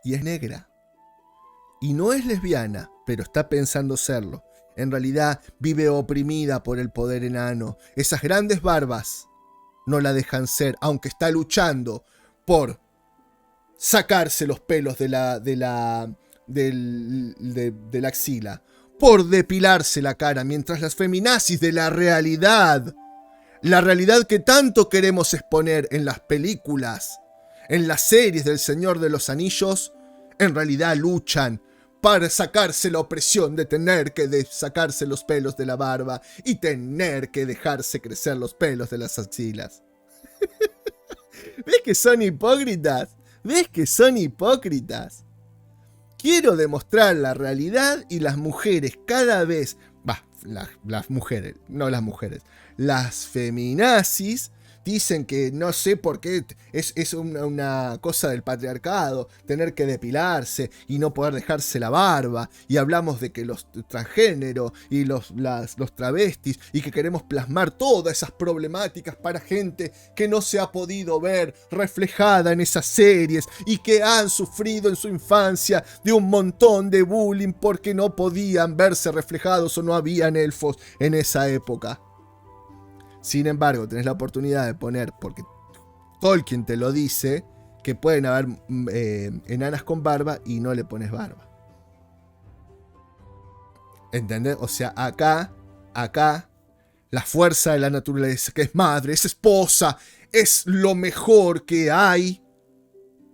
Y es negra. Y no es lesbiana, pero está pensando serlo. En realidad vive oprimida por el poder enano. Esas grandes barbas no la dejan ser, aunque está luchando por sacarse los pelos de la axila, por depilarse la cara, mientras las feminazis de la realidad que tanto queremos exponer en las películas, en las series del Señor de los Anillos, en realidad luchan para sacarse la opresión de tener que sacarse los pelos de la barba y tener que dejarse crecer los pelos de las axilas. ¿Ves que son hipócritas? ¿Ves que son hipócritas? Quiero demostrar la realidad y las mujeres cada vez... las mujeres, no las mujeres. Las feminazis dicen que no sé por qué es una cosa del patriarcado tener que depilarse y no poder dejarse la barba, y hablamos de que los transgénero y los travestis, y que queremos plasmar todas esas problemáticas para gente que no se ha podido ver reflejada en esas series y que han sufrido en su infancia de un montón de bullying porque no podían verse reflejados o no habían elfos en esa época. Sin embargo, tenés la oportunidad de poner, porque Tolkien te lo dice, que pueden haber enanas con barba y no le pones barba. ¿Entendés? O sea, acá, la fuerza de la naturaleza, que es madre, es esposa, es lo mejor que hay,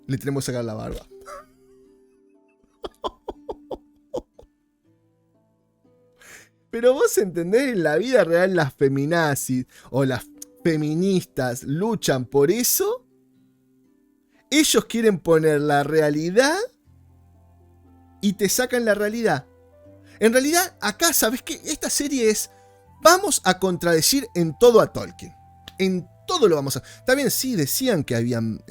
le tenemos que sacar la barba. Pero vos entendés, en la vida real las feminazis o las feministas luchan por eso. Ellos quieren poner la realidad y te sacan la realidad. En realidad, acá, ¿sabes qué? Esta serie es... Vamos a contradecir en todo a Tolkien. En todo lo vamos a... También sí decían que habían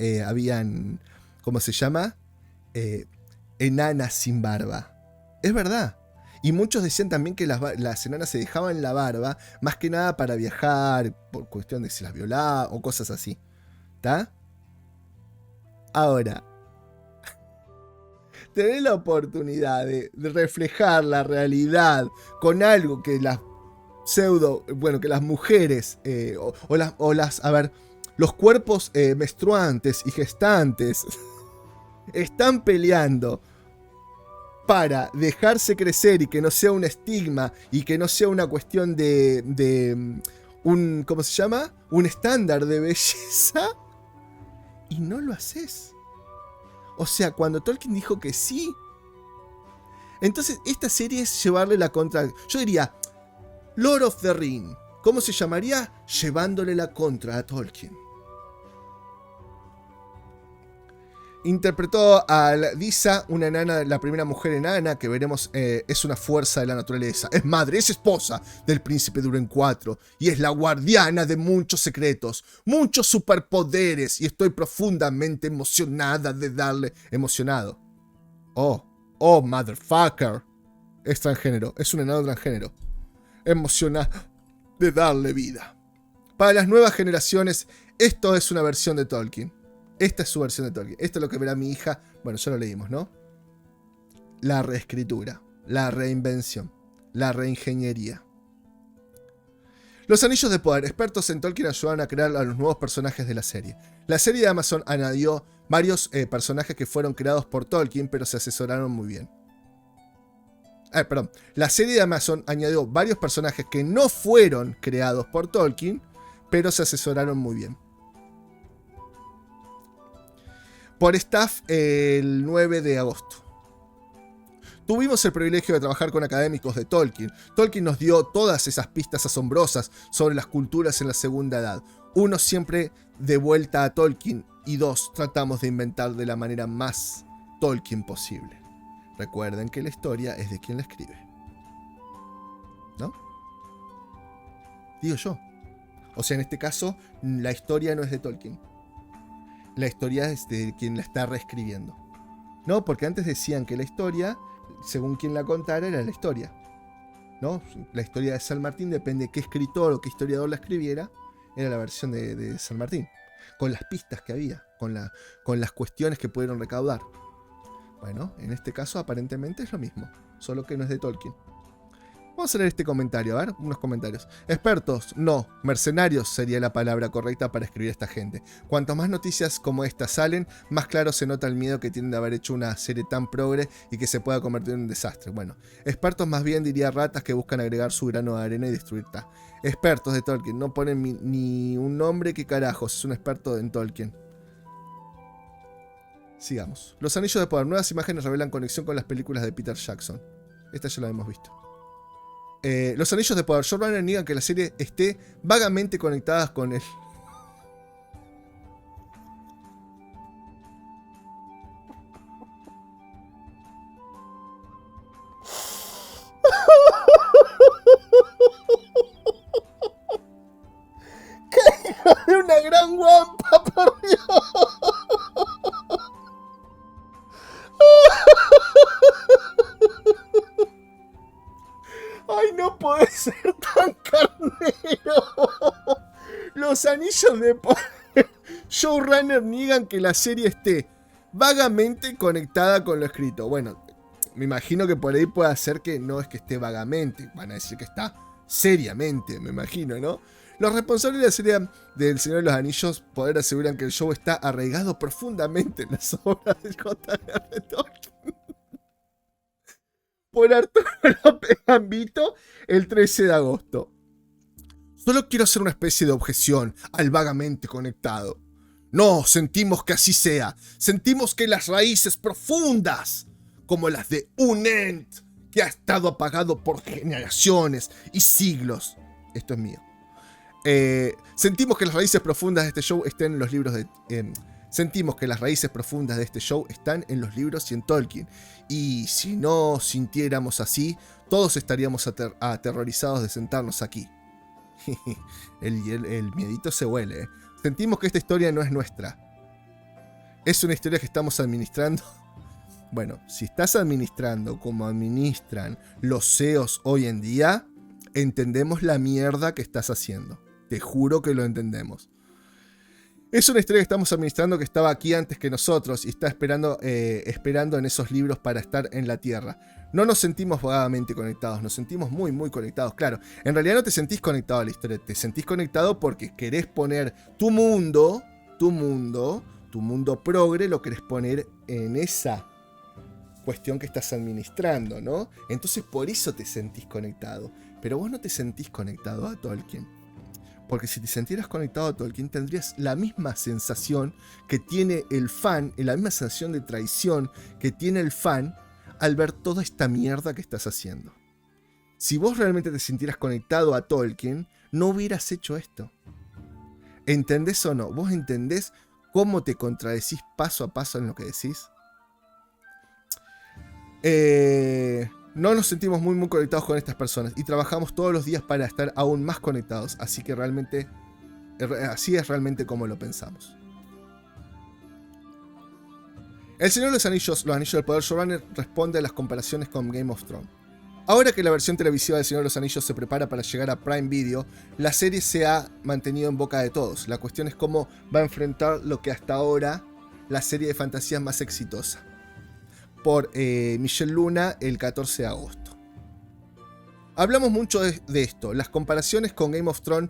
¿cómo se llama? Enanas sin barba. Es verdad. Y muchos decían también que las enanas se dejaban la barba, más que nada para viajar, por cuestión de si las violaba o cosas así. ¿Está? Ahora, tener la oportunidad de reflejar la realidad con algo que las que las mujeres los cuerpos menstruantes y gestantes están peleando para dejarse crecer y que no sea un estigma y que no sea una cuestión de un, ¿cómo se llama? Un estándar de belleza, y no lo haces. O sea, cuando Tolkien dijo que sí, entonces esta serie es llevarle la contra. Yo diría, Lord of the Ring, ¿cómo se llamaría? Llevándole la contra a Tolkien. Interpretó a Disa, una enana, la primera mujer enana que veremos, es una fuerza de la naturaleza. Es madre, es esposa del príncipe Durin IV y es la guardiana de muchos secretos, muchos superpoderes, y estoy profundamente emocionada de darle... Emocionado. Oh, motherfucker. Es transgénero, es un enano transgénero. Emocionada de darle vida. Para las nuevas generaciones, Esto es una versión de Tolkien. Esta es su versión de Tolkien. Esto es lo que verá mi hija. Bueno, ya lo leímos, ¿no? La reescritura, la reinvención, la reingeniería. Los Anillos de Poder. Expertos en Tolkien ayudaron a crear a los nuevos personajes de la serie. La serie de Amazon añadió varios personajes que fueron creados por Tolkien, pero se asesoraron muy bien. La serie de Amazon añadió varios personajes que no fueron creados por Tolkien, pero se asesoraron muy bien. Por staff el 9 de agosto. Tuvimos el privilegio de trabajar con académicos de Tolkien. Tolkien nos dio todas esas pistas asombrosas sobre las culturas en la Segunda Edad. Uno, siempre de vuelta a Tolkien, y dos, tratamos de inventar de la manera más Tolkien posible. Recuerden que la historia es de quien la escribe, ¿no? Digo yo. O sea, en este caso, la historia no es de Tolkien. La historia es de quien la está reescribiendo. No, porque antes decían que la historia, según quien la contara, era la historia, ¿no? La historia de San Martín, depende de qué escritor o qué historiador la escribiera, era la versión de San Martín, con las pistas que había, con las cuestiones que pudieron recaudar. Bueno, en este caso aparentemente es lo mismo, solo que no es de Tolkien. Vamos a leer este comentario, a ver, unos comentarios. Expertos, no, mercenarios sería la palabra correcta para escribir a esta gente. Cuanto más noticias como esta salen, más claro se nota el miedo que tienen de haber hecho una serie tan progre y que se pueda convertir en un desastre. Bueno, expertos más bien diría ratas que buscan agregar su grano de arena y destruir ta. Expertos de Tolkien, no ponen ni un nombre, que carajos, es un experto en Tolkien. Sigamos. Los Anillos de Poder. Nuevas imágenes revelan conexión con las películas de Peter Jackson. Esta ya la hemos visto. Los Anillos de Poder. Showrunner niegan que la serie esté vagamente conectada con él. ¡Qué hijo de una gran guampa, por Dios! ¡Ay, no puede ser tan carnero! Los Anillos de Poder. Showrunner niegan que la serie esté vagamente conectada con lo escrito. Bueno, me imagino que por ahí puede ser que no es que esté vagamente. Van a decir que está seriamente, me imagino, ¿no? Los responsables de la serie del Señor de los Anillos Poder aseguran que el show está arraigado profundamente en las obras de J.R.R. Tolkien. Por Arturo López Gambito, el 13 de agosto. Solo quiero hacer una especie de objeción al vagamente conectado. No, sentimos que así sea. Sentimos que las raíces profundas, como las de un Ent que ha estado apagado por generaciones y siglos. Esto es mío. Sentimos que las raíces profundas de este show estén en los libros de... sentimos que las raíces profundas de este show están en los libros y en Tolkien. Y si no sintiéramos así, todos estaríamos aterrorizados de sentarnos aquí. el miedito se huele, ¿eh? Sentimos que esta historia no es nuestra. Es una historia que estamos administrando. Bueno, si estás administrando como administran los CEOs hoy en día, entendemos la mierda que estás haciendo. Te juro que lo entendemos. Es una historia que estamos administrando que estaba aquí antes que nosotros y está esperando en esos libros para estar en la Tierra. No nos sentimos vagamente conectados, nos sentimos muy, muy conectados. Claro, en realidad no te sentís conectado a la historia, te sentís conectado porque querés poner tu mundo progre, lo querés poner en esa cuestión que estás administrando, ¿no? Entonces por eso te sentís conectado. Pero vos no te sentís conectado a Tolkien. Porque si te sentieras conectado a Tolkien, tendrías la misma sensación que tiene el fan, la misma sensación de traición que tiene el fan al ver toda esta mierda que estás haciendo. Si vos realmente te sintieras conectado a Tolkien, no hubieras hecho esto. ¿Entendés o no? ¿Vos entendés cómo te contradecís paso a paso en lo que decís? No nos sentimos muy muy conectados con estas personas y trabajamos todos los días para estar aún más conectados, así es realmente como lo pensamos. El Señor de los Anillos del Poder. Showrunner responde a las comparaciones con Game of Thrones. Ahora que la versión televisiva del Señor de los Anillos se prepara para llegar a Prime Video, la serie se ha mantenido en boca de todos. La cuestión es cómo va a enfrentar lo que hasta ahora la serie de fantasías más exitosa. Por Michelle Luna el 14 de agosto. Hablamos mucho de esto, las comparaciones con Game of Thrones.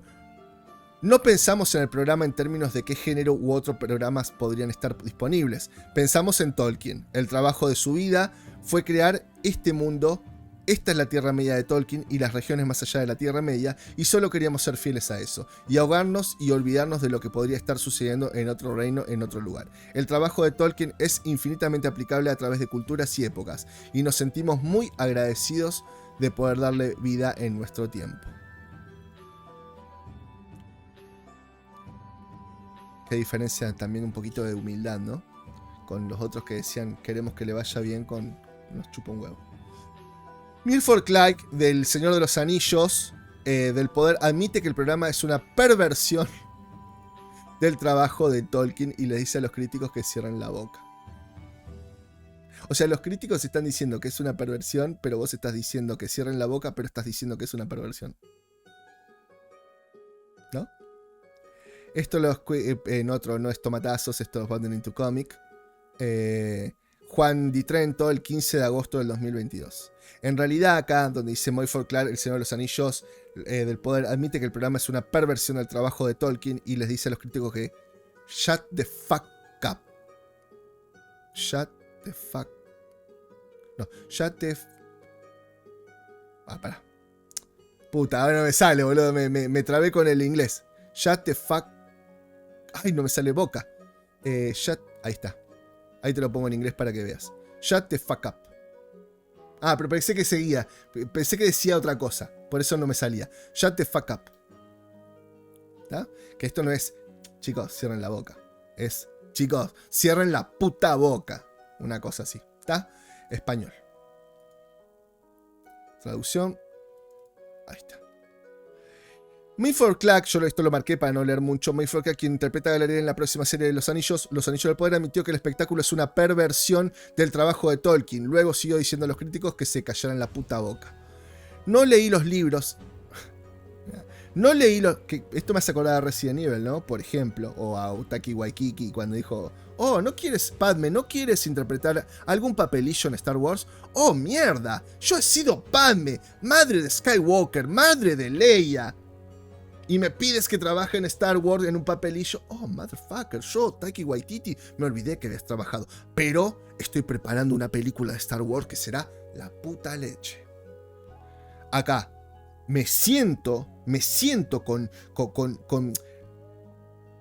No pensamos en el programa en términos de qué género u otros programas podrían estar disponibles. Pensamos en Tolkien. El trabajo de su vida fue crear este mundo. Esta es la Tierra Media de Tolkien y las regiones más allá de la Tierra Media, y solo queríamos ser fieles a eso, y ahogarnos y olvidarnos de lo que podría estar sucediendo en otro reino, en otro lugar. El trabajo de Tolkien es infinitamente aplicable a través de culturas y épocas, y nos sentimos muy agradecidos de poder darle vida en nuestro tiempo. Qué diferencia también un poquito de humildad, ¿no? Con los otros que decían queremos que le vaya bien, con nos chupa un huevo. Milford Clark, del Señor de los Anillos, del Poder, admite que el programa es una perversión del trabajo de Tolkien y le dice a los críticos que cierren la boca. O sea, los críticos están diciendo que es una perversión, pero vos estás diciendo que cierren la boca, pero estás diciendo que es una perversión. ¿No? Esto en otro no es tomatazos, esto es Bundling into Comic. Juan Di Trento, el 15 de agosto del 2022. En realidad acá, donde dice Milford Clark, el Señor de los Anillos, del Poder, admite que el programa es una perversión del trabajo de Tolkien y les dice a los críticos que shut the fuck up. Shut the fuck. No, shut the... pará. Puta, ahora no me sale, boludo, me trabé con el inglés. Shut the fuck... Ay, no me sale boca. Ahí está. Ahí te lo pongo en inglés para que veas. Shut the fuck up. Ah, pero pensé que seguía. Pensé que decía otra cosa. Por eso no me salía. Shut the fuck up. ¿Está? Que esto no es... Chicos, cierren la boca. Es... Chicos, cierren la puta boca. Una cosa así. ¿Está? Español. Traducción. Ahí está. Milford Clark, yo esto lo marqué para no leer mucho. Milford Clark, quien interpreta a Galadriel en la próxima serie de Los Anillos del Poder, admitió que el espectáculo es una perversión del trabajo de Tolkien. Luego siguió diciendo a los críticos que se callaran la puta boca. No leí los libros. No leí los... Esto me hace acordar a Resident Evil, ¿no? Por ejemplo. O a Taki Waikiki cuando dijo... Oh, ¿no quieres, Padme? ¿No quieres interpretar algún papelillo en Star Wars? Oh, mierda. Yo he sido Padme, madre de Skywalker, madre de Leia. Y me pides que trabaje en Star Wars en un papelillo. Oh, motherfucker, yo, Taiki Waititi, me olvidé que habías trabajado. Pero estoy preparando una película de Star Wars que será la puta leche. Acá, me siento con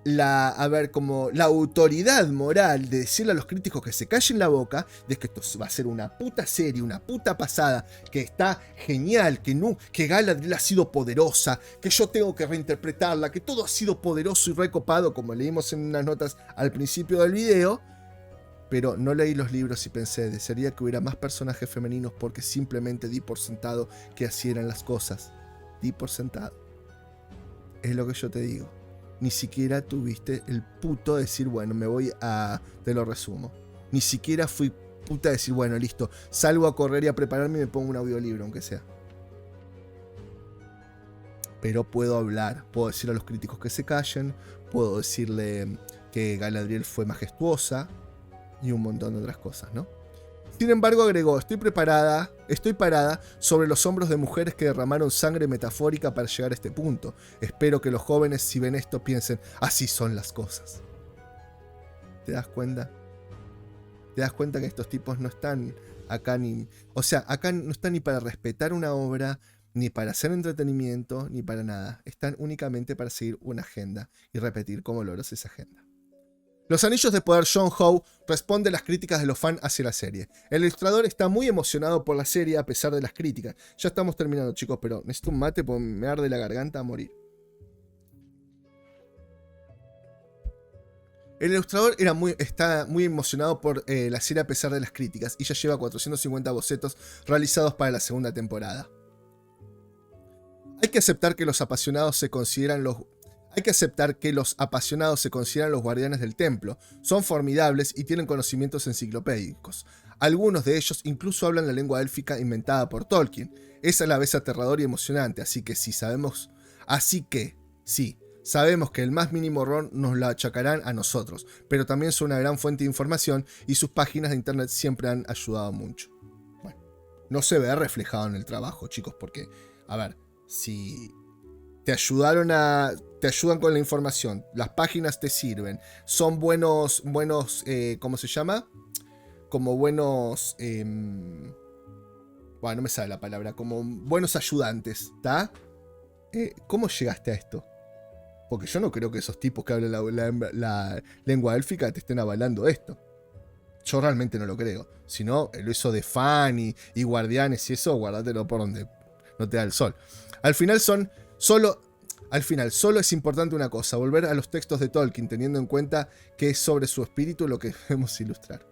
la autoridad moral de decirle a los críticos que se callen la boca, de que esto va a ser una puta serie, una puta pasada, que está genial, que Galadriel ha sido poderosa, que yo tengo que reinterpretarla, que todo ha sido poderoso y recopado, como leímos en unas notas al principio del video, pero no leí los libros y pensé, desearía que hubiera más personajes femeninos porque simplemente di por sentado que así eran las cosas. Di por sentado. Es lo que yo te digo. Ni siquiera tuviste el puto decir, bueno, me voy a... Te lo resumo. Ni siquiera fui puta a decir, bueno, listo, salgo a correr y a prepararme y me pongo un audiolibro, aunque sea. Pero puedo hablar, puedo decir a los críticos que se callen, puedo decirle que Galadriel fue majestuosa y un montón de otras cosas, ¿no? Sin embargo, agregó, estoy parada sobre los hombros de mujeres que derramaron sangre metafórica para llegar a este punto. Espero que los jóvenes, si ven esto, piensen, así son las cosas. ¿Te das cuenta? ¿Te das cuenta que estos tipos no están acá ni... O sea, acá no están ni para respetar una obra, ni para hacer entretenimiento, ni para nada. Están únicamente para seguir una agenda y repetir cómo logras esa agenda. Los Anillos de Poder John Howe responde a las críticas de los fans hacia la serie. El ilustrador está muy emocionado por la serie a pesar de las críticas. Ya estamos terminando, chicos, pero necesito un mate porque me arde la garganta a morir. El ilustrador está muy emocionado por la serie a pesar de las críticas y ya lleva 450 bocetos realizados para la segunda temporada. Hay que aceptar que los apasionados consideran Hay que aceptar que los apasionados se consideran los guardianes del templo. Son formidables y tienen conocimientos enciclopédicos. Algunos de ellos incluso hablan la lengua élfica inventada por Tolkien. Es a la vez aterrador y emocionante, así que sí, sabemos que el más mínimo error nos lo achacarán a nosotros, pero también son una gran fuente de información y sus páginas de internet siempre han ayudado mucho. Bueno, no se ve reflejado en el trabajo, chicos, porque, a ver, si te ayudan con la información, las páginas te sirven, son buenos, ¿cómo se llama? Como buenos, bueno, no me sale la palabra, como buenos ayudantes, ¿está? ¿Cómo llegaste a esto? Porque yo no creo que esos tipos que hablan la lengua élfica te estén avalando esto. Yo realmente no lo creo. Si no, eso de fan y guardianes y eso, guárdatelo por donde no te da el sol. Al final solo es importante una cosa, volver a los textos de Tolkien, teniendo en cuenta que es sobre su espíritu lo que debemos ilustrar.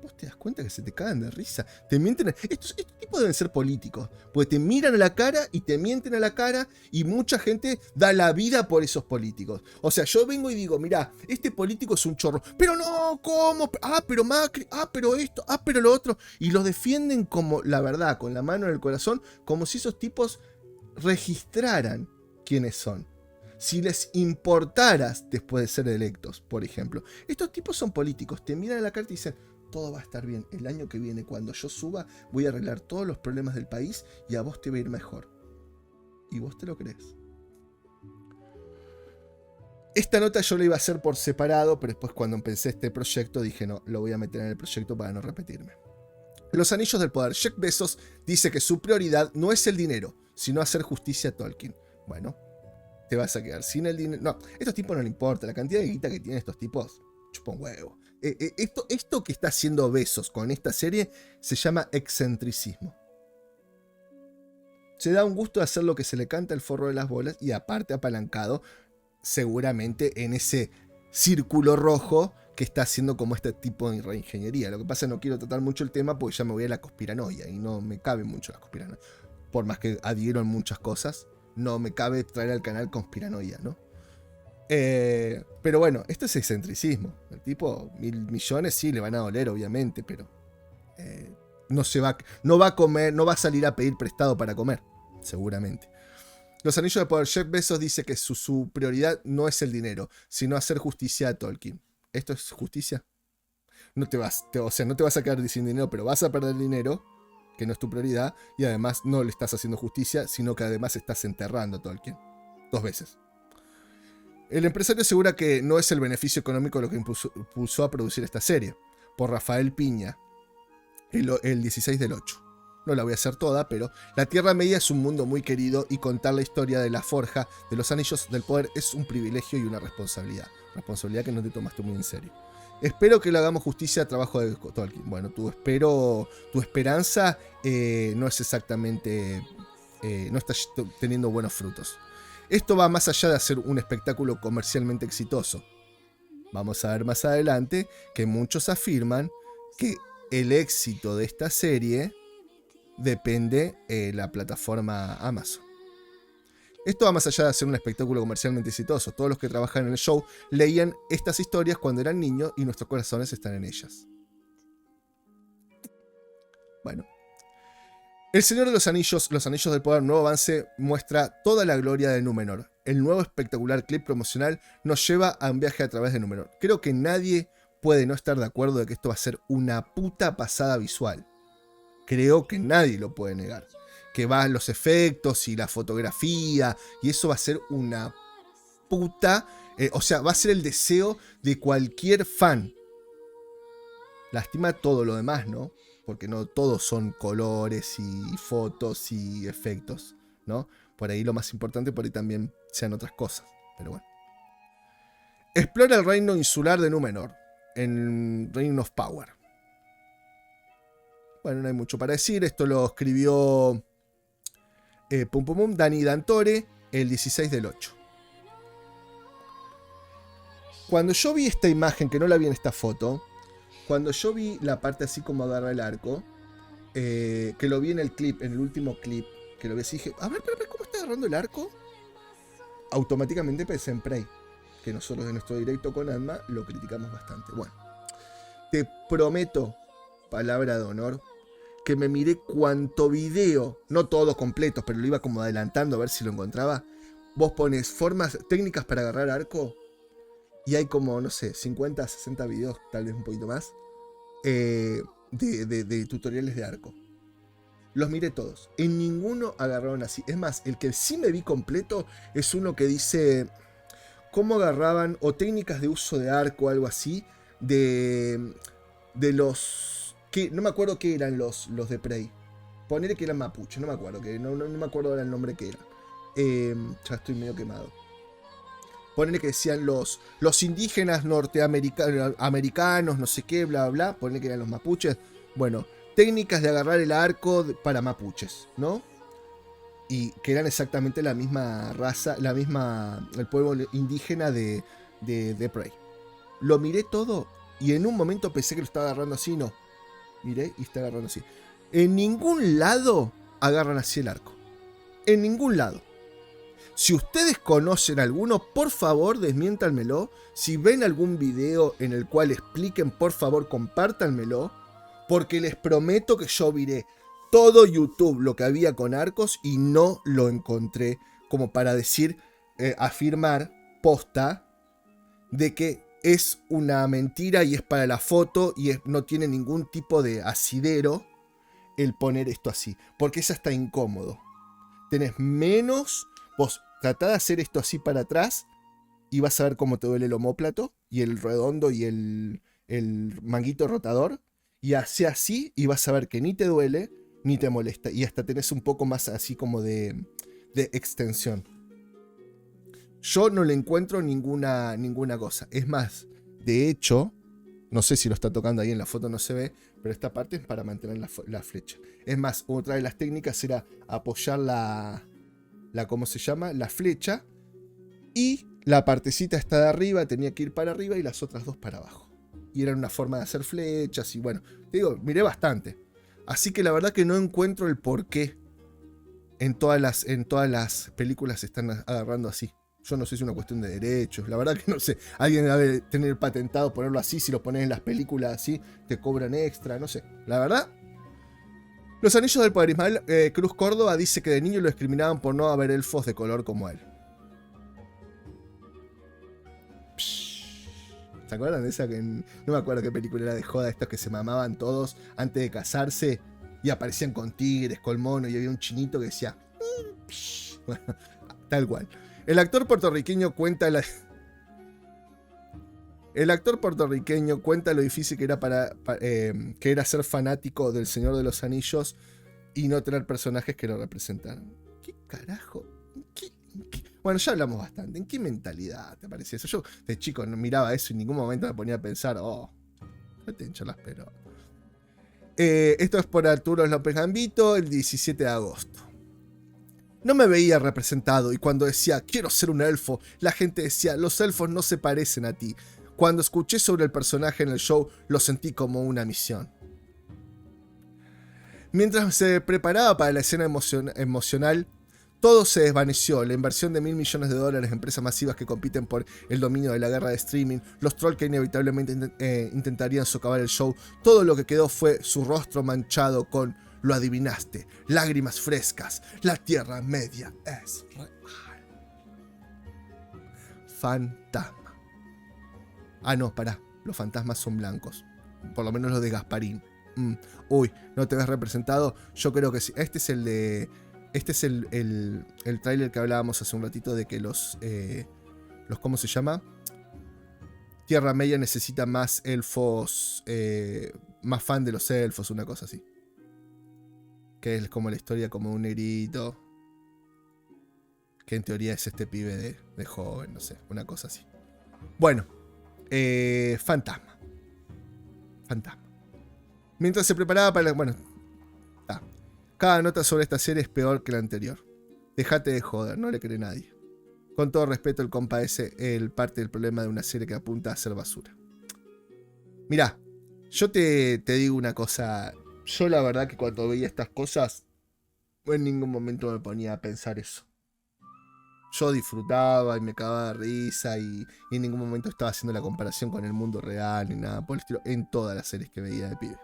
¿Vos te das cuenta que se te cagan de risa? Te mienten. Estos tipos deben ser políticos, porque te miran a la cara y te mienten a la cara, y mucha gente da la vida por esos políticos. O sea, yo vengo y digo, mirá, este político es un chorro. Pero no, ¿cómo? Ah, pero Macri, ah, pero esto, ah, pero lo otro. Y los defienden como, la verdad, con la mano en el corazón, como si esos tipos registraran quiénes son. Si les importaras después de ser electos, por ejemplo. Estos tipos son políticos, te miran a la cara y te dicen, todo va a estar bien. El año que viene, cuando yo suba, voy a arreglar todos los problemas del país y a vos te va a ir mejor. ¿Y vos te lo crees? Esta nota yo la iba a hacer por separado, pero después cuando empecé este proyecto dije no, lo voy a meter en el proyecto para no repetirme. Los Anillos del Poder. Jeff Bezos dice que su prioridad no es el dinero, sino hacer justicia a Tolkien. Bueno, te vas a quedar sin el dinero. No, a estos tipos no le importa. La cantidad de guita que tienen estos tipos, chupa un huevo. Esto que está haciendo Bezos con esta serie se llama excentricismo. Se da un gusto de hacer lo que se le canta el forro de las bolas y aparte apalancado seguramente en ese círculo rojo que está haciendo como este tipo de reingeniería. Lo que pasa es que no quiero tratar mucho el tema porque ya me voy a la conspiranoia y no me cabe mucho la conspiranoia. Por más que adhiero en muchas cosas, no me cabe traer al canal conspiranoia, ¿no? Pero bueno, esto es excentricismo. El tipo, 1.000 millones sí le van a doler, obviamente, pero no va a comer, no va a salir a pedir prestado para comer, seguramente. Los Anillos de Poder. Jeff Bezos dice que su prioridad no es el dinero, sino hacer justicia a Tolkien. ¿Esto es justicia? No te vas a quedar sin dinero, pero vas a perder dinero, que no es tu prioridad, y además no le estás haciendo justicia, sino que además estás enterrando a Tolkien. 2 veces. El empresario asegura que no es el beneficio económico lo que impulsó a producir esta serie. Por Rafael Piña, el 16/8. No la voy a hacer toda, pero la Tierra Media es un mundo muy querido y contar la historia de la forja de los Anillos del Poder es un privilegio y una responsabilidad. Responsabilidad que no te tomaste muy en serio. Espero que le hagamos justicia al trabajo de Tolkien. Bueno, tu esperanza no es exactamente... no está teniendo buenos frutos. Esto va más allá de hacer un espectáculo comercialmente exitoso. Vamos a ver más adelante que muchos afirman que el éxito de esta serie depende de la plataforma Amazon. Esto va más allá de hacer un espectáculo comercialmente exitoso. Todos los que trabajan en el show leían estas historias cuando eran niños y nuestros corazones están en ellas. Bueno. El Señor de los Anillos del Poder, nuevo avance, muestra toda la gloria de Númenor. El nuevo espectacular clip promocional nos lleva a un viaje a través de Númenor. Creo que nadie puede no estar de acuerdo de que esto va a ser una puta pasada visual. Creo que nadie lo puede negar. Que van los efectos y la fotografía, y eso va a ser una puta... o sea, va a ser el deseo de cualquier fan. Lástima todo lo demás, ¿no? Porque no todos son colores y fotos y efectos, ¿no? Por ahí lo más importante, por ahí también sean otras cosas, pero bueno. Explora el reino insular de Númenor, en Ring of Power. Bueno, no hay mucho para decir, esto lo escribió Dani Dantore el 16/8. Cuando yo vi esta imagen, que no la vi en esta foto, cuando yo vi la parte así como agarra el arco, que lo vi en el clip, en el último clip, que lo vi así, dije, a ver, ¿cómo está agarrando el arco? automáticamente pensé en Prey, que nosotros en nuestro directo con Alma lo criticamos bastante. Bueno, te prometo, palabra de honor, que me miré cuanto video, no todos completos, pero lo iba como adelantando a ver si lo encontraba. Vos pones formas, técnicas para agarrar arco, y hay como, no sé, 50, 60 videos, tal vez un poquito más, de tutoriales de arco. Los miré todos. En ninguno agarraron así. Es más, el que sí me vi completo es uno que dice cómo agarraban, o técnicas de uso de arco o algo así, de los... que no me acuerdo qué eran los de Prey. Ponerle que eran mapuche, no me acuerdo, que no me acuerdo ahora el nombre que era. Ya estoy medio quemado. Ponele que decían los indígenas norteamericanos, no sé qué, bla, bla, bla. Ponele que eran los mapuches. Bueno, técnicas de agarrar el arco para mapuches, ¿no? Y que eran exactamente la misma raza, el pueblo indígena de Prey. Lo miré todo y en un momento pensé que lo estaba agarrando así, no. Miré y está agarrando así. En ningún lado agarran así el arco. En ningún lado. Si ustedes conocen alguno, por favor desmiéntanmelo. Si ven algún video en el cual expliquen, por favor compártanmelo. Porque les prometo que yo miré todo YouTube lo que había con arcos y no lo encontré como para decir, afirmar, posta, de que es una mentira y es para la foto y no tiene ningún tipo de asidero el poner esto así. Porque es hasta incómodo. Tenés menos... Vos tratá de hacer esto así para atrás y vas a ver cómo te duele el omóplato y el redondo y el manguito rotador. Y hace así y vas a ver que ni te duele ni te molesta. Y hasta tenés un poco más así como de extensión. Yo no le encuentro ninguna cosa. Es más, de hecho, no sé si lo está tocando ahí en la foto, no se ve, pero esta parte es para mantener la flecha. Es más, otra de las técnicas era apoyar ¿cómo se llama? La flecha. Y la partecita esta de arriba tenía que ir para arriba y las otras dos para abajo. Y era una forma de hacer flechas y bueno, te digo, miré bastante. Así que la verdad que no encuentro el por qué en todas las películas se están agarrando así. Yo no sé si es una cuestión de derechos, la verdad que no sé. Alguien debe tener patentado ponerlo así, si lo pones en las películas así, te cobran extra, no sé. La verdad... Los Anillos del Poder. Ismael Cruz Córdoba dice que de niño lo discriminaban por no haber elfos de color como él. ¿Se acuerdan de esa? No me acuerdo qué película era de joda, estos que se mamaban todos antes de casarse y aparecían con tigres, con monos y había un chinito que decía... Bueno, tal cual. El actor puertorriqueño cuenta lo difícil que era que era ser fanático del Señor de los Anillos y no tener personajes que lo representaran. ¿Qué carajo? Bueno, ya hablamos bastante. ¿En qué mentalidad te parecía eso? Yo de chico no miraba eso y en ningún momento me ponía a pensar, no te hincho las pelotas. Esto es por Arturo López Gambito, el 17 de agosto. No me veía representado y cuando decía, quiero ser un elfo, la gente decía, los elfos no se parecen a ti. Cuando escuché sobre el personaje en el show, lo sentí como una misión. Mientras se preparaba para la escena emocional, todo se desvaneció. La inversión de $1.000 millones en empresas masivas que compiten por el dominio de la guerra de streaming, los trolls que inevitablemente intentarían socavar el show, todo lo que quedó fue su rostro manchado con, lo adivinaste, lágrimas frescas. La Tierra Media es real. Fantasma. Ah, no, pará. Los fantasmas son blancos. Por lo menos los de Gasparín. Uy, ¿no te ves representado? Yo creo que sí. Este es el tráiler que hablábamos hace un ratito de que los ¿cómo se llama? Tierra Media necesita más elfos, más fan de los elfos, una cosa así. Que es como la historia como un negrito. Que en teoría es este pibe de joven, no sé, una cosa así. Bueno. Fantasma. Mientras se preparaba para bueno, cada nota sobre esta serie es peor que la anterior. Dejate de joder, no le cree nadie. Con todo respeto, el compa ese es parte del problema de una serie que apunta a ser basura. Mirá, yo te digo una cosa. Yo la verdad que cuando veía estas cosas, en ningún momento me ponía a pensar eso. Yo disfrutaba y me cagaba de risa y en ningún momento estaba haciendo la comparación con el mundo real ni nada por el estilo en todas las series que veía de pibe.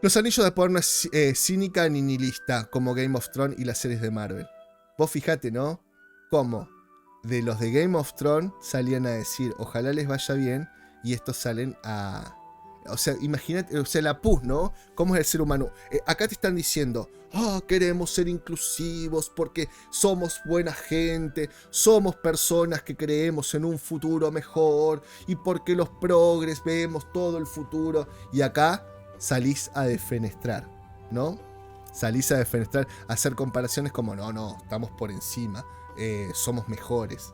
Los Anillos de Poder no es cínica ni nihilista como Game of Thrones y las series de Marvel. Vos fijate, ¿no? Cómo de los de Game of Thrones salían a decir ojalá les vaya bien y estos salen a... O sea, imagínate, o sea, la pus, ¿no? ¿Cómo es el ser humano? Acá te están diciendo, queremos ser inclusivos porque somos buena gente, somos personas que creemos en un futuro mejor y porque los progres vemos todo el futuro. Y acá salís a defenestrar, ¿no? Salís a defenestrar, a hacer comparaciones como, no, estamos por encima, somos mejores.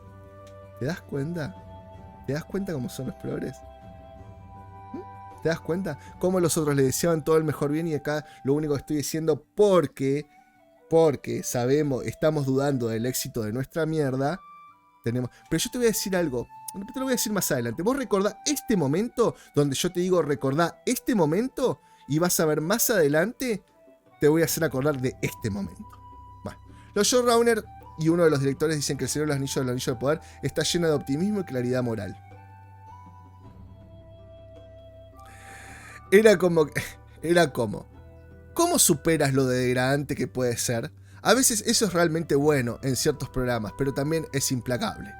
¿Te das cuenta? ¿Te das cuenta cómo son los progres? ¿Te das cuenta? Cómo los otros le deseaban todo el mejor bien y acá lo único que estoy diciendo porque sabemos, estamos dudando del éxito de nuestra mierda, tenemos... Pero yo te voy a decir algo, te lo voy a decir más adelante. Vos recordá este momento, donde yo te digo recordá este momento, y vas a ver más adelante, te voy a hacer acordar de este momento. Bueno, los showrunners y uno de los directores dicen que El Señor de los Anillos del Anillo de Poder está lleno de optimismo y claridad moral. Era como, ¿cómo superas lo degradante que puede ser? A veces eso es realmente bueno en ciertos programas, pero también es implacable.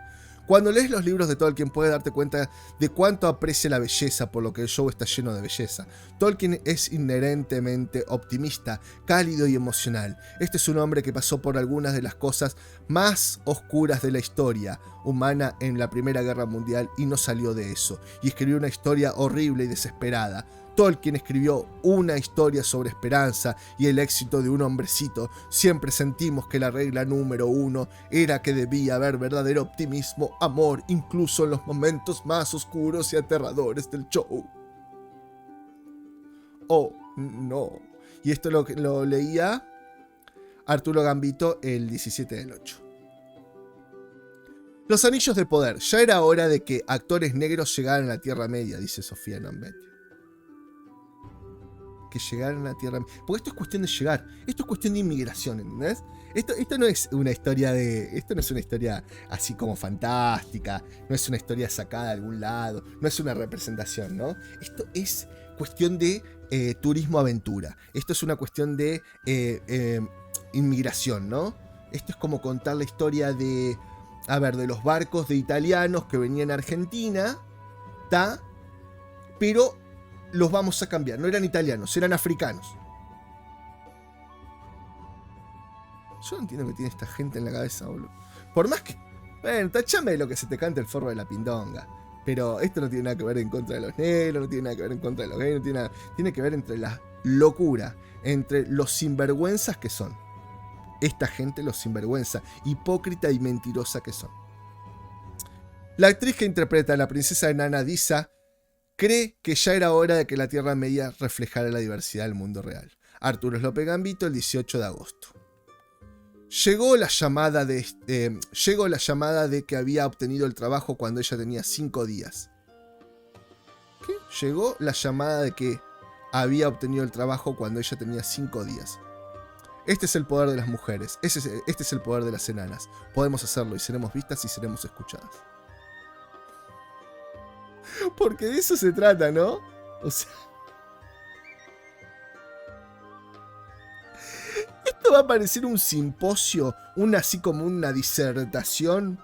Cuando lees los libros de Tolkien puedes darte cuenta de cuánto aprecia la belleza, por lo que el show está lleno de belleza. Tolkien es inherentemente optimista, cálido y emocional. Este es un hombre que pasó por algunas de las cosas más oscuras de la historia humana en la Primera Guerra Mundial y no salió de eso. Y escribió una historia horrible y desesperada. Tolkien escribió una historia sobre esperanza y el éxito de un hombrecito. Siempre sentimos que la regla número 1 era que debía haber verdadero optimismo, amor, incluso en los momentos más oscuros y aterradores del show. Oh, no. Y esto lo leía Arturo Gambito el 17 del 8. Los Anillos de Poder. Ya era hora de que actores negros llegaran a la Tierra Media, dice Sofía Nombete. Que llegaran a la Tierra Media. Porque esto es cuestión de llegar. Esto es cuestión de inmigración, ¿entendés? Esto no es una historia de... Esto no es una historia así como fantástica. No es una historia sacada de algún lado. No es una representación, ¿no? Esto es cuestión de turismo-aventura. Esto es una cuestión de inmigración, ¿no? Esto es como contar la historia de... A ver, de los barcos de italianos que venían a Argentina, ¿tá? Pero los vamos a cambiar. No eran italianos, eran africanos. Yo no entiendo qué tiene esta gente en la cabeza, boludo. Por más que... Bueno, tachame de lo que se te cante el forro de la pindonga. Pero esto no tiene nada que ver en contra de los negros, no tiene nada que ver en contra de los gays, no tiene nada... Tiene que ver entre la locura, entre los sinvergüenzas que son. Esta gente, los sinvergüenza, hipócrita y mentirosa que son. La actriz que interpreta a la princesa enana Disa cree que ya era hora de que la Tierra Media reflejara la diversidad del mundo real. Arturo López Gambito, el 18 de agosto. Llegó la llamada de que había obtenido el trabajo cuando ella tenía 5 días. ¿Qué? Llegó la llamada de que había obtenido el trabajo cuando ella tenía 5 días. Este es el poder de las mujeres. Este es el poder de las enanas. Podemos hacerlo y seremos vistas y seremos escuchadas. Porque de eso se trata, ¿no? O sea... Esto va a parecer un simposio, así como una disertación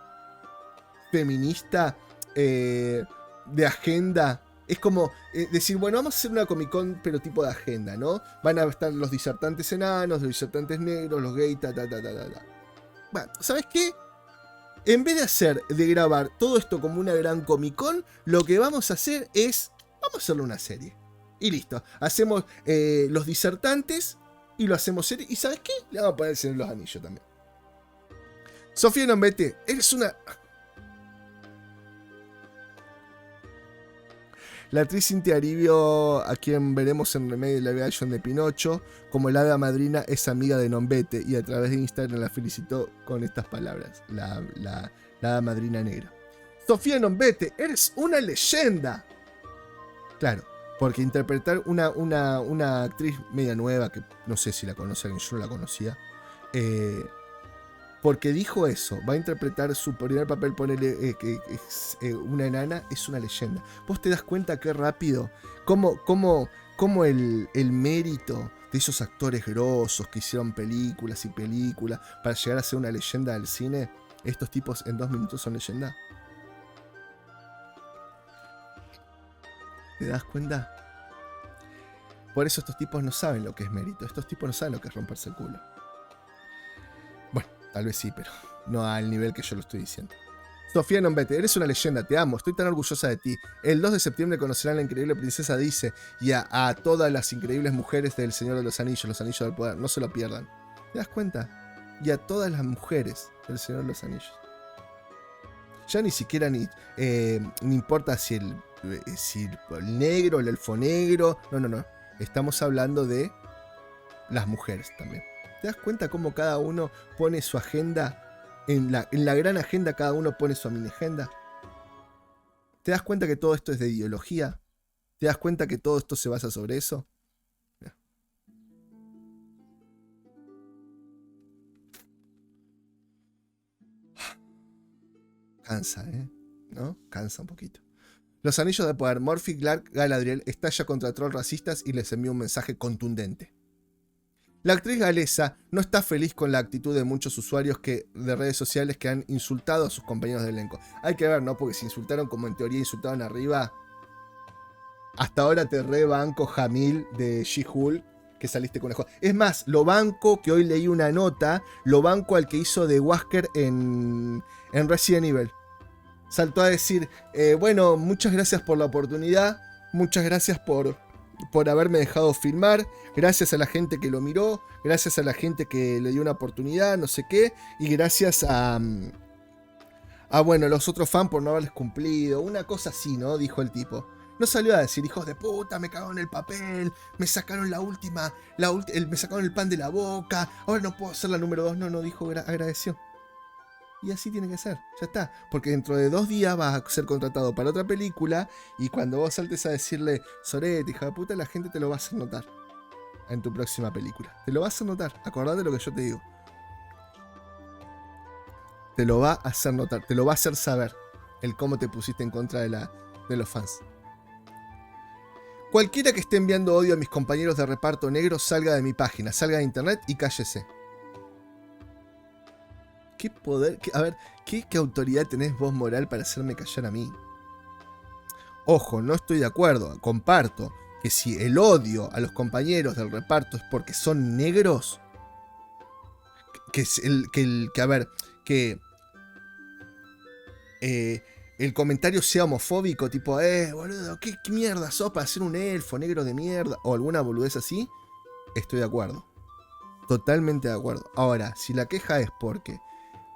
feminista de agenda. Es como decir, bueno, vamos a hacer una Comic Con, pero tipo de agenda, ¿no? Van a estar los disertantes enanos, los disertantes negros, los gays, Bueno, ¿sabes qué? En vez de grabar todo esto como una gran Comic Con, lo que vamos a hacer es, vamos a hacerle una serie. Y listo. Hacemos los disertantes y lo hacemos serie. ¿Y sabes qué? Le vamos a poner el Señor de los Anillos también. Sofía Nombete, eres una... La actriz Cintia Aribio, a quien veremos en Remake Live Action de Pinocho, como la hada madrina, es amiga de Nombete y a través de Instagram la felicitó con estas palabras. La hada madrina negra. Sofía Nombete, eres una leyenda. Claro, porque interpretar una actriz media nueva, que no sé si la conocen, yo no la conocía, porque dijo eso, va a interpretar su primer papel, ponerle que es una enana, es una leyenda. ¿Vos te das cuenta qué rápido? Cómo el mérito de esos actores grosos que hicieron películas y películas para llegar a ser una leyenda del cine, estos tipos en 2 minutos son leyenda. ¿Te das cuenta? Por eso estos tipos no saben lo que es mérito. Estos tipos no saben lo que es romperse el culo. Bueno, tal vez sí, pero no al nivel que yo lo estoy diciendo. Sofía Nombete, eres una leyenda, te amo, estoy tan orgullosa de ti. El 2 de septiembre conocerán a la increíble princesa Dice y a todas las increíbles mujeres del Señor de los Anillos del Poder. No se lo pierdan. ¿Te das cuenta? Y a todas las mujeres del Señor de los Anillos. Ya ni siquiera ni importa si el negro, el elfo negro. No. Estamos hablando de las mujeres también. ¿Te das cuenta cómo cada uno pone su agenda? En la gran agenda cada uno pone su mini agenda. ¿Te das cuenta que todo esto es de ideología? ¿Te das cuenta que todo esto se basa sobre eso? Mira. Cansa, ¿no? Cansa un poquito. Los Anillos de Poder. Morphy, Clark, Galadriel estalla contra trolls racistas y les envía un mensaje contundente. La actriz galesa no está feliz con la actitud de muchos usuarios de redes sociales que han insultado a sus compañeros de elenco. Hay que ver, ¿no? Porque si insultaron como en teoría insultaron arriba. Hasta ahora te rebanco Jamil de She-Hulk, que saliste con el juego. Es más, lo banco, que hoy leí una nota, lo banco al que hizo de Wesker en Resident Evil. Saltó a decir, bueno, muchas gracias por la oportunidad, muchas gracias por haberme dejado filmar, gracias a la gente que lo miró, gracias a la gente que le dio una oportunidad, no sé qué, y gracias a bueno, los otros fans por no haberles cumplido, una cosa así, ¿no? Dijo el tipo. No salió a decir, hijos de puta, me cagaron el papel, me sacaron me sacaron el pan de la boca, ahora no puedo ser la número 2, no, dijo, agradeció. Y así tiene que ser, ya está. Porque dentro de 2 días vas a ser contratado para otra película y cuando vos saltes a decirle, Sorete, hija de puta, la gente te lo va a hacer notar en tu próxima película. Te lo va a hacer notar, acordate lo que yo te digo. Te lo va a hacer notar, te lo va a hacer saber el cómo te pusiste en contra de los fans. Cualquiera que esté enviando odio a mis compañeros de reparto negros salga de mi página, salga de internet y cállese. ¿Qué poder? ¿Qué autoridad tenés vos moral para hacerme callar a mí? Ojo, no estoy de acuerdo. Comparto que si el odio a los compañeros del reparto es porque son negros, el comentario sea homofóbico, tipo, boludo, ¿qué mierda sos para ser un elfo negro de mierda? O alguna boludez así, estoy de acuerdo. Totalmente de acuerdo. Ahora, si la queja es porque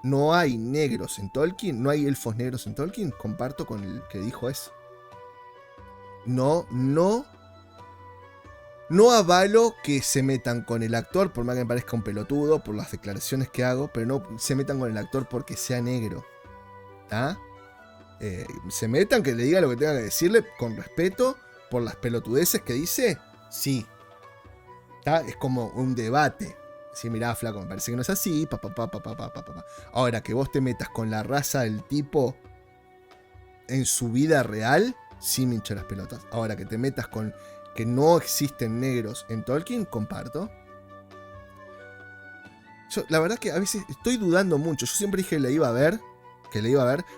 no hay negros en Tolkien, no hay elfos negros en Tolkien, comparto con el que dijo eso. No avalo que se metan con el actor, por más que me parezca un pelotudo, por las declaraciones que hago, pero no se metan con el actor porque sea negro. ¿Ah? Se metan, que le diga lo que tenga que decirle, con respeto, por las pelotudeces que dice, sí. ¿Tá? Es como un debate. Si mirá, flaco, me parece que no es así. Ahora, que vos te metas con la raza del tipo en su vida real, sí me hincha las pelotas. Ahora, que te metas con que no existen negros en Tolkien, comparto. Yo, la verdad que a veces estoy dudando mucho. Yo siempre dije que le iba a ver,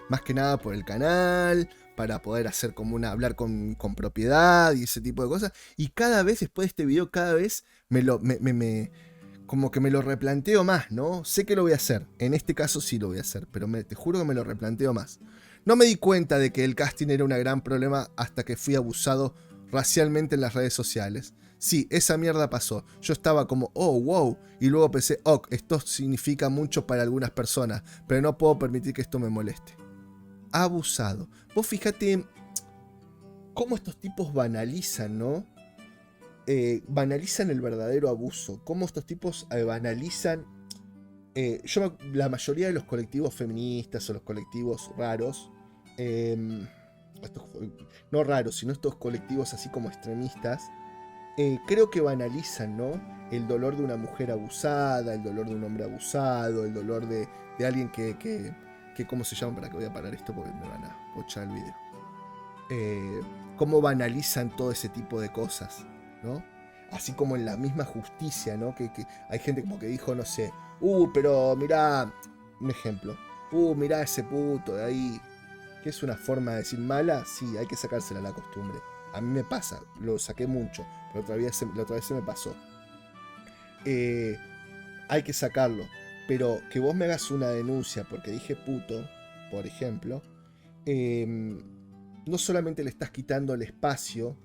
más que nada por el canal, para poder hacer como hablar con propiedad y ese tipo de cosas. Y cada vez, después de este video, cada vez como que me lo replanteo más, ¿no? Sé que lo voy a hacer, en este caso sí lo voy a hacer, pero te juro que me lo replanteo más. No me di cuenta de que el casting era un gran problema hasta que fui abusado racialmente en las redes sociales. Sí, esa mierda pasó. Yo estaba como, oh, wow, y luego pensé, esto significa mucho para algunas personas, pero no puedo permitir que esto me moleste. Abusado. Vos fíjate cómo estos tipos banalizan, ¿no? Banalizan el verdadero abuso. Cómo estos tipos banalizan. La mayoría de los colectivos feministas o los colectivos raros, no raros, sino estos colectivos así como extremistas, creo que banalizan, ¿no? el dolor de una mujer abusada, el dolor de un hombre abusado, el dolor de alguien que ¿cómo se llama? Para que voy a parar esto porque me van a pochar el video. Cómo banalizan todo ese tipo de cosas, ¿no? Así como en la misma justicia, ¿no? Que hay gente como que dijo, no sé, pero mirá, un ejemplo, mirá ese puto de ahí, que es una forma de decir mala, sí, hay que sacársela la costumbre. A mí me pasa, lo saqué mucho, pero la otra vez se me pasó. Hay que sacarlo, pero que vos me hagas una denuncia porque dije puto, por ejemplo, no solamente le estás quitando el espacio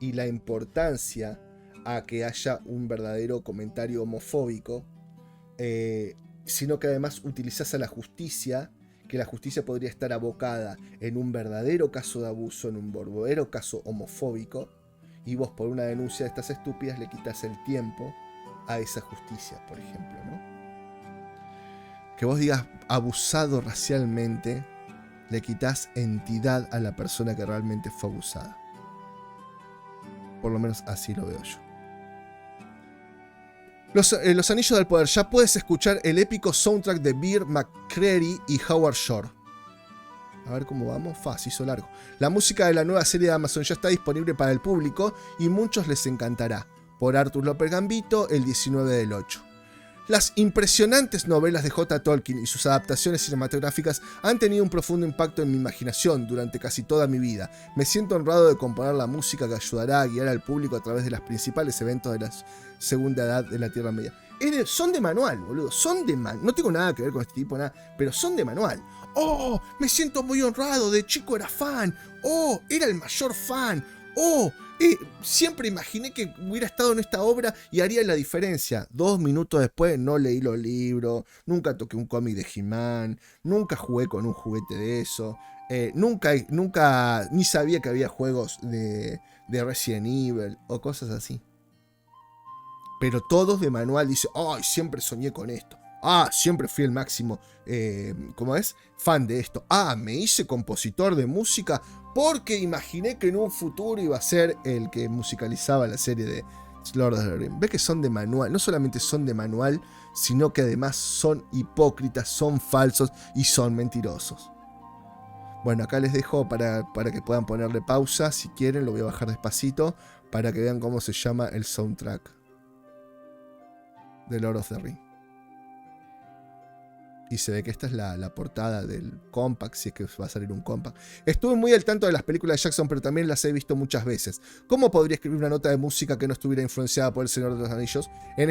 y la importancia a que haya un verdadero comentario homofóbico, sino que además utilizás a la justicia, que la justicia podría estar abocada en un verdadero caso de abuso, en un verdadero caso homofóbico, y vos por una denuncia de estas estúpidas le quitas el tiempo a esa justicia, por ejemplo, ¿no? Que vos digas abusado racialmente, le quitas entidad a la persona que realmente fue abusada. Por lo menos así lo veo yo. Los Anillos del Poder. Ya puedes escuchar el épico soundtrack de Bear McCreary y Howard Shore. A ver cómo vamos. Se hizo largo. La música de la nueva serie de Amazon ya está disponible para el público y muchos les encantará. Por Arthur López Gambito, el 19 del 8. Las impresionantes novelas de J. Tolkien y sus adaptaciones cinematográficas han tenido un profundo impacto en mi imaginación durante casi toda mi vida. Me siento honrado de componer la música que ayudará a guiar al público a través de los principales eventos de la Segunda Edad de la Tierra Media. Son de manual, boludo. Son de manual. No tengo nada que ver con este tipo, nada. Pero son de manual. ¡Oh! Me siento muy honrado. De chico era fan. ¡Oh! Era el mayor fan. ¡Oh! Siempre imaginé que hubiera estado en esta obra y haría la diferencia. 2 minutos después no leí los libros, nunca toqué un cómic de He-Man, nunca jugué con un juguete de eso, nunca ni sabía que había juegos de Resident Evil o cosas así. Pero todos de manual dicen, ¡ay! Siempre soñé con esto. Siempre fui el máximo, ¿cómo es? Fan de esto. Me hice compositor de música porque imaginé que en un futuro iba a ser el que musicalizaba la serie de Lord of the Rings. Ve que son de manual. No solamente son de manual, sino que además son hipócritas, son falsos y son mentirosos. Bueno, acá les dejo para que puedan ponerle pausa. Si quieren, lo voy a bajar despacito para que vean cómo se llama el soundtrack de Lord of the Rings. Y se ve que esta es la portada del compact, si es que va a salir un compact. Estuve muy al tanto de las películas de Jackson, pero también las he visto muchas veces. ¿Cómo podría escribir una nota de música que no estuviera influenciada por El Señor de los Anillos? En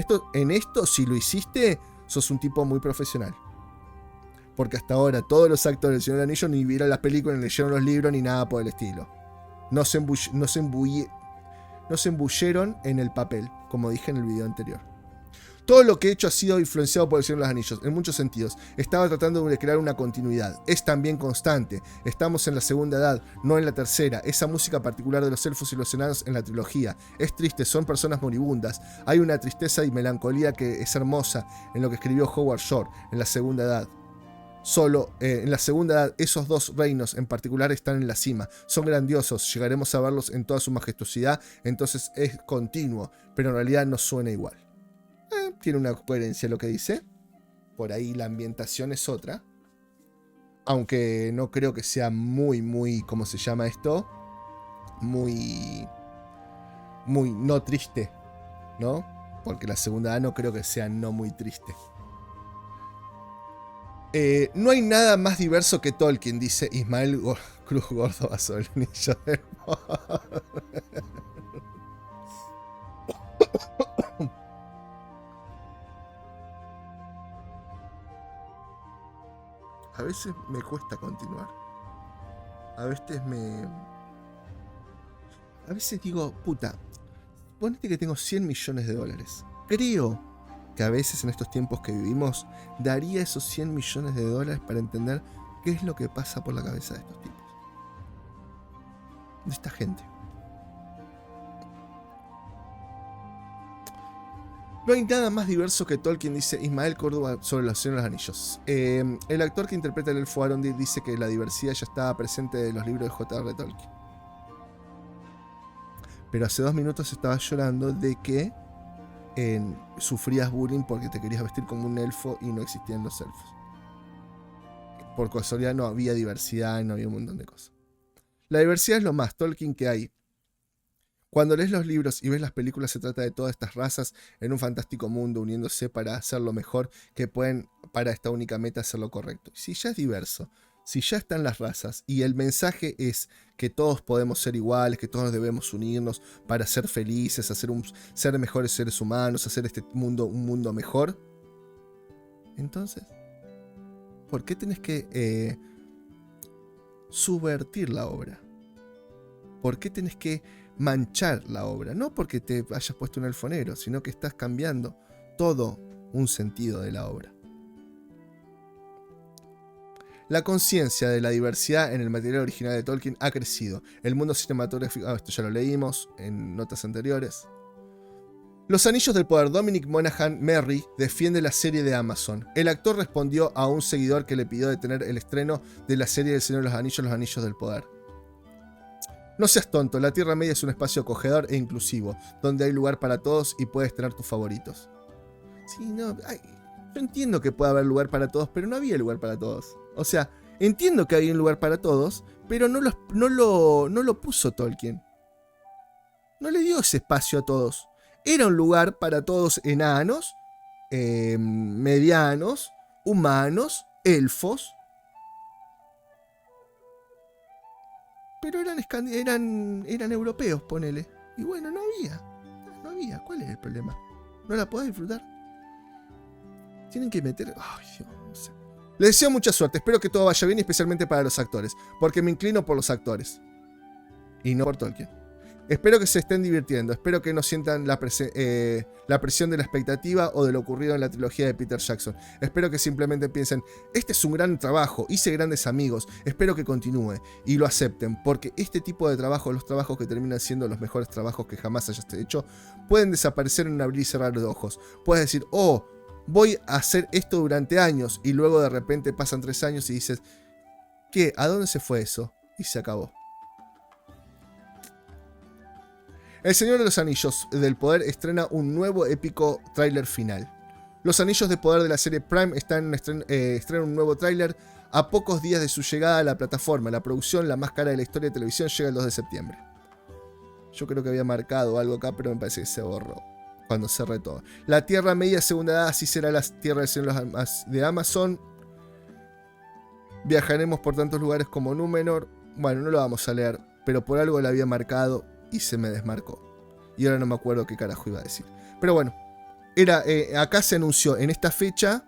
esto, si lo hiciste, sos un tipo muy profesional. Porque hasta ahora todos los actores del Señor de los Anillos ni vieron las películas, ni leyeron los libros, ni nada por el estilo. No se embulleron en el papel, como dije en el video anterior. Todo lo que he hecho ha sido influenciado por El Señor de los Anillos, en muchos sentidos. Estaba tratando de crear una continuidad. Es también constante. Estamos en la segunda edad, no en la tercera. Esa música particular de los elfos y los enanos en la trilogía. Es triste, son personas moribundas. Hay una tristeza y melancolía que es hermosa en lo que escribió Howard Shore en la segunda edad. En la segunda edad, esos dos reinos en particular están en la cima. Son grandiosos, llegaremos a verlos en toda su majestuosidad, entonces es continuo, pero en realidad no suena igual. Tiene una coherencia lo que dice. Por ahí la ambientación es otra. Aunque no creo que sea muy, ¿cómo se llama esto? Muy no triste, ¿no? Porque la segunda edad no creo que sea no muy triste. No hay nada más diverso que Tolkien, dice Ismael Cruz Gordo sobre el Anillo del Poder. A veces me cuesta continuar. A veces digo, puta, ponete que tengo 100 millones de dólares. Creo que a veces en estos tiempos que vivimos, daría esos 100 millones de dólares para entender qué es lo que pasa por la cabeza de estos tipos. De esta gente. No hay nada más diverso que Tolkien, dice Ismael Córdoba sobre los Señor de los Anillos. El actor que interpreta el elfo Arondil dice que la diversidad ya estaba presente en los libros de J.R. Tolkien. Pero hace 2 minutos estaba llorando de que sufrías bullying porque te querías vestir como un elfo y no existían los elfos. Por casualidad no había diversidad, no había un montón de cosas. La diversidad es lo más Tolkien que hay. Cuando lees los libros y ves las películas, se trata de todas estas razas en un fantástico mundo uniéndose para hacer lo mejor que pueden para esta única meta, hacer lo correcto. Si ya es diverso, si ya están las razas y el mensaje es que todos podemos ser iguales, que todos debemos unirnos para ser felices, ser mejores seres humanos, hacer este mundo un mundo mejor, entonces, ¿por qué tenés que subvertir la obra? ¿Por qué tenés que manchar la obra? No porque te hayas puesto un elfo negro, sino que estás cambiando todo un sentido de la obra. La conciencia de la diversidad en el material original de Tolkien ha crecido. El mundo cinematográfico... esto ya lo leímos en notas anteriores. Los Anillos del Poder. Dominic Monaghan Merry defiende la serie de Amazon. El actor respondió a un seguidor que le pidió detener el estreno de la serie del Señor de los Anillos del Poder. No seas tonto, la Tierra Media es un espacio acogedor e inclusivo, donde hay lugar para todos y puedes tener tus favoritos. Sí, no, yo entiendo que puede haber lugar para todos, pero no había lugar para todos. O sea, entiendo que había un lugar para todos, pero no lo puso Tolkien. No le dio ese espacio a todos. Era un lugar para todos enanos, medianos, humanos, elfos. Pero eran europeos, ponele. Y bueno, no había. ¿Cuál es el problema? ¿No la podés disfrutar? Tienen que meter... Ay, Dios, no sé. Les deseo mucha suerte. Espero que todo vaya bien, especialmente para los actores. Porque me inclino por los actores. Y no por Tolkien. Espero que se estén divirtiendo. Espero que no sientan la presión de la expectativa o de lo ocurrido en la trilogía de Peter Jackson. Espero que simplemente piensen, este es un gran trabajo, hice grandes amigos, espero que continúe y lo acepten, porque este tipo de trabajo, los trabajos que terminan siendo los mejores trabajos que jamás hayas hecho, pueden desaparecer en un abrir y cerrar de ojos. Puedes decir, oh, voy a hacer esto durante años, y luego de repente pasan 3 años y dices, ¿qué? ¿A dónde se fue eso? Y se acabó. El Señor de los Anillos del Poder estrena un nuevo épico tráiler final. Los Anillos de Poder de la serie Prime estrenan un nuevo tráiler a pocos días de su llegada a la plataforma. La producción, la más cara de la historia de televisión, llega el 2 de septiembre. Yo creo que había marcado algo acá, pero me parece que se borró cuando cerré todo. La Tierra Media Segunda Edad, así será la Tierra del Señor de Amazon. Viajaremos por tantos lugares como Númenor. Bueno, no lo vamos a leer, pero por algo la había marcado y se me desmarcó. Y ahora no me acuerdo qué carajo iba a decir. Pero bueno, acá se anunció en esta fecha,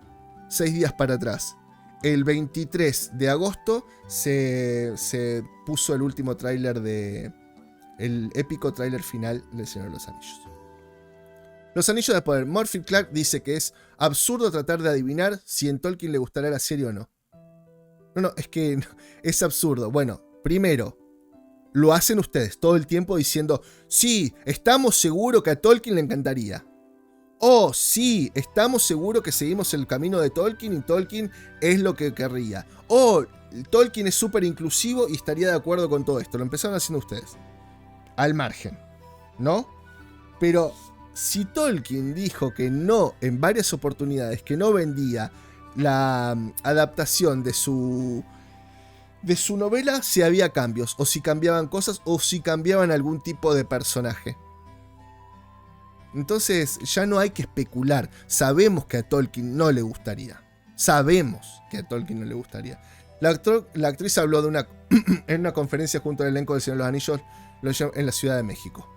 6 días para atrás. El 23 de agosto se puso el último tráiler el épico tráiler final del Señor de los Anillos. Los Anillos de Poder. Morphy Clark dice que es absurdo tratar de adivinar si en Tolkien le gustará la serie o no. No, es que es absurdo. Bueno, primero, lo hacen ustedes todo el tiempo diciendo, sí, estamos seguros que a Tolkien le encantaría. Oh, sí, estamos seguros que seguimos el camino de Tolkien y Tolkien es lo que querría. Oh, Tolkien es súper inclusivo y estaría de acuerdo con todo esto. Lo empezaron haciendo ustedes. Al margen, ¿no? Pero si Tolkien dijo que no en varias oportunidades, que no vendía la adaptación de su novela, si había cambios, o si cambiaban cosas, o si cambiaban algún tipo de personaje. Entonces ya no hay que especular. Sabemos que a Tolkien no le gustaría. La actriz habló en una conferencia junto al elenco del Señor de los Anillos en la Ciudad de México.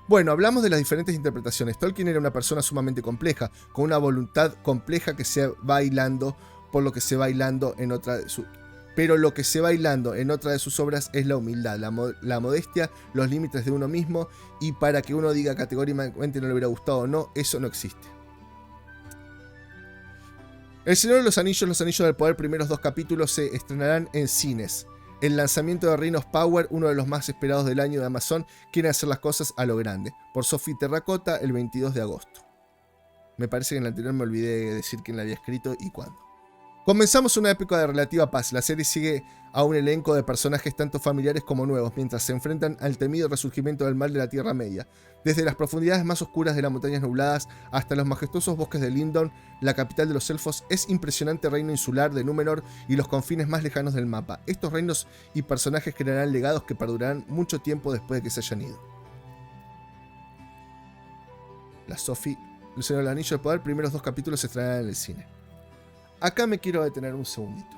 Bueno, hablamos de las diferentes interpretaciones. Tolkien era una persona sumamente compleja, con una voluntad compleja que se va hilando por lo que se va hilando en otra de sus... Pero lo que se va hilando en otra de sus obras es la humildad, la modestia, los límites de uno mismo, y para que uno diga categóricamente no le hubiera gustado o no, eso no existe. El Señor de los Anillos del Poder, primeros 2 capítulos se estrenarán en cines. El lanzamiento de Ring of Power, uno de los más esperados del año de Amazon, quiere hacer las cosas a lo grande. Por Sophie Terracota, el 22 de agosto. Me parece que en el anterior me olvidé de decir quién la había escrito y cuándo. Comenzamos una época de relativa paz. La serie sigue a un elenco de personajes tanto familiares como nuevos, mientras se enfrentan al temido resurgimiento del mal de la Tierra Media. Desde las profundidades más oscuras de las montañas nubladas hasta los majestuosos bosques de Lindon, la capital de los elfos, es impresionante reino insular de Númenor y los confines más lejanos del mapa. Estos reinos y personajes crearán legados que perdurarán mucho tiempo después de que se hayan ido. La Sophie, El Señor del Anillo del Poder, primeros 2 capítulos se estrenarán en el cine. Acá me quiero detener un segundito.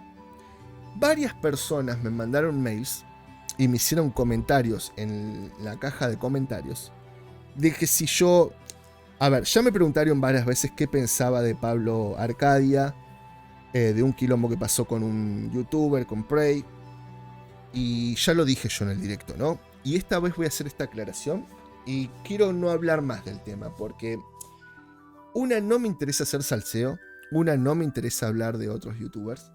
Varias personas me mandaron mails y me hicieron comentarios en la caja de comentarios de que si yo... A ver, ya me preguntaron varias veces qué pensaba de Pablo Arcadia, de un quilombo que pasó con un youtuber, con Prey, y ya lo dije yo en el directo, ¿no? Y esta vez voy a hacer esta aclaración y quiero no hablar más del tema porque una, no me interesa hacer salseo. Una, no me interesa hablar de otros youtubers.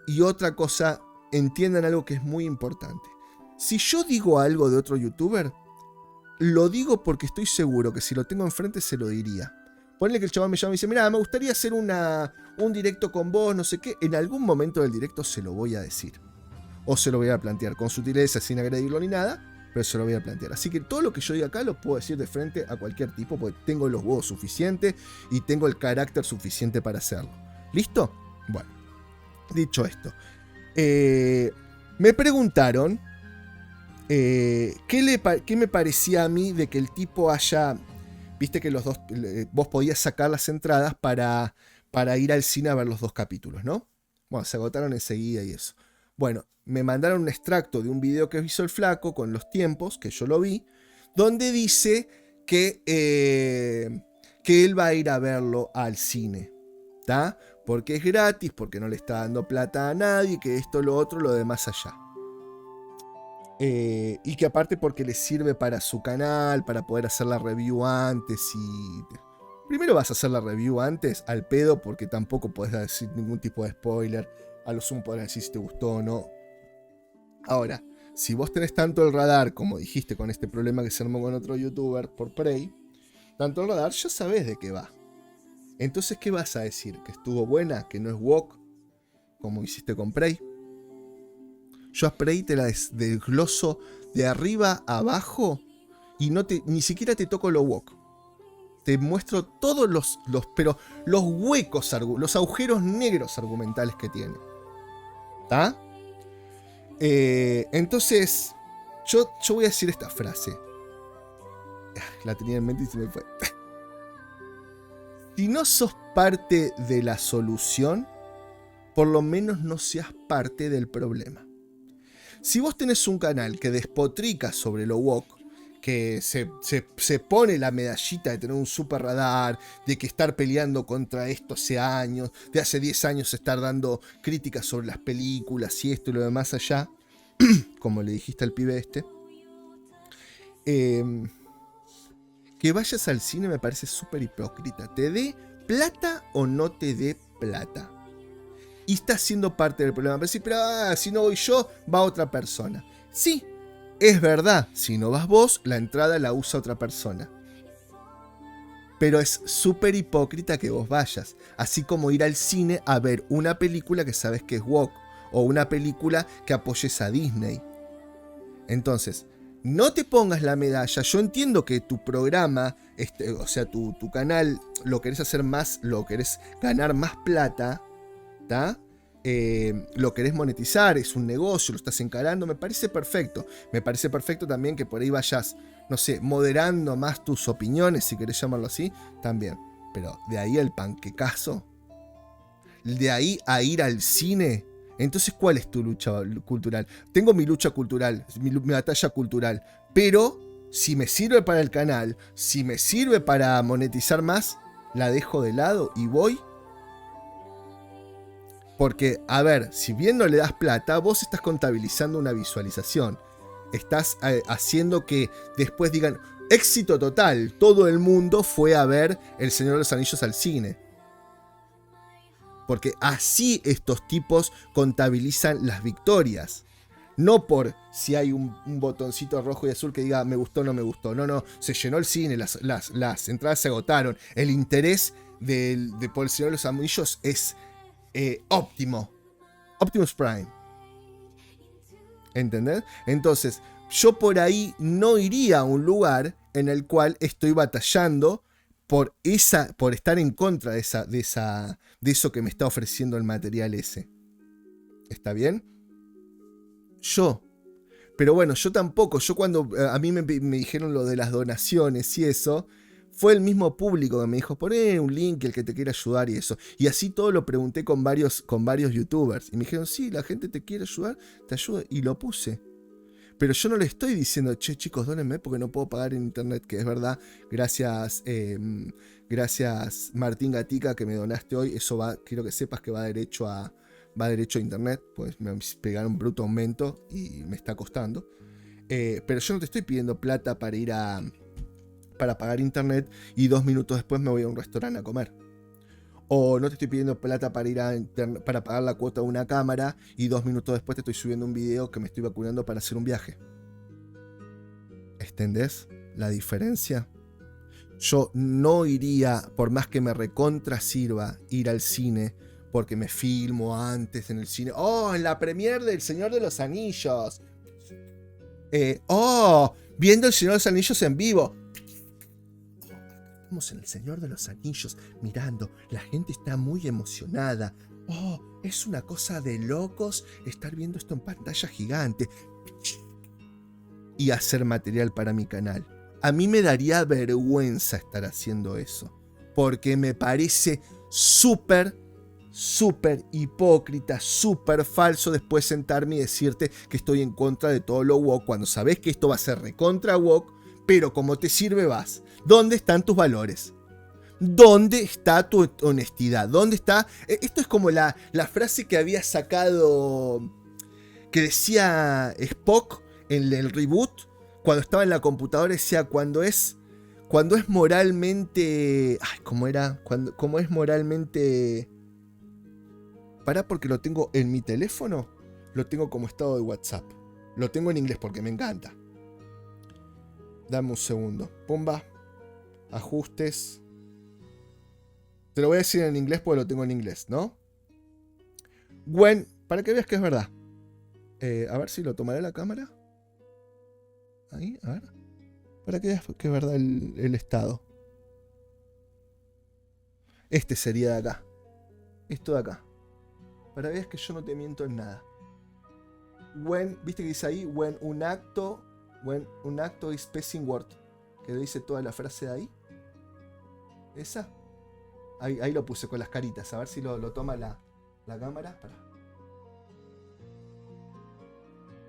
Y otra cosa, entiendan algo que es muy importante. Si yo digo algo de otro youtuber, lo digo porque estoy seguro que si lo tengo enfrente se lo diría. Ponle que el chaval me llama y dice, mira, me gustaría hacer un directo con vos, no sé qué. En algún momento del directo se lo voy a decir. O se lo voy a plantear con sutileza, sin agredirlo ni nada. Pero se lo voy a plantear. Así que todo lo que yo diga acá lo puedo decir de frente a cualquier tipo porque tengo los huevos suficientes y tengo el carácter suficiente para hacerlo. ¿Listo? Bueno, dicho esto. Me preguntaron qué me parecía a mí de que el tipo haya... Viste que los dos... vos podías sacar las entradas para ir al cine a ver los 2 capítulos, ¿no? Bueno, se agotaron enseguida y eso. Bueno, me mandaron un extracto de un video que hizo el flaco con los tiempos, que yo lo vi, donde dice que él va a ir a verlo al cine, ¿tá? Porque es gratis, porque no le está dando plata a nadie, que esto, lo otro, lo de más allá. Y que aparte porque le sirve para su canal, para poder hacer la review antes y... Primero vas a hacer la review antes, al pedo, porque tampoco podés decir ningún tipo de spoiler. A lo sumo podrás decir si te gustó o no. Ahora, si vos tenés tanto el radar, como dijiste con este problema que se armó con otro youtuber por Prey, tanto el radar, ya sabés de qué va. Entonces, ¿qué vas a decir? ¿Que estuvo buena? ¿Que no es woke? Como hiciste con Prey. Yo a Prey te la desgloso de arriba a abajo y ni siquiera te toco lo woke. Te muestro todos los huecos, los agujeros negros argumentales que tiene. ¿Está? Entonces, yo voy a decir esta frase. La tenía en mente y se me fue. Si no sos parte de la solución, por lo menos no seas parte del problema. Si vos tenés un canal que despotrica sobre lo woke, que se pone la medallita de tener un super radar, de que estar peleando contra esto hace años, de hace 10 años estar dando críticas sobre las películas y esto y lo demás allá, como le dijiste al pibe este, que vayas al cine me parece súper hipócrita. ¿Te dé plata o no te dé plata? Y estás siendo parte del problema. Pero si no voy yo, va otra persona. Sí. Es verdad, si no vas vos, la entrada la usa otra persona. Pero es súper hipócrita que vos vayas. Así como ir al cine a ver una película que sabes que es woke. O una película que apoyes a Disney. Entonces, no te pongas la medalla. Yo entiendo que tu programa, o sea, tu canal, lo querés hacer más, lo querés ganar más plata, ¿tá? Lo querés monetizar, es un negocio, lo estás encarando, me parece perfecto. Me parece perfecto también que por ahí vayas, no sé, moderando más tus opiniones, si querés llamarlo así, también. Pero de ahí al panquecazo, de ahí a ir al cine. Entonces, ¿cuál es tu lucha cultural? Tengo mi lucha cultural, mi batalla cultural, pero si me sirve para el canal, si me sirve para monetizar más, la dejo de lado y voy. Porque, a ver, si bien no le das plata, vos estás contabilizando una visualización. Estás haciendo que después digan, éxito total, todo el mundo fue a ver El Señor de los Anillos al cine. Porque así estos tipos contabilizan las victorias. No por si hay un botoncito rojo y azul que diga me gustó o no me gustó. No, se llenó el cine, las entradas se agotaron. El interés de por El Señor de los Anillos es Optimus Prime. ¿Entendés? Entonces, yo por ahí no iría a un lugar en el cual estoy batallando por estar en contra de eso que me está ofreciendo el material ese. ¿Está bien? Pero bueno, yo tampoco. Yo cuando a mí me dijeron lo de las donaciones y eso, fue el mismo público que me dijo, poné un link, el que te quiera ayudar y eso. Y así todo lo pregunté con varios youtubers. Y me dijeron, sí, la gente te quiere ayudar, te ayuda. Y lo puse. Pero yo no le estoy diciendo, che, chicos, dónenme porque no puedo pagar en internet, que es verdad. Gracias Martín Gatica que me donaste hoy. Eso quiero que sepas que va derecho a internet. Pues me pegaron un bruto aumento y me está costando. Pero yo no te estoy pidiendo plata para pagar internet y 2 minutos después me voy a un restaurante a comer. O no te estoy pidiendo plata para pagar la cuota de una cámara y 2 minutos después te estoy subiendo un video que me estoy vacunando para hacer un viaje. ¿Entendés la diferencia? Yo no iría, por más que me recontra sirva ir al cine, porque me filmo antes en el cine. ¡Oh, en la premiere del Señor de los Anillos! Viendo el Señor de los Anillos en vivo. En el Señor de los Anillos, mirando, la gente está muy emocionada. Es una cosa de locos estar viendo esto en pantalla gigante. Y hacer material para mi canal. A mí me daría vergüenza estar haciendo eso, porque me parece súper hipócrita, súper falso después sentarme y decirte que estoy en contra de todo lo woke, cuando sabes que esto va a ser recontra woke, pero como te sirve vas. ¿Dónde están tus valores? ¿Dónde está tu honestidad? ¿Dónde está? Esto es como la frase que había sacado, que decía Spock en el reboot, cuando estaba en la computadora, decía, cuando es moralmente... ¿cómo era? ¿Cómo es moralmente...? Pará, porque lo tengo en mi teléfono, lo tengo como estado de WhatsApp. Lo tengo en inglés porque me encanta. Dame un segundo. Pumba. Ajustes. Te lo voy a decir en inglés porque lo tengo en inglés, ¿no? Para que veas que es verdad. A ver si lo tomaré la cámara. Ahí, a ver. Para que veas que es verdad el estado. Este sería de acá. Esto de acá. Para que veas que yo no te miento en nada. ¿Viste que dice ahí? When un acto is passing word. Que dice toda la frase de ahí. ¿Esa? Ahí lo puse con las caritas. A ver si lo toma la cámara. Pará.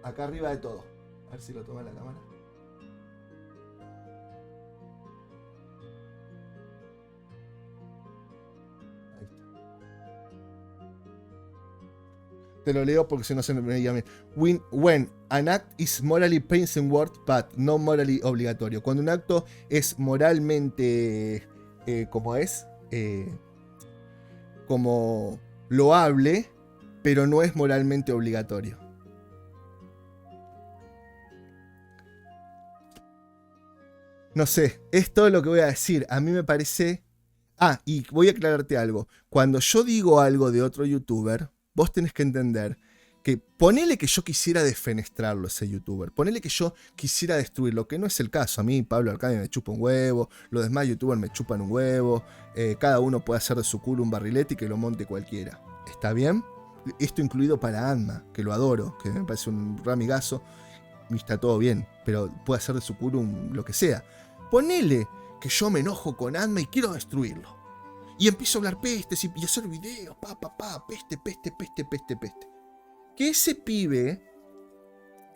Acá arriba de todo. A ver si lo toma la cámara. Ahí está. Te lo leo porque si no se me llama. When an act is morally passing word, but no morally obligatorio. Cuando un acto es moralmente... ¿cómo es? Como loable, pero no es moralmente obligatorio. No sé, es todo lo que voy a decir. A mí me parece... y voy a aclararte algo. Cuando yo digo algo de otro youtuber, vos tenés que entender que ponele que yo quisiera defenestrarlo ese youtuber, ponele que yo quisiera destruirlo, que no es el caso. A mí Pablo Arcadio me chupa un huevo, los demás youtubers me chupan un huevo, cada uno puede hacer de su culo un barrilete y que lo monte cualquiera. ¿Está bien? Esto incluido para Anma, que lo adoro, que me parece un ramigazo, y está todo bien, pero puede hacer de su culo lo que sea. Ponele que yo me enojo con Anma y quiero destruirlo. Y empiezo a hablar pestes y hacer videos, peste. Que ese pibe,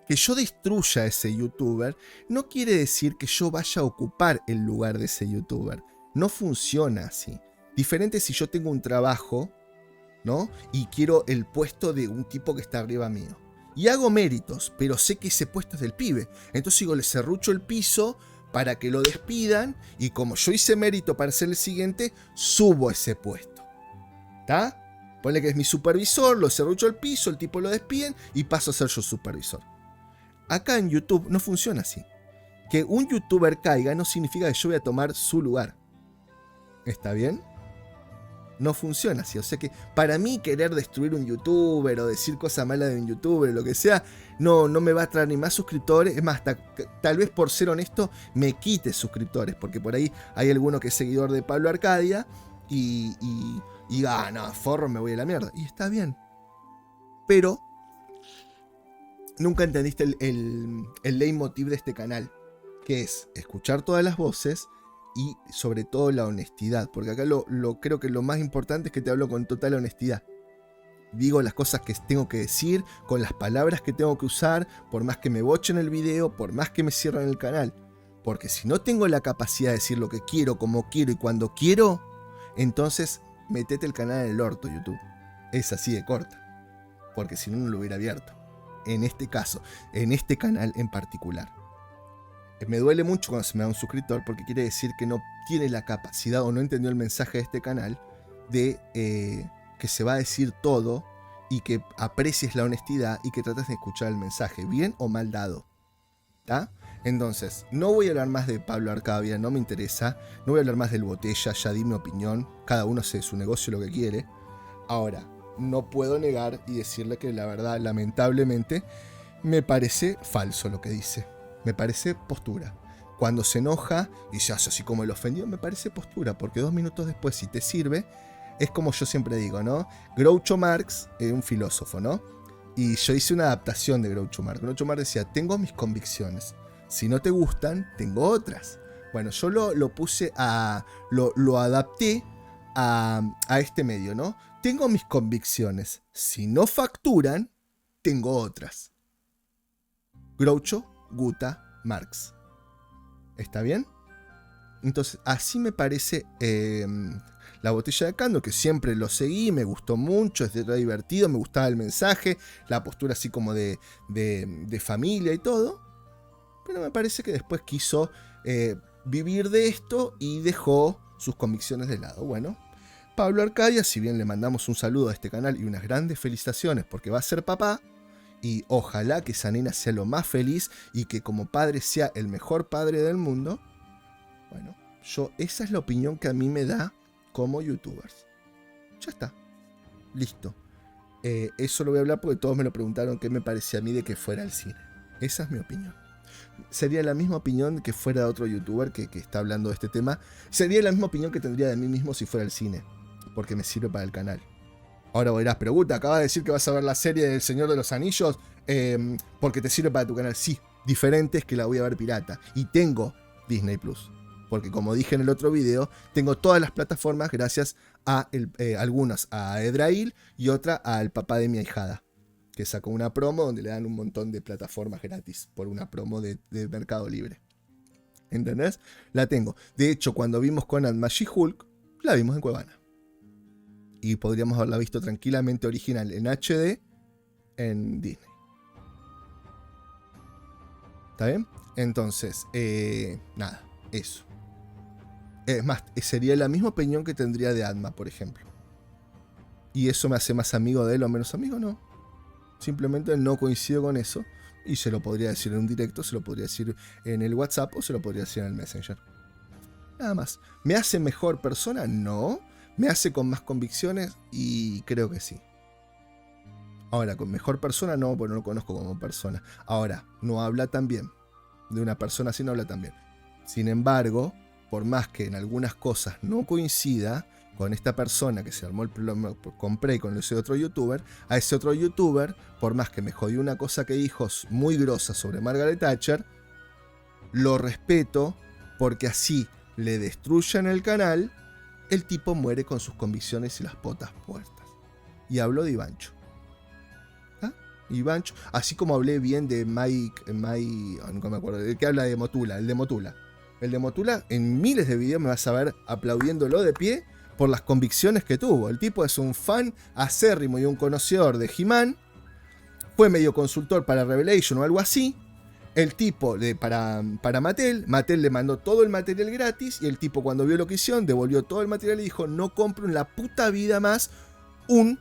que yo destruya a ese youtuber, no quiere decir que yo vaya a ocupar el lugar de ese youtuber. No funciona así. Diferente si yo tengo un trabajo, ¿no? Y quiero el puesto de un tipo que está arriba mío. Y hago méritos, pero sé que ese puesto es del pibe. Entonces le serrucho el piso para que lo despidan. Y como yo hice mérito para ser el siguiente, subo ese puesto. ¿Está? Ponle que es mi supervisor, lo serrucho el piso, el tipo lo despiden y paso a ser yo supervisor. Acá en YouTube no funciona así. Que un youtuber caiga no significa que yo voy a tomar su lugar. ¿Está bien? No funciona así. O sea que para mí querer destruir un youtuber o decir cosas malas de un youtuber o lo que sea, no me va a traer ni más suscriptores. Es más, tal vez por ser honesto me quite suscriptores, porque por ahí hay alguno que es seguidor de Pablo Arcadia y diga, no, forro, me voy a la mierda. Y está bien. Pero nunca entendiste el leitmotiv de este canal, que es escuchar todas las voces y sobre todo la honestidad, porque acá creo que lo más importante es que te hablo con total honestidad. Digo las cosas que tengo que decir, con las palabras que tengo que usar, por más que me bochen el video, por más que me cierren el canal. Porque si no tengo la capacidad de decir lo que quiero, como quiero y cuando quiero, entonces metete el canal en el orto, YouTube. Es así de corta. Porque si no, no lo hubiera abierto. En este caso, en este canal en particular. Me duele mucho cuando se me da un suscriptor, porque quiere decir que no tiene la capacidad o no entendió el mensaje de este canal de que se va a decir todo y que aprecies la honestidad y que trates de escuchar el mensaje, bien o mal dado. ¿Tá? Entonces, no voy a hablar más de Pablo Arcadia, no me interesa. No voy a hablar más del Botella, ya di mi opinión. Cada uno hace de su negocio lo que quiere. Ahora, no puedo negar y decirle que la verdad, lamentablemente, me parece falso lo que dice. Me parece postura. Cuando se enoja y se hace así como el ofendido, me parece postura, porque 2 minutos después, si te sirve, es como yo siempre digo, ¿no? Groucho Marx es un filósofo, ¿no? Y yo hice una adaptación de Groucho Marx. Groucho Marx decía, tengo mis convicciones. Si no te gustan, tengo otras. Bueno, yo lo puse lo adapté a este medio, ¿no? Tengo mis convicciones. Si no facturan, tengo otras. Groucho, Guta, Marx. ¿Está bien? Entonces, así me parece La Botella de Cando, que siempre lo seguí, me gustó mucho, es divertido, me gustaba el mensaje, la postura así como de familia y todo. Pero me parece que después quiso vivir de esto y dejó sus convicciones de lado. Bueno, Pablo Arcadia, si bien le mandamos un saludo a este canal y unas grandes felicitaciones porque va a ser papá, y ojalá que esa nena sea lo más feliz y que como padre sea el mejor padre del mundo. Bueno, esa es la opinión que a mí me da como youtubers. Ya está. Listo. Eso lo voy a hablar porque todos me lo preguntaron qué me parecía a mí de que fuera al cine. Esa es mi opinión. Sería la misma opinión que fuera otro youtuber que está hablando de este tema. Sería la misma opinión que tendría de mí mismo si fuera al cine. Porque me sirve para el canal. Ahora vos dirás, pregunta, acabas de decir que vas a ver la serie del Señor de los Anillos porque te sirve para tu canal. Sí, diferente es que la voy a ver pirata. Y tengo Disney Plus. Porque como dije en el otro video, tengo todas las plataformas gracias a algunas a Edrail y otra al papá de mi ahijada, que sacó una promo donde le dan un montón de plataformas gratis por una promo de Mercado Libre. ¿Entendés? La tengo. De hecho, cuando vimos Conan She-Hulk, la vimos en Cuevana. Y podríamos haberla visto tranquilamente original en HD en Disney. ¿Está bien? Entonces, nada, eso. Es más, sería la misma opinión que tendría de Adma, por ejemplo. ¿Y eso me hace más amigo de él o menos amigo? No. Simplemente no coincido con eso. Y se lo podría decir en un directo, se lo podría decir en el WhatsApp o se lo podría decir en el Messenger. Nada más. ¿Me hace mejor persona? No. ¿Me hace con más convicciones? Y creo que sí. Ahora, con mejor persona no, porque no lo conozco como persona. Ahora, no habla tan bien. De una persona así no habla tan bien. Sin embargo, por más que en algunas cosas no coincida con esta persona que se armó el problema, compré con ese otro youtuber, a ese otro youtuber, por más que me jodió una cosa que dijo muy grosa sobre Margaret Thatcher, lo respeto porque así le destruyan el canal, el tipo muere con sus convicciones y las potas puertas. Y hablo de Ivancho. ¿Ah? Ivancho, así como hablé bien de nunca me acuerdo, el que habla de Motula, el de Motula. El de Motula, en miles de videos me vas a ver aplaudiéndolo de pie por las convicciones que tuvo. El tipo es un fan acérrimo y un conocedor de He-Man. Fue medio consultor para Revelation o algo así. El tipo, para Mattel le mandó todo el material gratis y el tipo cuando vio lo que hicieron, devolvió todo el material y dijo, no compro en la puta vida más un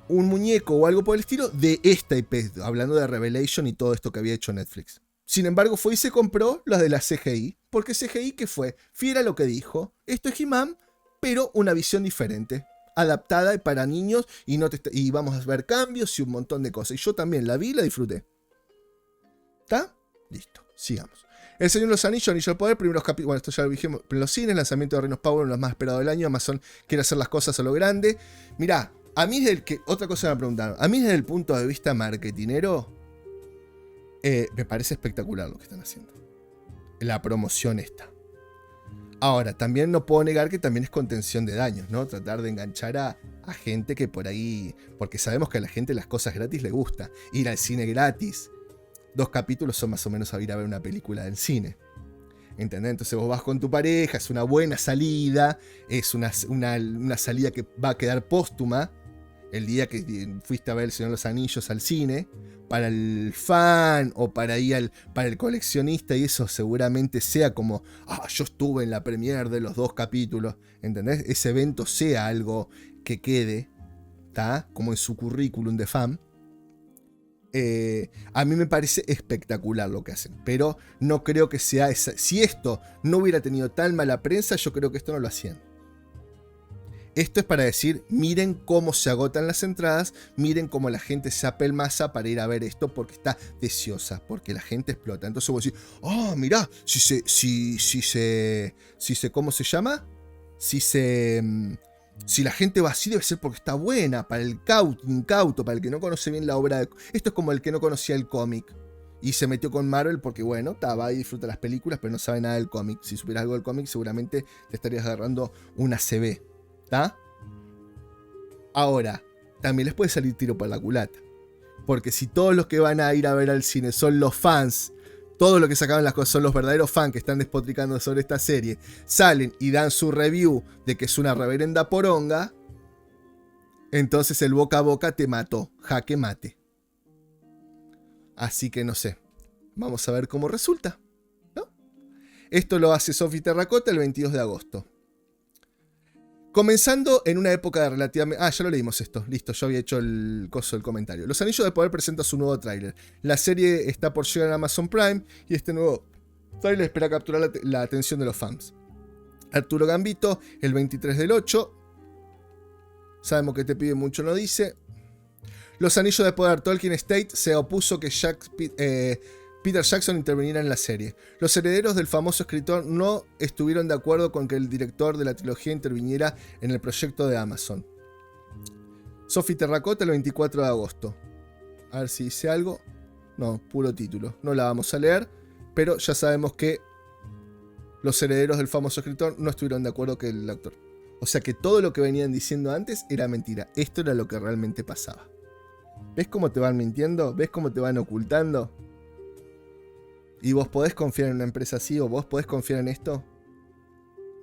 muñeco o algo por el estilo de esta IP, hablando de Revelation y todo esto que había hecho Netflix. Sin embargo, fue y se compró las de la CGI, porque CGI, ¿qué fue? Fiel a lo que dijo, esto es He-Man, pero una visión diferente, adaptada para niños y vamos a ver cambios y un montón de cosas. Y yo también la vi y la disfruté. ¿Está? Listo, sigamos. El Señor de los Anillos, Anillo del Poder, primeros capítulos. Bueno, esto ya lo dijimos en los cines, lanzamiento de Rings of Power, uno de los más esperados del año. Amazon quiere hacer las cosas a lo grande. Mirá, a mí otra cosa me preguntaron, a mí desde el punto de vista marketinero, me parece espectacular lo que están haciendo. La promoción esta. Ahora, también no puedo negar que también es contención de daños, ¿no? Tratar de enganchar a gente que por ahí... Porque sabemos que a la gente las cosas gratis le gusta. Ir al cine gratis. 2 capítulos son más o menos a ir a ver una película del cine. ¿Entendés? Entonces vos vas con tu pareja, es una buena salida, es una salida que va a quedar póstuma. El día que fuiste a ver El Señor de los Anillos al cine, para el fan o para el coleccionista, y eso seguramente sea como, yo estuve en la premiere de los 2 capítulos, ¿entendés? Ese evento sea algo que quede, ¿tá? Como en su currículum de fan. A mí me parece espectacular lo que hacen, pero no creo que sea esa. Si esto no hubiera tenido tan mala prensa, yo creo que esto no lo hacían. Esto es para decir, miren cómo se agotan las entradas, miren cómo la gente se apelmaza para ir a ver esto porque está deseosa, porque la gente explota. Entonces vos decís, mirá, ¿cómo se llama? Si la gente va así debe ser porque está buena, para el incauto, para el que no conoce bien la obra. Esto es como el que no conocía el cómic y se metió con Marvel porque, bueno, va y disfruta las películas, pero no sabe nada del cómic. Si supieras algo del cómic, seguramente te estarías agarrando una CB. ¿Está? Ahora, también les puede salir tiro por la culata. Porque si todos los que van a ir a ver al cine son los fans, todos los que sacaban las cosas son los verdaderos fans que están despotricando sobre esta serie, salen y dan su review de que es una reverenda poronga, entonces el boca a boca te mató. Jaque mate. Así que no sé. Vamos a ver cómo resulta, ¿no? Esto lo hace Sophie Terracota el 22 de agosto. Comenzando en una época de relativamente... ya lo leímos esto. Listo, yo había hecho el comentario. Los Anillos del Poder presenta su nuevo tráiler. La serie está por llegar a Amazon Prime y este nuevo tráiler espera capturar la atención de los fans. Arturo Gambito, el 23 del 8. Sabemos que te pide mucho, no dice. Los Anillos del Poder, Tolkien Estate se opuso que Peter Jackson interviniera en la serie. Los herederos del famoso escritor no estuvieron de acuerdo con que el director de la trilogía interviniera en el proyecto de Amazon. Sophie Terracota el 24 de agosto. A ver si dice algo. No, puro título. No la vamos a leer, pero ya sabemos que los herederos del famoso escritor no estuvieron de acuerdo con el actor. O sea que todo lo que venían diciendo antes era mentira. Esto era lo que realmente pasaba. ¿Ves cómo te van mintiendo? ¿Ves cómo te van ocultando? ¿Y vos podés confiar en una empresa así? ¿O vos podés confiar en esto?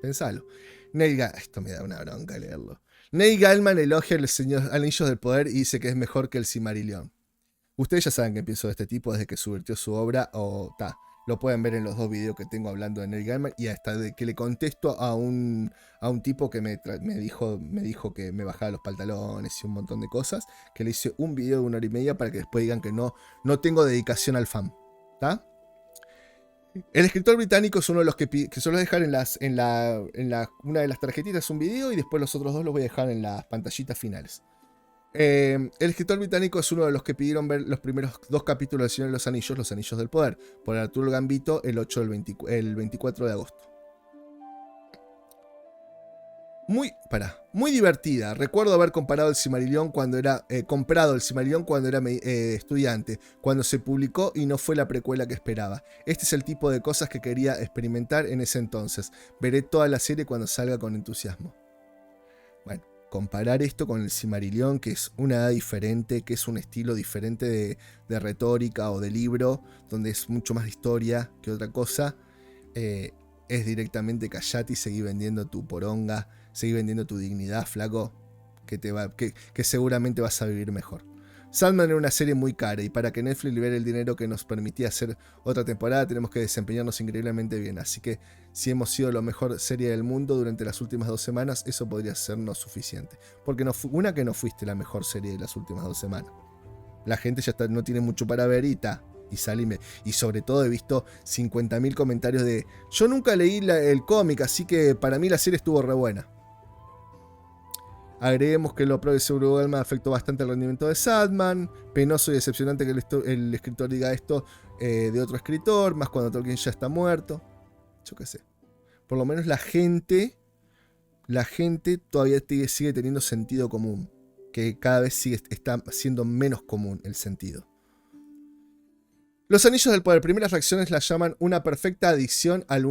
Pensalo. Esto me da una bronca leerlo. Neil Gaiman elogia a los Anillos del Poder y dice que es mejor que el Silmarillion. Ustedes ya saben que pienso de este tipo desde que subvirtió su obra. Lo pueden ver en los 2 videos que tengo hablando de Neil Gaiman. Y hasta de que le contesto a un tipo que me dijo que me bajaba los pantalones y un montón de cosas. Que le hice un video de 1 hora y media para que después digan que no tengo dedicación al fan. ¿Está? El escritor británico es uno de los que suelo dejar en una de las tarjetitas un video y después los otros 2 los voy a dejar en las pantallitas finales. El escritor británico es uno de los que pidieron ver los primeros 2 capítulos del Señor de los Anillos del Poder, por Arturo Gambito el 24 de agosto. Muy divertida. Recuerdo haber comprado el Silmarillion cuando era estudiante, cuando se publicó y no fue la precuela que esperaba. Este es el tipo de cosas que quería experimentar en ese entonces. Veré toda la serie cuando salga con entusiasmo. Bueno, comparar esto con el Silmarillion, que es una edad diferente, que es un estilo diferente de retórica o de libro, donde es mucho más de historia que otra cosa, es directamente callate y seguí vendiendo tu poronga. Seguí vendiendo tu dignidad, flaco, que seguramente vas a vivir mejor. Sandman era una serie muy cara y para que Netflix libere el dinero que nos permitía hacer otra temporada tenemos que desempeñarnos increíblemente bien. Así que si hemos sido la mejor serie del mundo durante las últimas 2 semanas, eso podría sernos suficiente. Porque que no fuiste la mejor serie de las últimas 2 semanas. La gente ya no tiene mucho para ver y sobre todo he visto 50.000 comentarios de yo nunca leí el cómic, así que para mí la serie estuvo re buena. Agreguemos que lo Progressive Overwhelming afectó bastante el rendimiento de Sandman. Penoso y decepcionante que el escritor diga esto de otro escritor, más cuando Tolkien ya está muerto. Yo qué sé. Por lo menos la gente todavía sigue teniendo sentido común. Que cada vez está siendo menos común el sentido. Los Anillos del Poder, primeras reacciones las llaman una perfecta adición al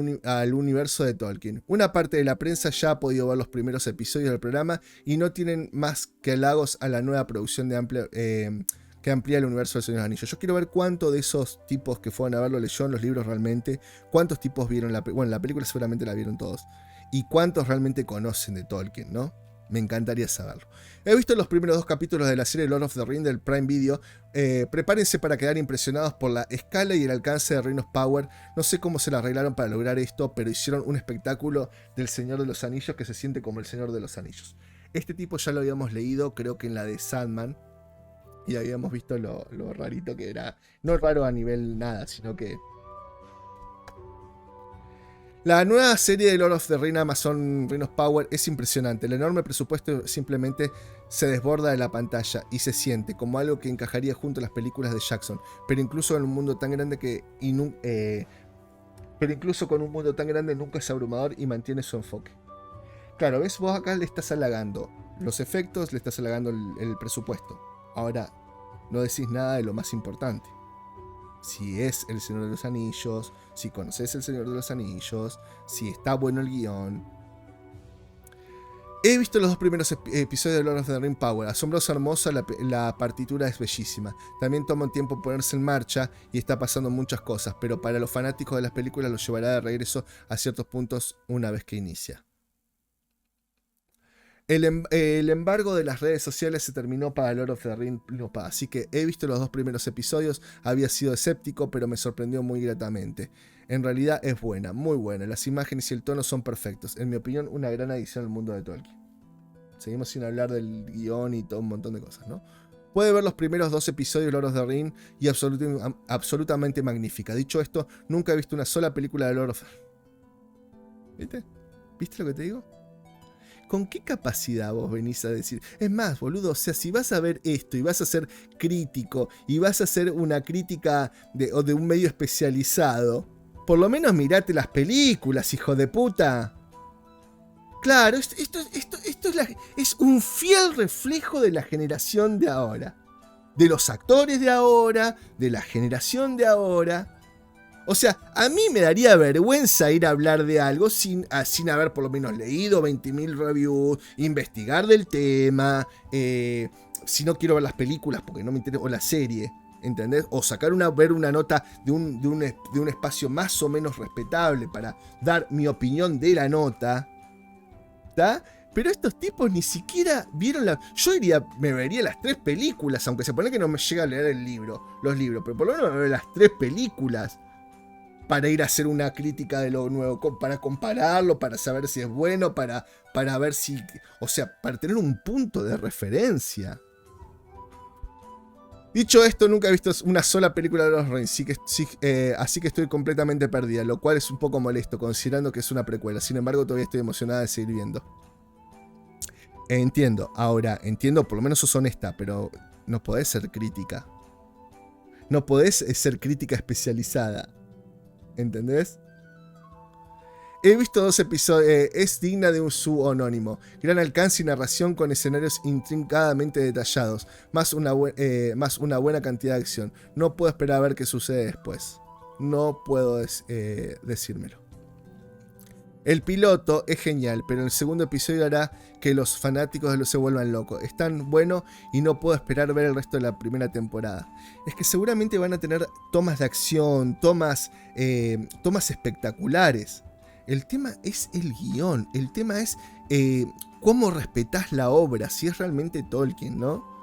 universo de Tolkien. Una parte de la prensa ya ha podido ver los primeros episodios del programa y no tienen más que halagos a la nueva producción que amplía el universo del Señor de los Anillos. Yo quiero ver cuántos de esos tipos que fueron a verlo leyeron los libros realmente, cuántos tipos vieron la película seguramente la vieron todos, y cuántos realmente conocen de Tolkien, ¿no? Me encantaría saberlo. He visto los primeros 2 capítulos de la serie Lord of the Rings del Prime Video. Prepárense para quedar impresionados por la escala y el alcance de Ring of Power. No sé cómo se la arreglaron para lograr esto, pero hicieron un espectáculo del Señor de los Anillos que se siente como el Señor de los Anillos. Este tipo ya lo habíamos leído, creo que en la de Sandman, y habíamos visto lo rarito que era. No raro a nivel nada, sino que... La nueva serie de Lord of the Rings Amazon Ring of Power es impresionante. El enorme presupuesto simplemente se desborda de la pantalla y se siente como algo que encajaría junto a las películas de Jackson, pero incluso en un mundo tan grande nunca es abrumador y mantiene su enfoque. Claro, ves, vos acá le estás halagando los efectos, le estás halagando el presupuesto. Ahora, no decís nada de lo más importante. Si es el Señor de los Anillos, si conoces el Señor de los Anillos, si está bueno el guión. He visto los 2 primeros episodios de Lord of the Rings Power. Asombrosa, hermosa, la partitura es bellísima. También toma un tiempo ponerse en marcha y está pasando muchas cosas, pero para los fanáticos de las películas los llevará de regreso a ciertos puntos una vez que inicia. El embargo de las redes sociales se terminó para Lord of the Rings, así que he visto los 2 primeros episodios, había sido escéptico, pero me sorprendió muy gratamente. En realidad es buena, muy buena, las imágenes y el tono son perfectos, en mi opinión una gran adición al mundo de Tolkien. Seguimos sin hablar del guión y todo un montón de cosas, ¿no? Puede ver los primeros 2 episodios de Lord of the Rings y absolutamente magnífica. Dicho esto, nunca he visto una sola película de Lord of the Rings. ¿Viste? ¿Viste lo que te digo? ¿Con qué capacidad vos venís a decir? Es más, boludo, o sea, si vas a ver esto y vas a ser crítico y vas a hacer una crítica de un medio especializado, por lo menos mirate las películas, hijo de puta. Claro, esto es un fiel reflejo de la generación de ahora. De los actores de ahora, de la generación de ahora. O sea, a mí me daría vergüenza ir a hablar de algo sin haber por lo menos leído 20.000 reviews, investigar del tema, si no quiero ver las películas porque no me interesa, o la serie, ¿entendés? O ver una nota de un espacio más o menos respetable para dar mi opinión de la nota, ¿está? Pero estos tipos ni siquiera vieron Yo me vería las 3 películas, aunque se pone que no me llega a leer los libros, pero por lo menos me veo las 3 películas. Para ir a hacer una crítica de lo nuevo, para compararlo, para saber si es bueno, para ver si... O sea, para tener un punto de referencia. Dicho esto, nunca he visto una sola película de los Rings, así que estoy completamente perdida, lo cual es un poco molesto, considerando que es una precuela. Sin embargo, todavía estoy emocionada de seguir viendo. Entiendo, por lo menos sos honesta, pero no podés ser crítica. No podés ser crítica especializada. ¿Entendés? He visto 2 episodios. Es digna de un anónimo. Gran alcance y narración con escenarios intrincadamente detallados. Más una buena cantidad de acción. No puedo esperar a ver qué sucede después. No puedo decírmelo. El piloto es genial, pero el segundo episodio hará que los fanáticos se vuelvan locos. Es tan bueno y no puedo esperar ver el resto de la primera temporada. Es que seguramente van a tener tomas de acción, tomas espectaculares. El tema es el guión, el tema es cómo respetás la obra, si es realmente Tolkien, ¿no?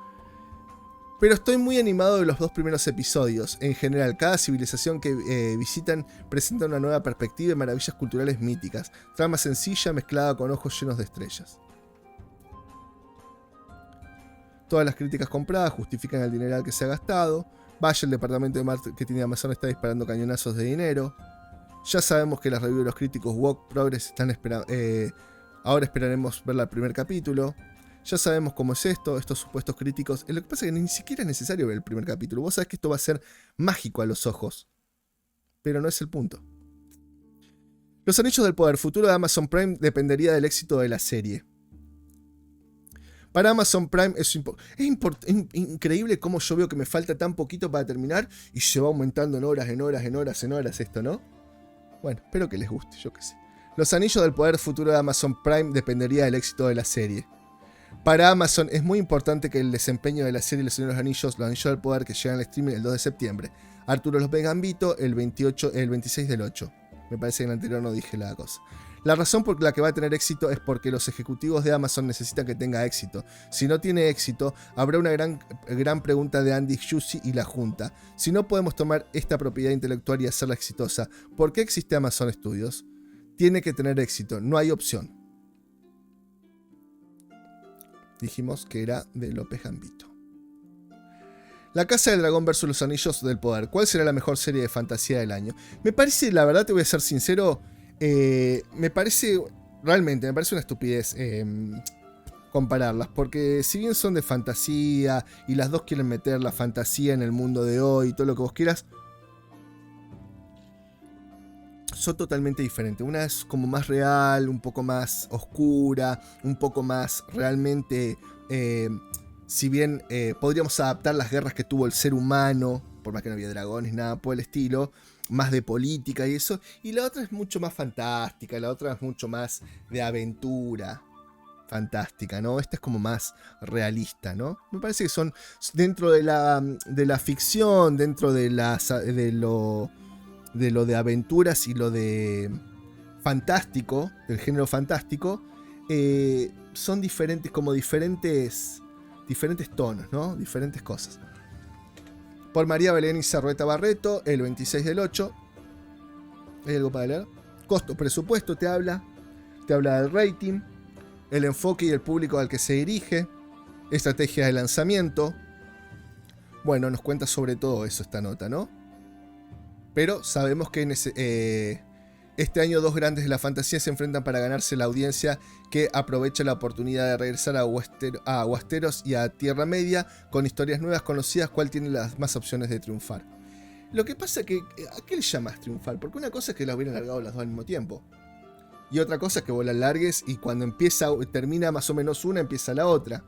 Pero estoy muy animado de los 2 primeros episodios. En general, cada civilización que visitan presenta una nueva perspectiva y maravillas culturales míticas. Trama sencilla mezclada con ojos llenos de estrellas. Todas las críticas compradas justifican el dineral que se ha gastado. Vaya, el departamento de marketing de Amazon está disparando cañonazos de dinero. Ya sabemos que las reviews de los críticos Woke Progress están esperando. Ahora esperaremos ver el primer capítulo. Ya sabemos cómo es esto, estos supuestos críticos. Lo que pasa es que ni siquiera es necesario ver el primer capítulo. Vos sabés que esto va a ser mágico a los ojos. Pero no es el punto. Los Anillos del Poder, futuro de Amazon Prime, dependería del éxito de la serie. Para Amazon Prime es increíble cómo yo veo que me falta tan poquito para terminar y se va aumentando en horas esto, ¿no? Bueno, espero que les guste, yo qué sé. Los Anillos del Poder, futuro de Amazon Prime, dependería del éxito de la serie. Para Amazon es muy importante que el desempeño de la serie Los Anillos del Poder, que llegan al streaming el 2 de septiembre. Arturo López Gambito el 26 del 8. Me parece que en el anterior no dije la cosa. La razón por la que va a tener éxito es porque los ejecutivos de Amazon necesitan que tenga éxito. Si no tiene éxito, habrá una gran pregunta de Andy Jassy y la Junta. Si no podemos tomar esta propiedad intelectual y hacerla exitosa, ¿por qué existe Amazon Studios? Tiene que tener éxito, no hay opción. Dijimos que era de López Gambito. La Casa del Dragón versus Los Anillos del Poder. ¿Cuál será la mejor serie de fantasía del año? Me parece, la verdad te voy a ser sincero, me parece una estupidez compararlas. Porque si bien son de fantasía y las dos quieren meter la fantasía en el mundo de hoy y todo lo que vos quieras, son totalmente diferentes. Una es como más real, un poco más oscura, un poco más realmente... si bien podríamos adaptar las guerras que tuvo el ser humano, por más que no había dragones, nada por el estilo, más de política y eso. Y la otra es mucho más fantástica, la otra es mucho más de aventura fantástica, ¿no? Esta es como más realista, ¿no? Me parece que son dentro de la ficción, dentro de lo de aventuras y lo de fantástico, del género fantástico, son diferentes, como diferentes tonos, ¿no? Diferentes cosas. Por María Belén y Sarrueta Barreto, el 26 del 8. ¿Hay algo para leer? Costo, presupuesto, te habla del rating, el enfoque y el público al que se dirige, estrategia de lanzamiento. Bueno, nos cuenta sobre todo eso esta nota, ¿no? Pero sabemos que este año dos grandes de la fantasía se enfrentan para ganarse la audiencia que aprovecha la oportunidad de regresar a Westeros y a Tierra Media con historias nuevas conocidas, cuál tiene las más opciones de triunfar. Lo que pasa es que, ¿a qué le llamas triunfar? Porque una cosa es que las hubieran largado las dos al mismo tiempo. Y otra cosa es que vos las largues y cuando termina más o menos una, empieza la otra.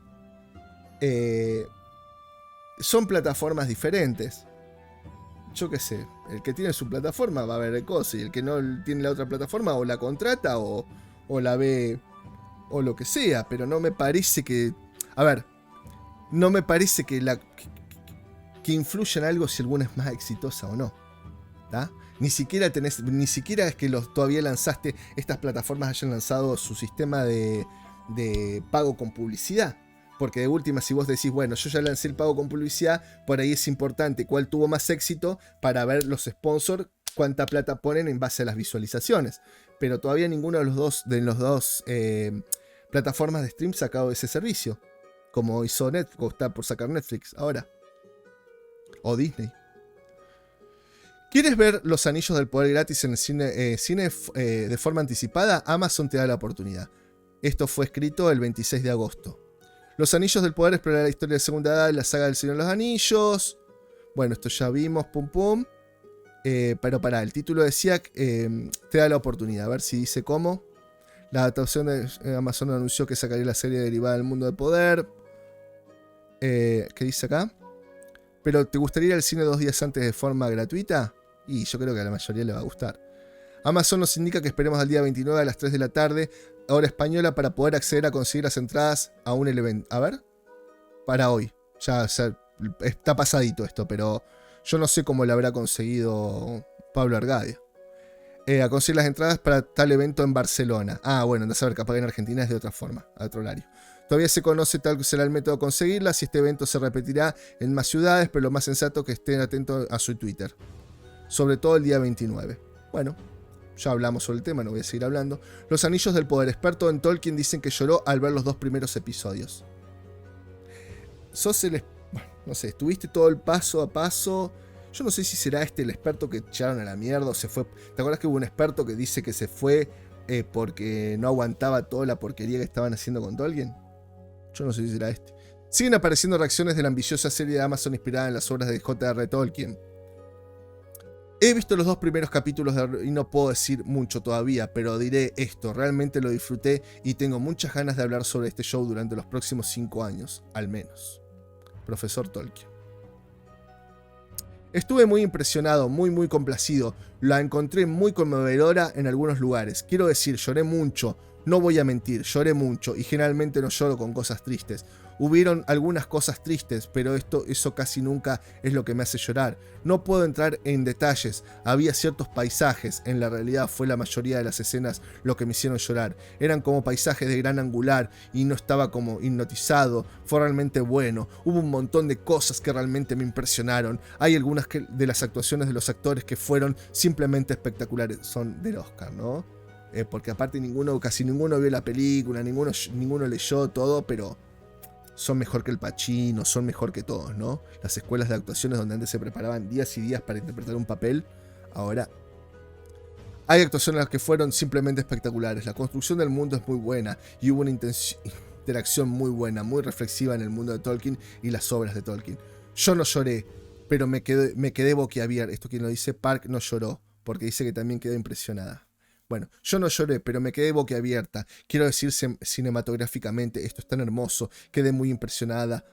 Son plataformas diferentes. Yo qué sé, el que tiene su plataforma va a ver cosas y el que no tiene la otra plataforma o la contrata o la ve o lo que sea, pero no me parece que... A ver, no me parece que influya en algo si alguna es más exitosa o no. ¿Tá? Ni siquiera es que todavía lanzaste, estas plataformas hayan lanzado su sistema de pago con publicidad. Porque de última, si vos decís, bueno, yo ya lancé el pago con publicidad, por ahí es importante cuál tuvo más éxito para ver los sponsors, cuánta plata ponen en base a las visualizaciones. Pero todavía ninguno de los dos plataformas de stream sacado ese servicio. Como hizo Netflix, o está por sacar Netflix ahora. O Disney. ¿Quieres ver Los Anillos del Poder gratis en el cine de forma anticipada? Amazon te da la oportunidad. Esto fue escrito el 26 de agosto. Los Anillos del Poder explora la historia de Segunda Edad y la saga del Señor de los Anillos. Bueno, esto ya vimos, pum pum. Pero pará, el título decía te da la oportunidad. A ver si dice cómo. La adaptación de Amazon anunció que sacaría la serie derivada del Mundo del Poder. ¿Qué dice acá? ¿Pero te gustaría ir al cine 2 días antes de forma gratuita? Y yo creo que a la mayoría le va a gustar. Amazon nos indica que esperemos al día 29 a las 3 de la tarde, hora española, para poder acceder a conseguir las entradas a un evento. A ver, para hoy. Ya está pasadito esto, pero yo no sé cómo lo habrá conseguido Pablo Argadia. A conseguir las entradas para tal evento en Barcelona. Ah, bueno, andás a ver, capaz que en Argentina es de otra forma, a otro horario. Todavía se conoce tal será el método de conseguirlas, si este evento se repetirá en más ciudades, pero lo más sensato es que estén atentos a su Twitter. Sobre todo el día 29. Bueno, ya hablamos sobre el tema, no voy a seguir hablando. Los Anillos del Poder, experto en Tolkien, dicen que lloró al ver los 2 primeros episodios. Bueno, no sé, estuviste todo el paso a paso. Yo no sé si será el experto que echaron a la mierda o se fue. ¿Te acuerdas que hubo un experto que dice que se fue porque no aguantaba toda la porquería que estaban haciendo con Tolkien? Yo no sé si será este. Siguen apareciendo reacciones de la ambiciosa serie de Amazon inspirada en las obras de J.R. Tolkien. He visto los 2 primeros capítulos y no puedo decir mucho todavía, pero diré esto, realmente lo disfruté y tengo muchas ganas de hablar sobre este show durante los próximos 5 años, al menos. Profesor Tolkien. Estuve muy impresionado, muy complacido, la encontré muy conmovedora en algunos lugares. Quiero decir, lloré mucho, no voy a mentir, lloré mucho y generalmente no lloro con cosas tristes. Hubieron algunas cosas tristes, pero eso casi nunca es lo que me hace llorar. No puedo entrar en detalles, había ciertos paisajes, en la realidad fue la mayoría de las escenas lo que me hicieron llorar. Eran como paisajes de gran angular y no estaba como hipnotizado, fue realmente bueno. Hubo un montón de cosas que realmente me impresionaron. Hay algunas de las actuaciones de los actores que fueron simplemente espectaculares, son del Oscar, ¿no? Porque aparte casi ninguno vio la película, ninguno leyó todo, pero son mejor que el Pacino, son mejor que todos, ¿no? Las escuelas de actuaciones donde antes se preparaban días y días para interpretar un papel, ahora hay actuaciones en las que fueron simplemente espectaculares. La construcción del mundo es muy buena y hubo una interacción muy buena, muy reflexiva en el mundo de Tolkien y las obras de Tolkien. Yo no lloré, pero me quedé boquiabierto. Esto quien lo dice, Park no lloró, porque dice que también quedó impresionada. Bueno, yo no lloré, pero me quedé boquiabierta. Quiero decir cinematográficamente, esto es tan hermoso. Quedé muy impresionada.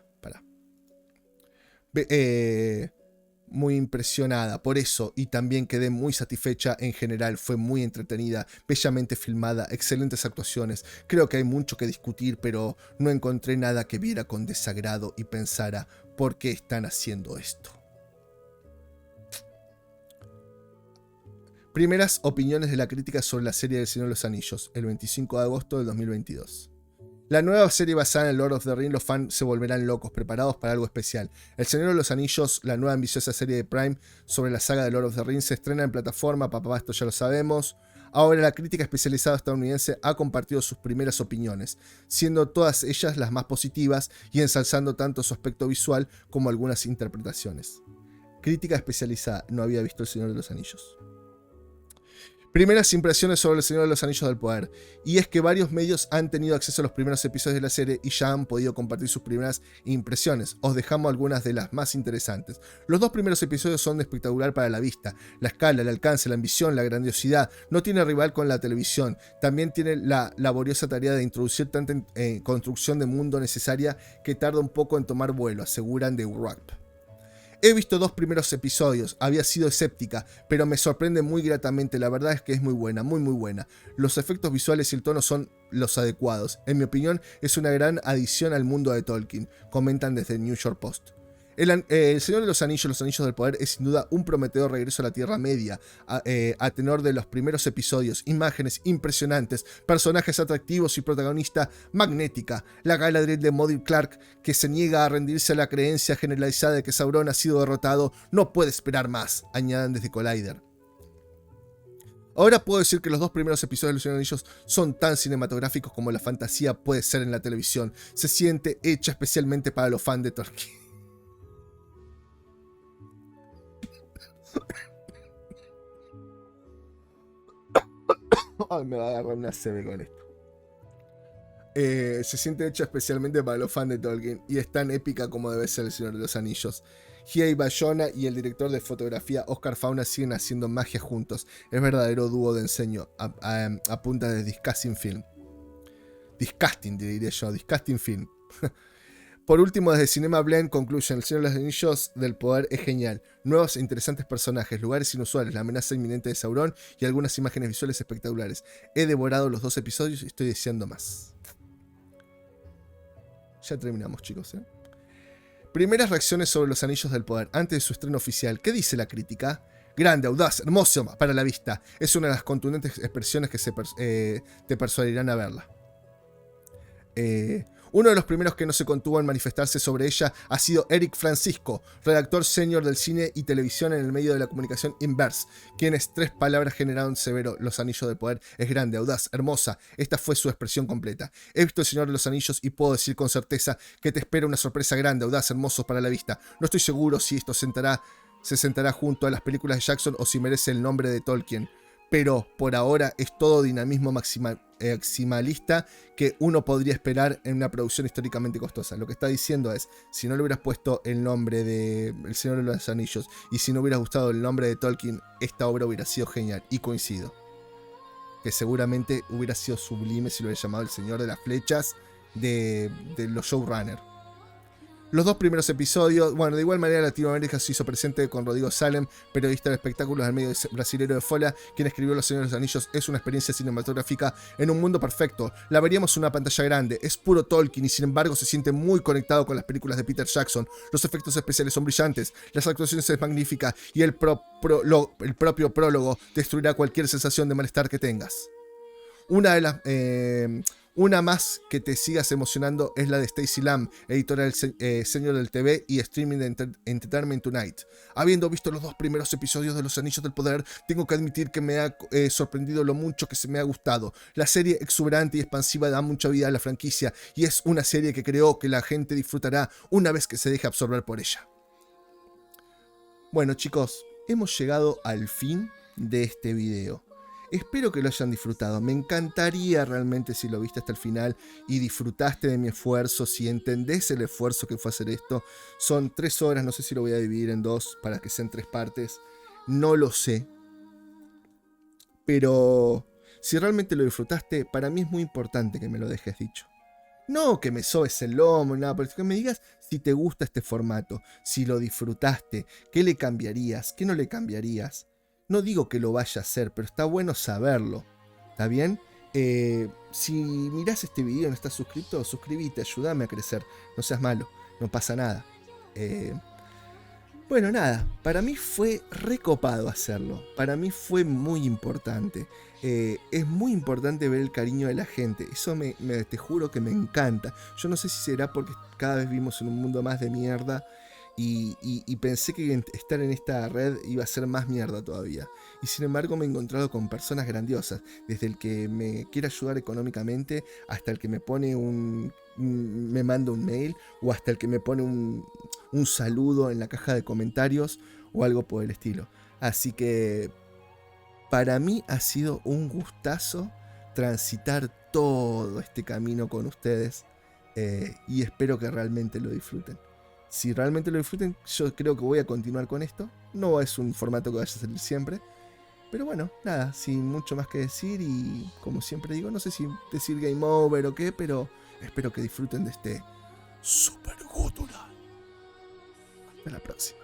Muy impresionada por eso, y también quedé muy satisfecha en general. Fue muy entretenida, bellamente filmada, excelentes actuaciones. Creo que hay mucho que discutir, pero no encontré nada que viera con desagrado y pensara, ¿por qué están haciendo esto? Primeras opiniones de la crítica sobre la serie del Señor de los Anillos, el 25 de agosto del 2022. La nueva serie basada en el Lord of the Rings, los fans se volverán locos, preparados para algo especial. El Señor de los Anillos, la nueva ambiciosa serie de Prime sobre la saga de Lord of the Rings, se estrena en plataforma, esto ya lo sabemos. Ahora la crítica especializada estadounidense ha compartido sus primeras opiniones, siendo todas ellas las más positivas y ensalzando tanto su aspecto visual como algunas interpretaciones. Crítica especializada, no había visto El Señor de los Anillos. Primeras impresiones sobre El Señor de los Anillos del Poder. Y es que varios medios han tenido acceso a los primeros episodios de la serie y ya han podido compartir sus primeras impresiones. Os dejamos algunas de las más interesantes. Los 2 primeros episodios son de espectacular para la vista. La escala, el alcance, la ambición, la grandiosidad. No tiene rival con la televisión. También tiene la laboriosa tarea de introducir tanta construcción de mundo necesaria que tarda un poco en tomar vuelo, aseguran The Wrap. He visto 2 primeros episodios, había sido escéptica, pero me sorprende muy gratamente, la verdad es que es muy buena, muy buena. Los efectos visuales y el tono son los adecuados. En mi opinión, es una gran adición al mundo de Tolkien, comentan desde el New York Post. El Señor de los Anillos del Poder es sin duda un prometedor regreso a la Tierra Media, a tenor de los primeros episodios, imágenes impresionantes, personajes atractivos y protagonista magnética. La Galadriel de Modin Clark, que se niega a rendirse a la creencia generalizada de que Sauron ha sido derrotado, no puede esperar más, añaden desde Collider. Ahora puedo decir que los 2 primeros episodios de Los Señor de los Anillos son tan cinematográficos como la fantasía puede ser en la televisión. Se siente hecha especialmente para los fans de Tolkien. Ay, me va a agarrar una CB con esto. Se siente hecha especialmente para los fans de Tolkien y es tan épica como debe ser El Señor de los Anillos. Hiei Bayona y el director de fotografía Oscar Fauna siguen haciendo magia juntos. Es verdadero dúo de ensueño a punta de Disgusting Film. Disgusting, diría yo, Disgusting Film. Por último, desde Cinema Blend concluyen: El Señor de los Anillos del Poder es genial. Nuevos e interesantes personajes, lugares inusuales, la amenaza inminente de Sauron y algunas imágenes visuales espectaculares. He devorado los 2 episodios y estoy deseando más. Ya terminamos, chicos, ¿eh? Primeras reacciones sobre Los Anillos del Poder antes de su estreno oficial. ¿Qué dice la crítica? Grande, audaz, hermoso para la vista. Es una de las contundentes expresiones que te persuadirán a verla. Uno de los primeros que no se contuvo en manifestarse sobre ella ha sido Eric Francisco, redactor senior del cine y televisión en el medio de la comunicación Inverse, quienes 3 palabras generaron severo: Los Anillos del Poder es grande, audaz, hermosa. Esta fue su expresión completa. He visto El Señor de los Anillos y puedo decir con certeza que te espera una sorpresa grande, audaz, hermoso para la vista. No estoy seguro si esto se sentará junto a las películas de Jackson o si merece el nombre de Tolkien, pero por ahora es todo dinamismo maximalista que uno podría esperar en una producción históricamente costosa. Lo que está diciendo es, si no le hubieras puesto el nombre de El Señor de los Anillos y si no hubieras gustado el nombre de Tolkien, esta obra hubiera sido genial, y coincido. Que seguramente hubiera sido sublime si lo hubiera llamado El Señor de las Flechas de los showrunners. Los 2 primeros episodios, bueno, de igual manera Latinoamérica se hizo presente con Rodrigo Salem, periodista de espectáculos del medio brasilero de Folha, quien escribió Los Señores de los Anillos. Es una experiencia cinematográfica en un mundo perfecto. La veríamos en una pantalla grande, es puro Tolkien y sin embargo se siente muy conectado con las películas de Peter Jackson. Los efectos especiales son brillantes, las actuaciones es magnífica y el propio prólogo destruirá cualquier sensación de malestar que tengas. Una más que te sigas emocionando es la de Stacy Lamb, editora del Señor del TV y streaming de Entertainment Tonight. Habiendo visto los 2 primeros episodios de Los Anillos del Poder, tengo que admitir que me ha sorprendido lo mucho que se me ha gustado. La serie exuberante y expansiva da mucha vida a la franquicia y es una serie que creo que la gente disfrutará una vez que se deje absorber por ella. Bueno chicos, hemos llegado al fin de este video. Espero que lo hayan disfrutado. Me encantaría realmente si lo viste hasta el final y disfrutaste de mi esfuerzo, si entendés el esfuerzo que fue hacer esto. Son 3 horas, no sé si lo voy a dividir en 2 para que sean 3 partes. No lo sé. Pero si realmente lo disfrutaste, para mí es muy importante que me lo dejes dicho. No que me sobes el lomo, nada, pero que me digas si te gusta este formato, si lo disfrutaste, qué le cambiarías, qué no le cambiarías. No digo que lo vaya a hacer, pero está bueno saberlo. ¿Está bien? Si mirás este video y no estás suscrito, suscríbete, ayúdame a crecer. No seas malo, no pasa nada. Bueno, nada, para mí fue recopado hacerlo. Para mí fue muy importante. Es muy importante ver el cariño de la gente. Eso te juro que me encanta. Yo no sé si será porque cada vez vivimos en un mundo más de mierda. Y pensé que estar en esta red iba a ser más mierda todavía. Y sin embargo me he encontrado con personas grandiosas. Desde el que me quiere ayudar económicamente, hasta el que me pone me manda un mail, o hasta el que me pone un saludo en la caja de comentarios, o algo por el estilo. Así que para mí ha sido un gustazo transitar todo este camino con ustedes. Y espero que realmente lo disfruten. Si realmente lo disfruten, yo creo que voy a continuar con esto. No es un formato que vaya a salir siempre. Pero bueno, nada, sin mucho más que decir. Y como siempre digo, no sé si decir game over o qué, pero espero que disfruten de este super gutural. Hasta la próxima.